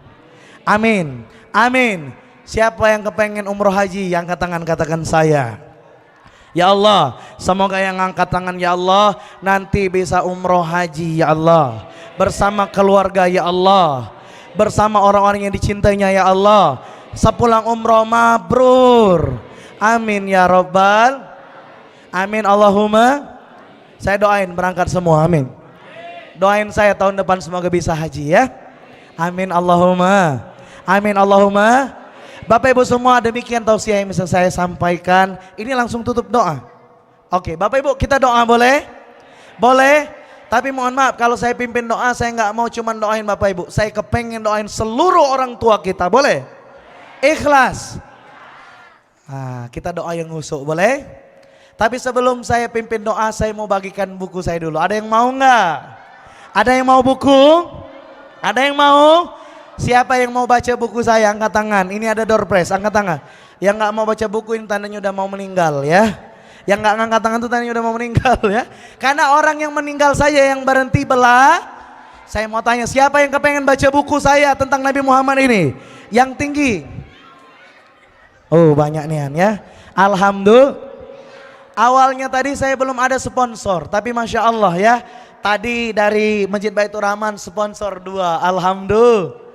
Amin. Amin. Siapa yang kepengen umroh haji, yang angkat tangan katakan saya. Ya Allah, semoga yang angkat tangan ya Allah nanti bisa umroh haji ya Allah. Bersama keluarga ya Allah. Bersama orang-orang yang dicintainya ya Allah. Sepulang umroh mabrur. Amin ya Rabbal. Amin Allahumma. Saya doain berangkat semua, amin. Doain saya tahun depan semoga bisa haji ya. Amin Allahumma. Amin Allahumma. Bapak Ibu semua, demikian tausiah yang bisa saya sampaikan. Ini langsung tutup doa. Oke, Bapak Ibu kita doa boleh? Boleh? Tapi mohon maaf kalau saya pimpin doa, saya nggak mau cuma doain Bapak Ibu. Saya kepengen doain seluruh orang tua kita, boleh? Ikhlas. Nah, kita doa yang husuk, boleh? Tapi sebelum saya pimpin doa, saya mau bagikan buku saya dulu. Ada yang mau nggak? Ada yang mau buku? Ada yang mau? Siapa yang mau baca buku saya? Angkat tangan. Ini ada door prize, angkat tangan. Yang nggak mau baca buku ini tandanya udah mau meninggal ya. Yang nggak ngangkat tangan itu tandanya udah mau meninggal ya. Karena orang yang meninggal saya yang berhenti belah. Saya mau tanya siapa yang kepengen baca buku saya tentang Nabi Muhammad ini? Yang tinggi. Oh banyak nih ya. Alhamdulillah. Awalnya tadi saya belum ada sponsor. Tapi Masya Allah ya. Tadi dari Masjid Baitur Rahman sponsor 2. Alhamdulillah.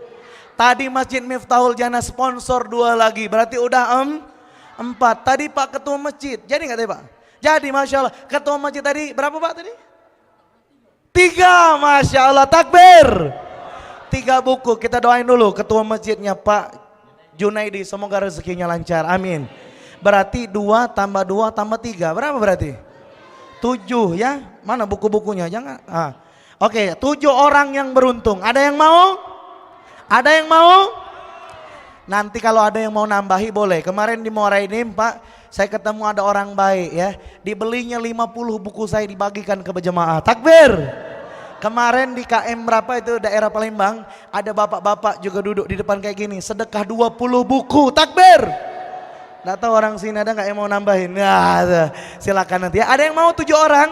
Tadi Masjid Miftahul Jannah sponsor 2 lagi. Berarti udah 4. Tadi Pak Ketua Masjid. Jadi nggak tadi Pak? Jadi Masya Allah. Ketua Masjid tadi berapa Pak tadi? 3. Masya Allah. Takbir. 3 buku. Kita doain dulu Ketua Masjidnya Pak Junaidi. Semoga rezekinya lancar. Amin. Berarti 2 tambah 2 tambah 3. Berapa berarti? 7 ya. Mana buku-bukunya? Jangan. Oke, 7 orang yang beruntung. Ada yang mau? Ada yang mau? Nanti kalau ada yang mau nambahi boleh. Kemarin di Muara ini Pak, saya ketemu ada orang baik ya. Dibelinya 50 buku saya dibagikan ke berjemaah. Takbir. Kemarin di KM berapa itu daerah Palembang, ada bapak-bapak juga duduk di depan kayak gini. Sedekah 20 buku. Takbir. Nggak tahu orang sini ada nggak yang mau nambahin? Nah, silakan nanti ya. Ada yang mau 7 orang?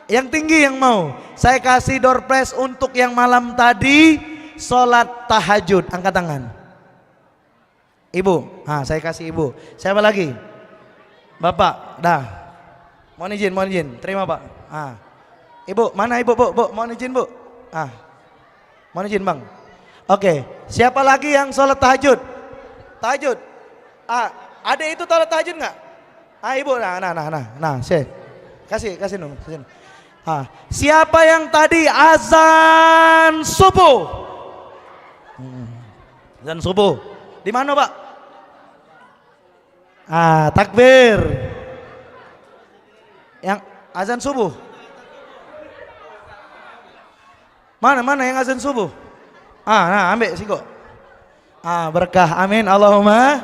Yang tinggi yang mau. Saya kasih door prize untuk yang malam tadi sholat tahajud. Angkat tangan. Ibu, saya kasih ibu. Siapa lagi? Bapak, dah. Mohon izin, terima Pak. Ibu, mana ibu bu? Mohon izin bu. Mohon izin bang. Oke, siapa lagi yang sholat tahajud? Tahajud. Ada itu sholat tahajud nggak? Ibu, nah, kasih dong. Siapa yang tadi azan subuh? Azan subuh. Di mana Pak? Takbir. Yang azan subuh. Mana yang azan subuh? Nah ambil siko. Berkah. Amin. Allahumma.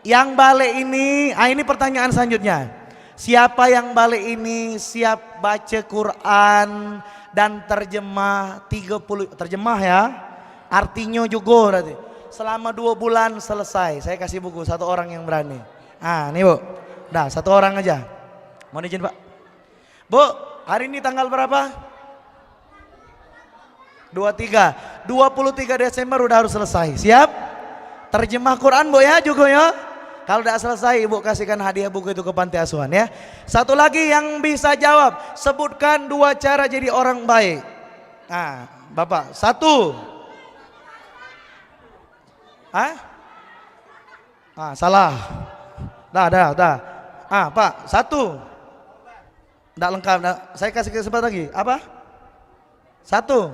Yang balik ini, ini pertanyaan selanjutnya. Siapa yang balik ini siap baca Quran dan terjemah 30 terjemah ya? Artinya juga berarti. Selama 2 bulan selesai. Saya kasih buku 1 orang yang berani. Nih bu. Dah 1 orang aja. Mohon izin Pak. Bu, hari ini tanggal berapa? 23 Desember udah harus selesai. Siap? Terjemah Quran bu ya juga ya. Kalau udah selesai ibu kasihkan hadiah buku itu ke panti asuhan ya. 1 lagi yang bisa jawab. Sebutkan 2 cara jadi orang baik. Bapak 1. Salah. Dah. Pak 1. Nggak lengkap. Saya kasih kesempatan lagi. Apa? 1.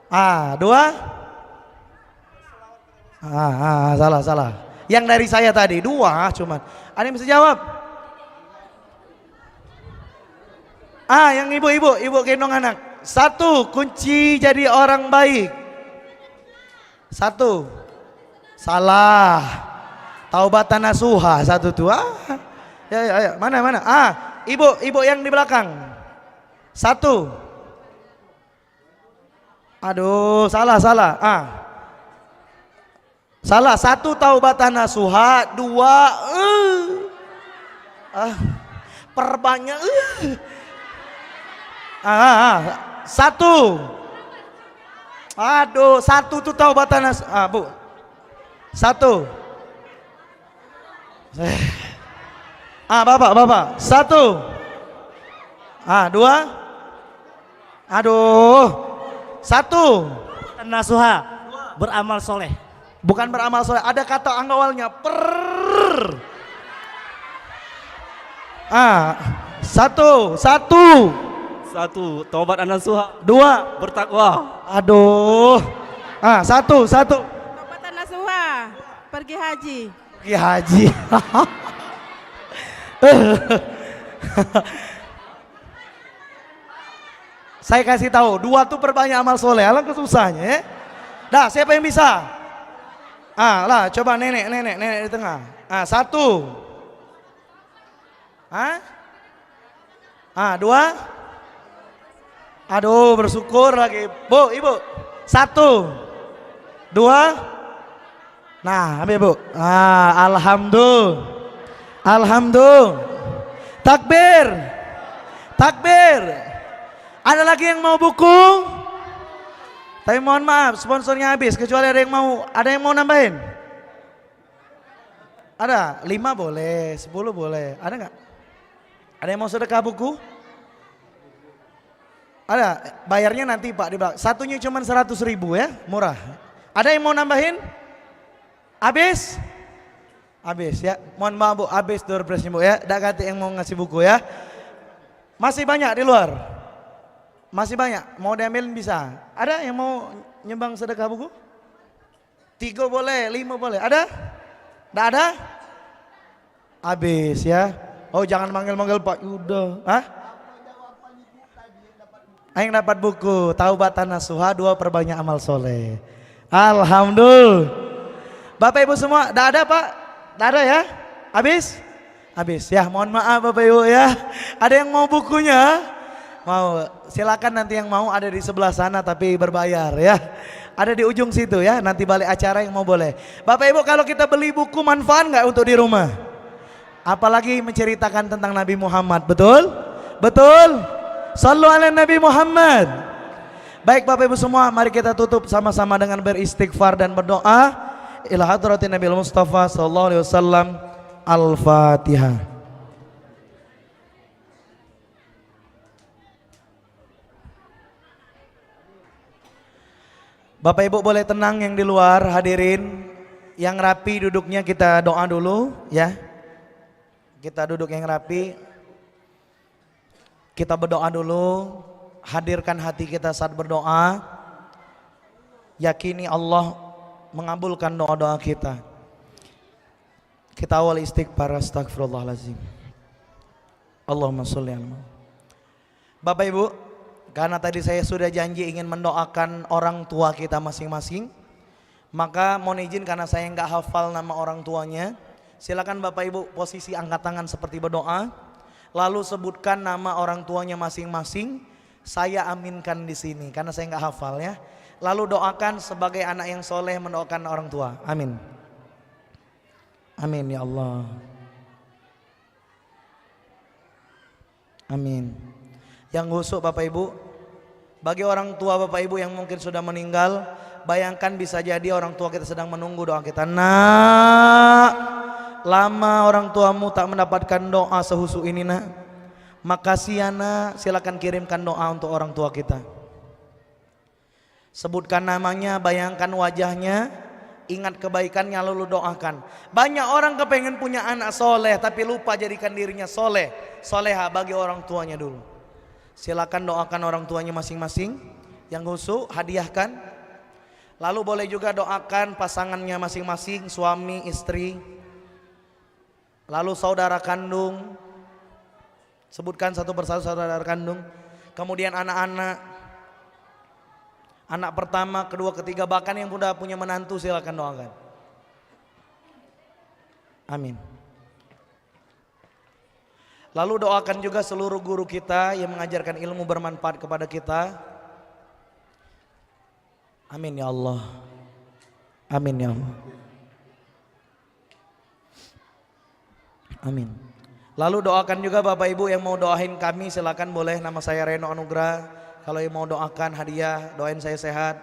2. Salah. Yang dari saya tadi 2 cuman. Ada yang bisa jawab? Yang ibu gendong anak. 1 kunci jadi orang baik. 1. Salah. Taubatan nasuha 1 tuh. Ya. Mana? Ibu yang di belakang. 1. Aduh, salah. Salah. 1 taubatan nasuha, 2 perbanyak 1. Aduh, 1 tuh taubatan nasuha. Bu. 1. Bapak. 1. 2. Aduh. 1. Nasuha, beramal soleh. Bukan beramal soleh, ada kata awalnya per. 1. 1. Taubat an-nasuha. 2. Bertakwa. Aduh. 1. Taubatan nasuha, pergi haji. Pergi haji. Saya kasih tahu, 2 tuh perbanyak amal soleh. Alangkah susahnya ya. Dah, siapa yang bisa? Lah, coba nenek di tengah. 1. 2. Aduh, bersyukur lagi. Bu, ibu. 1, 2. Nah, ambil bu. Alhamdulillah. Takbir. Ada lagi yang mau buku? Tapi mohon maaf, sponsornya habis. Kecuali ada yang mau nambahin? Ada? 5 boleh, 10 boleh. Ada nggak? Ada yang mau sedekah buku? Ada, bayarnya nanti Pak di belakang. Satunya cuma 100.000 ya, murah. Ada yang mau nambahin? Habis ya. Mohon maaf Bu, habis door prize-nya Bu ya. Dak kata yang mau ngasih buku ya. Masih banyak di luar. Masih banyak. Mau diambilin bisa. Ada yang mau nyumbang sedekah buku? 3 boleh, 5 boleh. Ada? Nggak ada? Habis ya. Oh jangan manggil-manggil Pak Yuda. Yang dapat buku Taubatan Nasuha 2 perbanyak amal soleh. Alhamdulillah. Bapak Ibu semua, tidak ada Pak? Tidak ada ya? Habis ya. Mohon maaf Bapak Ibu ya. Ada yang mau bukunya? Mau? Silakan nanti yang mau ada di sebelah sana tapi berbayar ya. Ada di ujung situ ya. Nanti balik acara yang mau boleh. Bapak Ibu kalau kita beli buku manfaat nggak untuk di rumah? Apalagi menceritakan tentang Nabi Muhammad, betul? Sallu ala Nabi Muhammad. Baik Bapak Ibu semua, mari kita tutup sama-sama dengan beristighfar dan berdoa. Ila hadratin Nabi Mustafa sallallahu alaihi wasallam. Al-Fatihah. Bapak Ibu boleh tenang yang di luar, hadirin. Yang rapi duduknya kita doa dulu ya. Kita duduk yang rapi. Kita berdoa dulu, hadirkan hati kita saat berdoa. Yakini Allah mengabulkan doa-doa kita. Kita awal istighfar, astagfirullahaladzim. Allahumma sholli ala Muhammad. Bapak Ibu, karena tadi saya sudah janji ingin mendoakan orang tua kita masing-masing, maka mohon izin karena saya nggak hafal nama orang tuanya, silakan Bapak Ibu posisi angkat tangan seperti berdoa. Lalu sebutkan nama orang tuanya masing-masing. Saya aminkan di sini karena saya nggak hafal ya. Lalu doakan sebagai anak yang soleh mendoakan orang tua. Amin. Amin ya Allah. Amin. Yang khusus Bapak Ibu, bagi orang tua Bapak Ibu yang mungkin sudah meninggal, bayangkan bisa jadi orang tua kita sedang menunggu doa kita. Lama orang tuamu tak mendapatkan doa sehusu ini nak. Makasih ya nak, silakan kirimkan doa untuk orang tua kita. Sebutkan namanya, bayangkan wajahnya, ingat kebaikannya lalu doakan. Banyak orang kepengen punya anak soleh tapi lupa jadikan dirinya soleh, soleha bagi orang tuanya dulu. Silakan doakan orang tuanya masing-masing. Yang khusus hadiahkan. Lalu boleh juga doakan pasangannya masing-masing, suami, istri. Lalu saudara kandung, sebutkan satu persatu saudara kandung. Kemudian anak-anak, anak pertama, kedua, ketiga, bahkan yang sudah punya menantu silakan doakan. Amin. Lalu doakan juga seluruh guru kita yang mengajarkan ilmu bermanfaat kepada kita. Amin ya Allah. Amin ya Allah. Amin. Lalu doakan juga Bapak Ibu yang mau doain kami silakan boleh, nama saya Reno Anugrah. Kalau yang mau doakan hadiah, doain saya sehat,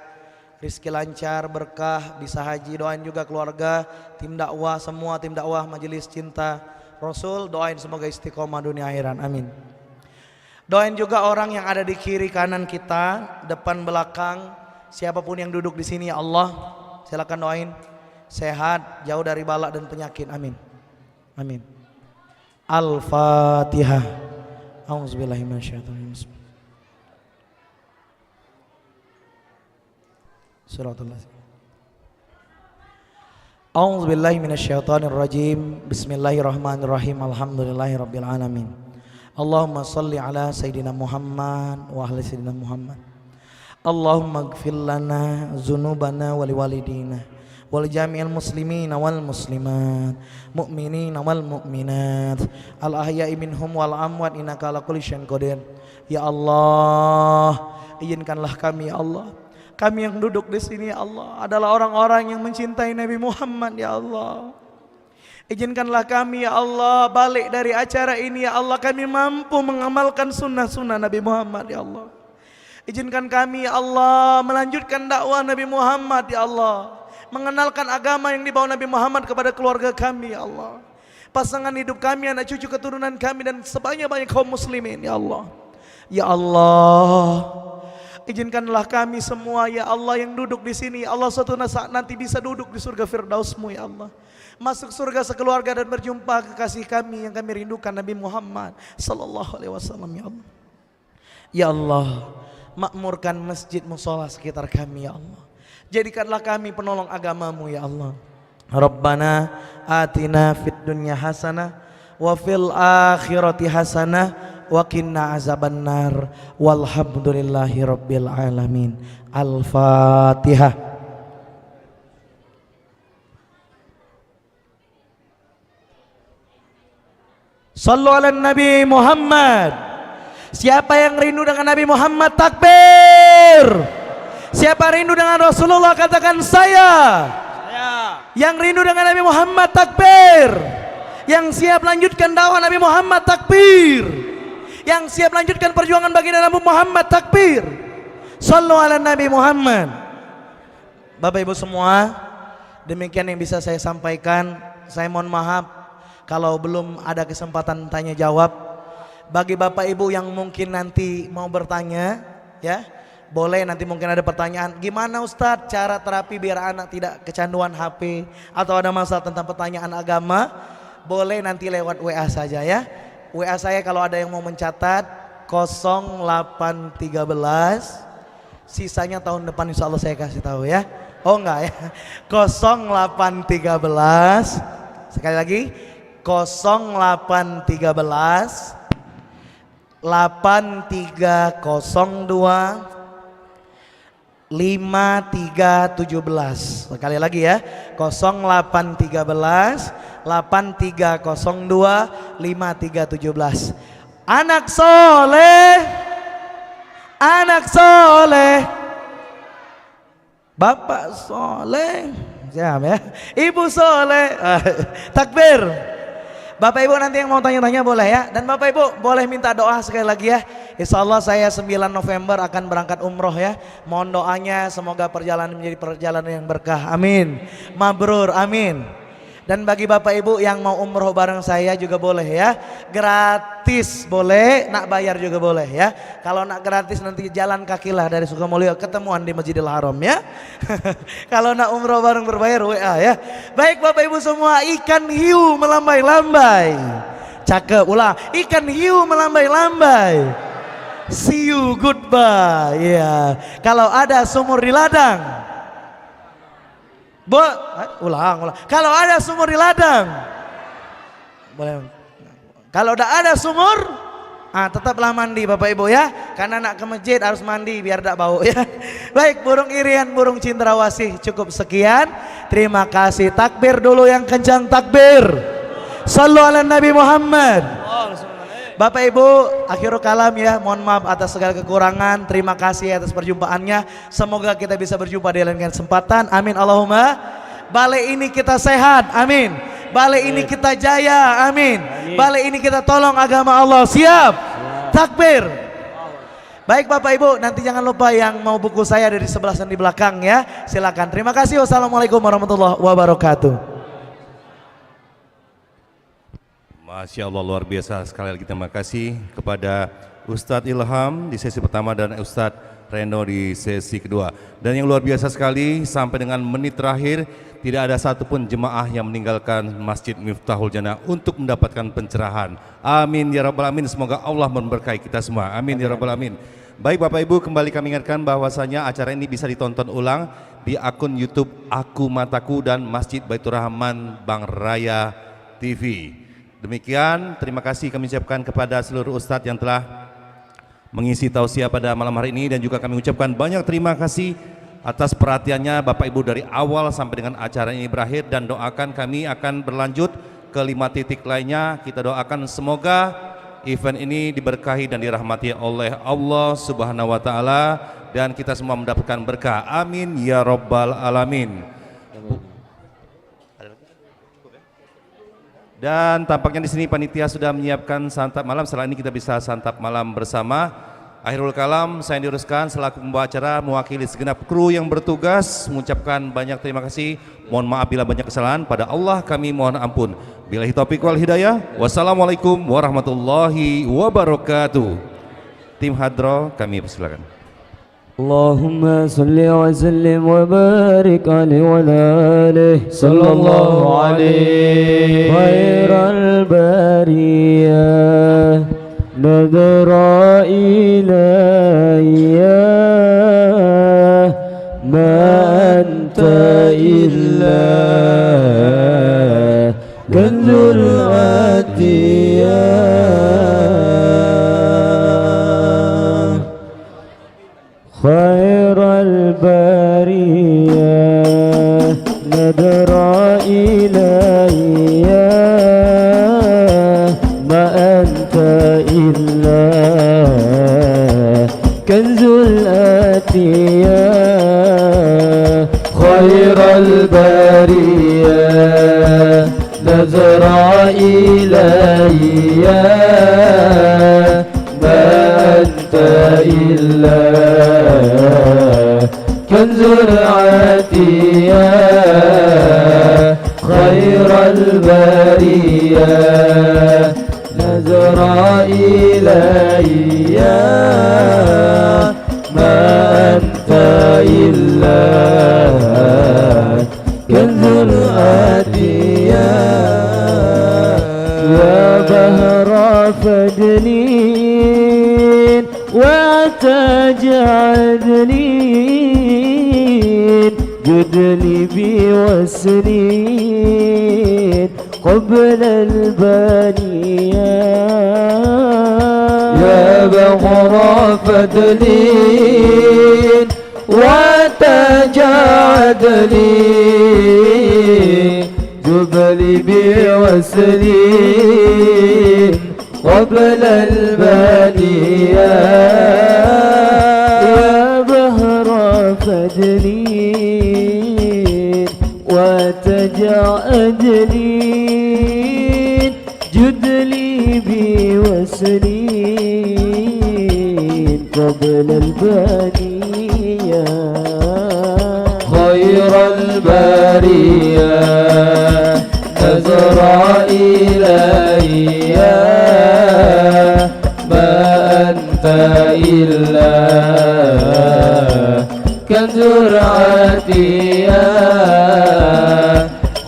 rizki lancar, berkah, bisa haji. Doain juga keluarga, tim dakwah, semua tim dakwah Majelis Cinta Rasul, doain semoga istiqomah dunia akhirat. Amin. Doain juga orang yang ada di kiri kanan kita, depan belakang, siapapun yang duduk di sini ya Allah, silakan doain sehat, jauh dari bala dan penyakit. Amin. Amin. Al-Fatihah. A'udzubillahi minasyaitonir rajim. Suratul A'udzubillahi minasyaitonir rajim. Bismillahirrahmanirrahim. Alhamdulillahirabbil alamin. Allahumma salli ala Sayyidina Muhammad wa ahli Sayyidina Muhammad. Allahumma gfir lana zunubana wa liwalidina wal jami'il muslimina wal muslimat mu'minina wal mu'minat al ahya'i minhum wal amwat innaka ala kulli syai'in qadir. Ya Allah, izinkanlah kami ya Allah, kami yang duduk di sini ya Allah adalah orang-orang yang mencintai Nabi Muhammad ya Allah. Izinkanlah kami ya Allah balik dari acara ini ya Allah, kami mampu mengamalkan sunnah-sunnah Nabi Muhammad ya Allah. Izinkan kami ya Allah melanjutkan dakwah Nabi Muhammad ya Allah, mengenalkan agama yang dibawa Nabi Muhammad kepada keluarga kami ya Allah, pasangan hidup kami, anak cucu keturunan kami, dan sebanyak-banyak kaum muslimin ya Allah. Ya Allah, izinkanlah kami semua ya Allah yang duduk di sini ya Allah, suatu saat nanti bisa duduk di surga Firdaus-Mu ya Allah, masuk surga sekeluarga dan berjumpa kekasih kami yang kami rindukan, Nabi Muhammad sallallahu alaihi wasallam ya Allah. Ya Allah, makmurkan masjid mushola sekitar kami ya Allah, jadikanlah kami penolong agamamu ya Allah. Rabbana atina fid dunya hasanah wa fil akhirati hasanah wa qina azabannar walhamdulillahi rabbil alamin. Al-Fatihah. Sallu ala Nabi Muhammad. Siapa yang rindu dengan Nabi Muhammad takbir. Siapa rindu dengan Rasulullah katakan saya. Yang rindu dengan Nabi Muhammad takbir. Yang siap lanjutkan dakwah Nabi Muhammad takbir. Yang siap lanjutkan perjuangan baginda Nabi Muhammad takbir. Sallu ala Nabi Muhammad. Bapak Ibu semua, demikian yang bisa saya sampaikan. Saya mohon maaf kalau belum ada kesempatan tanya jawab. Bagi Bapak Ibu yang mungkin nanti mau bertanya ya, boleh nanti mungkin ada pertanyaan, gimana Ustadz cara terapi biar anak tidak kecanduan HP, atau ada masalah tentang pertanyaan agama, boleh nanti lewat WA saja ya. WA saya kalau ada yang mau mencatat 0813, sisanya tahun depan insya Allah saya kasih tahu ya. Oh enggak ya, 0813, sekali lagi 0813 8302 5317. Sekali lagi ya, 0813 8302 5317. Anak soleh, anak soleh, bapak soleh, siap ya, ibu soleh. Takbir. Bapak Ibu nanti yang mau tanya-tanya boleh ya. Dan Bapak Ibu boleh minta doa sekali lagi ya. Insya Allah saya 9 November akan berangkat umroh ya. Mohon doanya semoga perjalanan menjadi perjalanan yang berkah. Amin. Mabrur. Amin. Dan bagi Bapak Ibu yang mau umroh bareng saya juga boleh ya. Gratis boleh, nak bayar juga boleh ya. Kalau nak gratis nanti jalan kakilah dari Sukamulyo ketemuan di Masjidil Haram ya. Kalau nak umroh bareng berbayar WA ya. Baik Bapak Ibu semua, ikan hiu melambai-lambai. Cakep, ulang. Ikan hiu melambai-lambai. See you, goodbye. Ya. Kalau ada sumur di ladang, ulang. Kalau ada sumur di ladang, boleh. Kalau udah ada sumur, tetaplah mandi Bapak Ibu ya. Karena nak ke masjid harus mandi biar tidak bau ya. Baik, burung irian, burung cendrawasih, cukup sekian. Terima kasih. Takbir dulu yang kencang, takbir. Sallu ala Nabi Muhammad. Bapak Ibu, akhirul kalam ya. Mohon maaf atas segala kekurangan. Terima kasih atas perjumpaannya. Semoga kita bisa berjumpa di lain kesempatan. Amin Allahumma. Balai ini kita sehat. Amin. Balai ini kita jaya. Amin. Balai ini kita tolong agama Allah. Siap. Takbir. Baik Bapak Ibu, nanti jangan lupa yang mau buku saya dari sebelah sana di belakang ya. Silakan. Terima kasih. Wassalamualaikum warahmatullahi wabarakatuh. Masya Allah, luar biasa. Sekali lagi terima kasih kepada Ustadz Ilham di sesi pertama dan Ustadz Reno di sesi kedua. Dan yang luar biasa sekali, sampai dengan menit terakhir tidak ada satupun jemaah yang meninggalkan Masjid Miftahul Jannah untuk mendapatkan pencerahan. Amin ya rabbal alamin. Semoga Allah memberkahi kita semua. Amin ya rabbal alamin. Baik Bapak Ibu, kembali kami ingatkan bahwasanya acara ini bisa ditonton ulang di akun YouTube Aku Mataku dan Masjid Baitur Rahman Bang Raya TV. Demikian, terima kasih kami ucapkan kepada seluruh ustadz yang telah mengisi tausiah pada malam hari ini, dan juga kami ucapkan banyak terima kasih atas perhatiannya Bapak Ibu dari awal sampai dengan acara ini berakhir, dan doakan kami akan berlanjut ke 5 titik lainnya. Kita doakan semoga event ini diberkahi dan dirahmati oleh Allah Subhanahu wa taala, dan kita semua mendapatkan berkah. Amin ya rabbal alamin. Dan tampaknya di sini panitia sudah menyiapkan santap malam. Setelah ini kita bisa santap malam bersama. Akhirul kalam, saya diuruskan selaku pembawa acara mewakili segenap kru yang bertugas mengucapkan banyak terima kasih. Mohon maaf bila banyak kesalahan. Pada Allah kami mohon ampun. Billahi taufiq wal hidayah. Wassalamualaikum warahmatullahi wabarakatuh. Tim Hadro kami persilakan. اللهم صل وسلم وبارك عليه وعلى آله صلى الله عليه خير البرية نذر إلي ما أنت إلا كنز العتية خير البرية نذر إلي ما أنت إلا كنز الآتية خير البرية نذر إلي ما أنت إلا كنز العتية خير البرية نذر إلي ما أنت إلا كنز العتية يا بهر فجلين وتاج عدنين جدني بوسنين قبل البنية يا بغر فدلين وتاج عدنين جبلي بوسنين قبل البنية يا بهر فدلين وتجع أدلين جدلي بوسنين قبل البنية خير البرية نزر إلي ما أنت إلا كنز العتية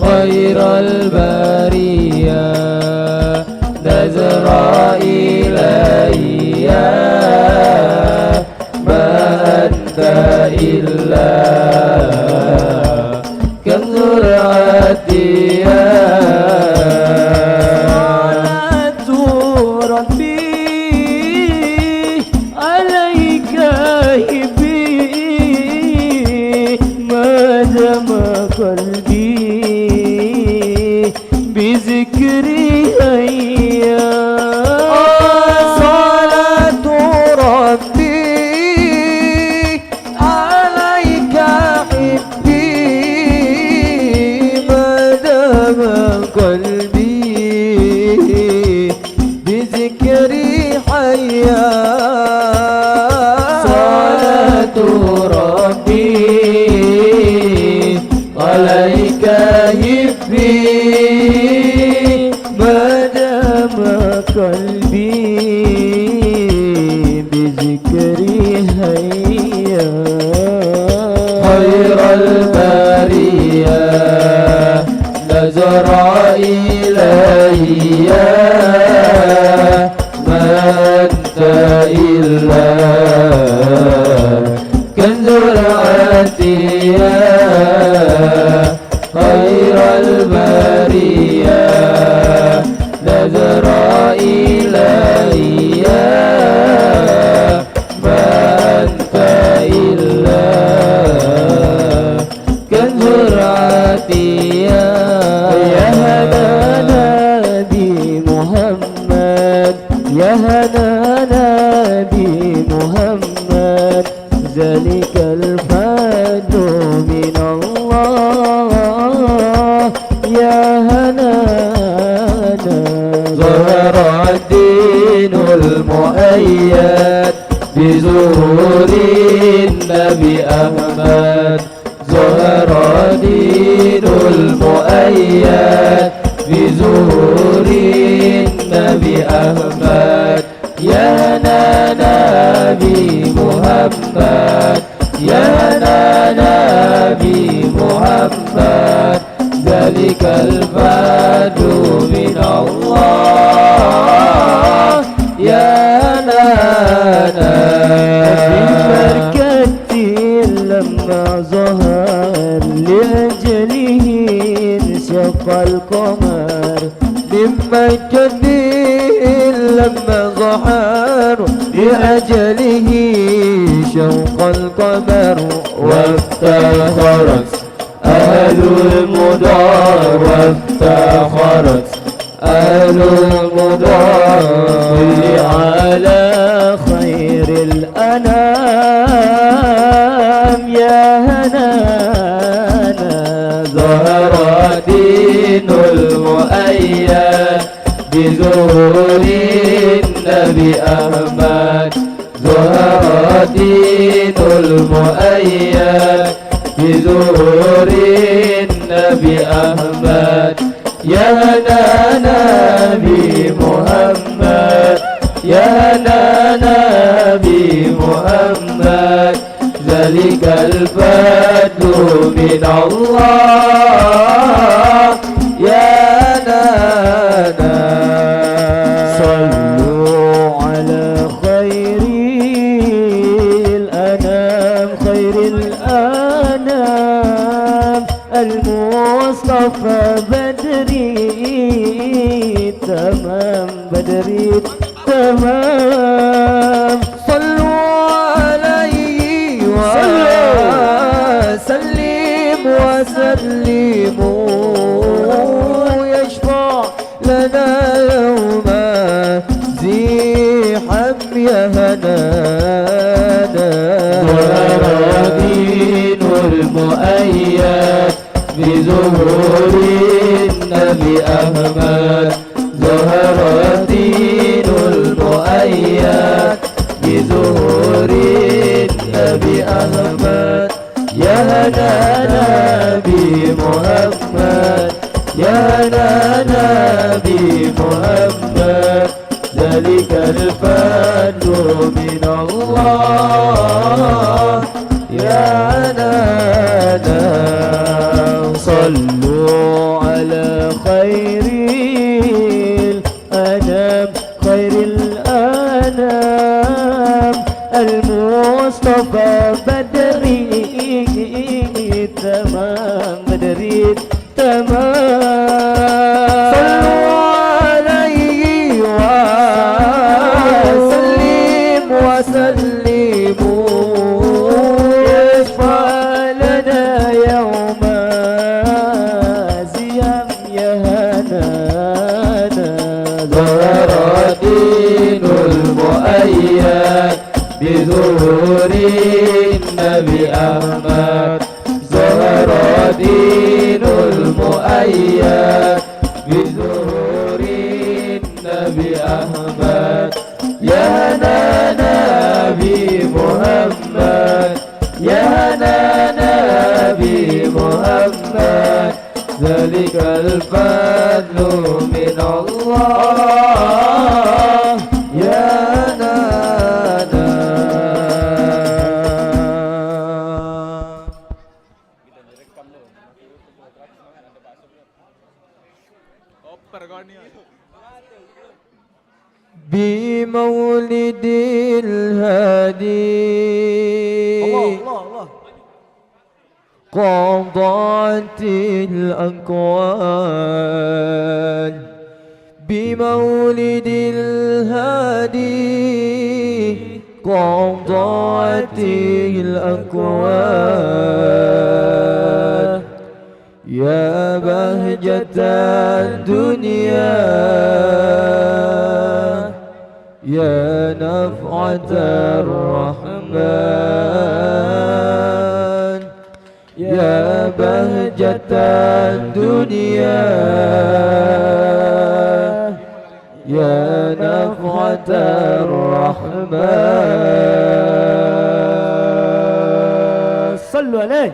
خير البرية نزر إلي ما أنت إلا كنز العتية قلبي بذكري هيا صلاة ربي عليك حبي ما دام قلبي بذكري حيا صلاة ربي عليك يبي ما دام قلبي بذكري هيا خير البرية نزر إلي ما أنت إلا كنز العتية خير البرية نذر أحمد ظهر دين المؤيد بظهور النبي أحمد يا نبي محمد يا نبي محمد ذلك الفضل من الله يا ببركتي لما ظهر لأجله انشق القمر بمجده لما ظهر لأجله شوق القمر وافتخرت أهل المدار وافتخرت أهل المدار على خير الأنام يا هنانا ظهر دين المؤيد بظهور النبي أحمد ظهر دين المؤيد بظهور النبي أحمد يا نبي محمد يا نبي محمد ذلك الفضل من الله يا صلوا على خير الأنام خير الأنام المصطفى بدري تمام بدري تمام صلوا عليه وسلم وسلموا يشفع لنا يوم زيحم يا هنانا ظهر دين المؤيد بظهور النبي أحمد ظهر دين المؤيد بظهور النبي أحمد يا نبي محمد يا نبي محمد ذلك الفضل من الله يا صلوا على خير الأنام خير الأنام المصطفى بدري تمام بدري تمام صلوا عليه وسلم وسلموا يشفع لنا يوم زيام يا هنانا ظهر دين المؤيد بظهور النبي أحمد ظهر دين المؤيد بظهور النبي أحمد يا نبي محمد يا نبي محمد ذلك الفضل من الله يا بمولد الهادي قضت الأكوان بمولد الهادي قضت الأكوان يا بهجة الدنيا يا نفعة الرحمن يا بهجة الدنيا يا نفعة الرحمن صلوا عليه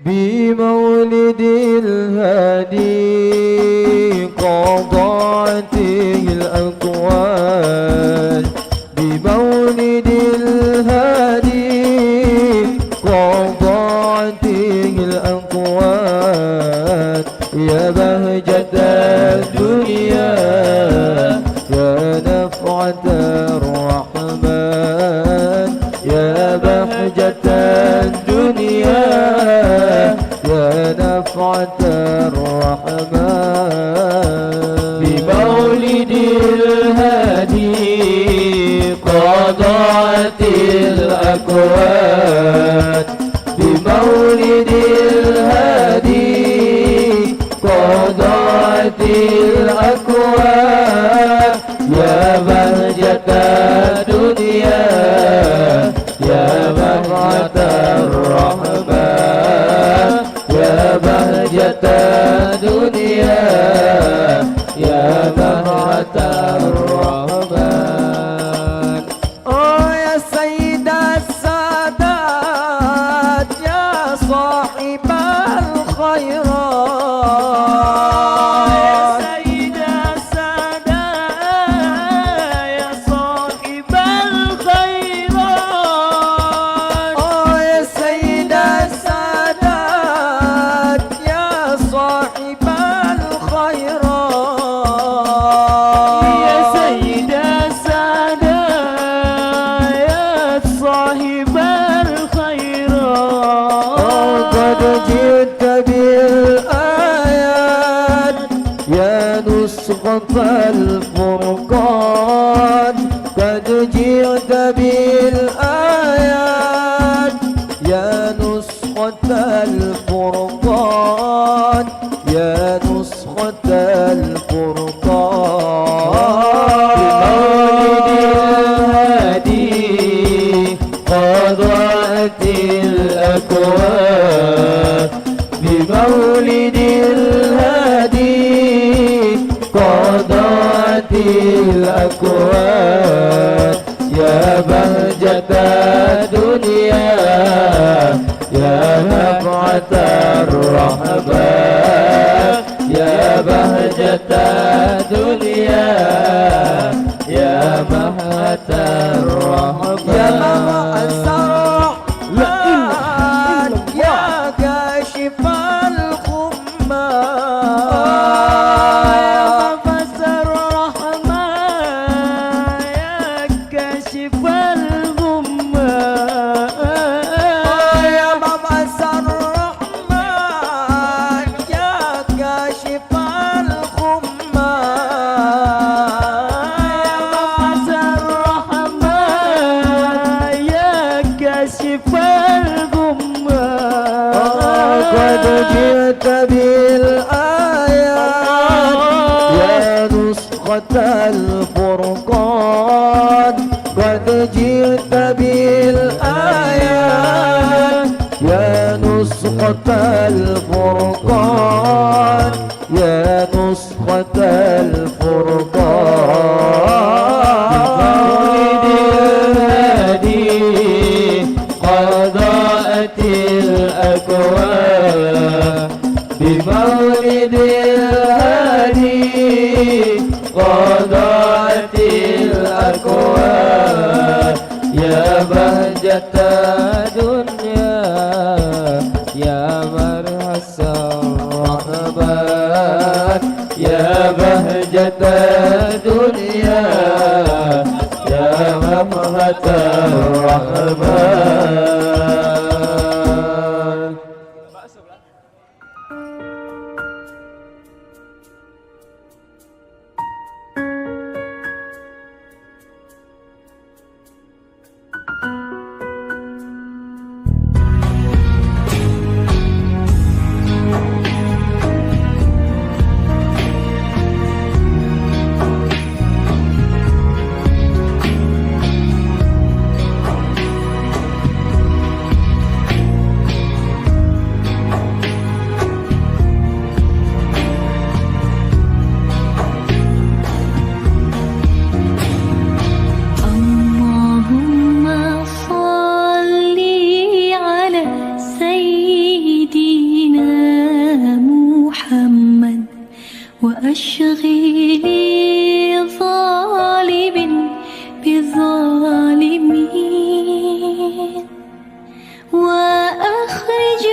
بمولد الهادي قضاته الأقوال بمولد الهادي قضاته الأقوال يا بهجة الدنيا يا نفعة الرحمن يا بهجة الدنيا يا نفعة الرحمن بمولد الهادي قضاءت الأكوان بمولد الهادي قضاءت الأكوان يا بهجة الدنيا يا نفعة الرحمن يا بهجة الدنيا يا نفعة الرحمن يا سيد السادات يا صاحب الخيرات يا سيد السادات يا صاحب الخيرات يا سيد السادات يا صاحب الخيرات يا سيد السادات يا صاحب الخيرات قد جئت بالآيات يا نسخة الفرقان قد جئت بالآيات يا نسخة الفرقان يا نسخة الفرقان بمولد الهادي قضاءت الأكوان بمولد الهادي قضاءت الأكوان يا بهجة الدنيا يا نفعة الرحمن يا بهجة الدنيا يا مهة الرحمن يا ماما السرحان يا كاشف الغمة يا مفسر الرحمن يا كاشف الغمة يا ماما السرحان يا كاشف الغمة كاشف الغمة قد جئت بالآيات يا نسخة الفرقان قد جئت بالآيات يا نسخة الفرقان يا نسخة بمولد الهادي قضاءت الأكوان يا بهجة الدنيا يا مرحس الرحمن يا بهجة الدنيا يا مرحة الرحمن واشغلي ظالم بظالمين وأخرج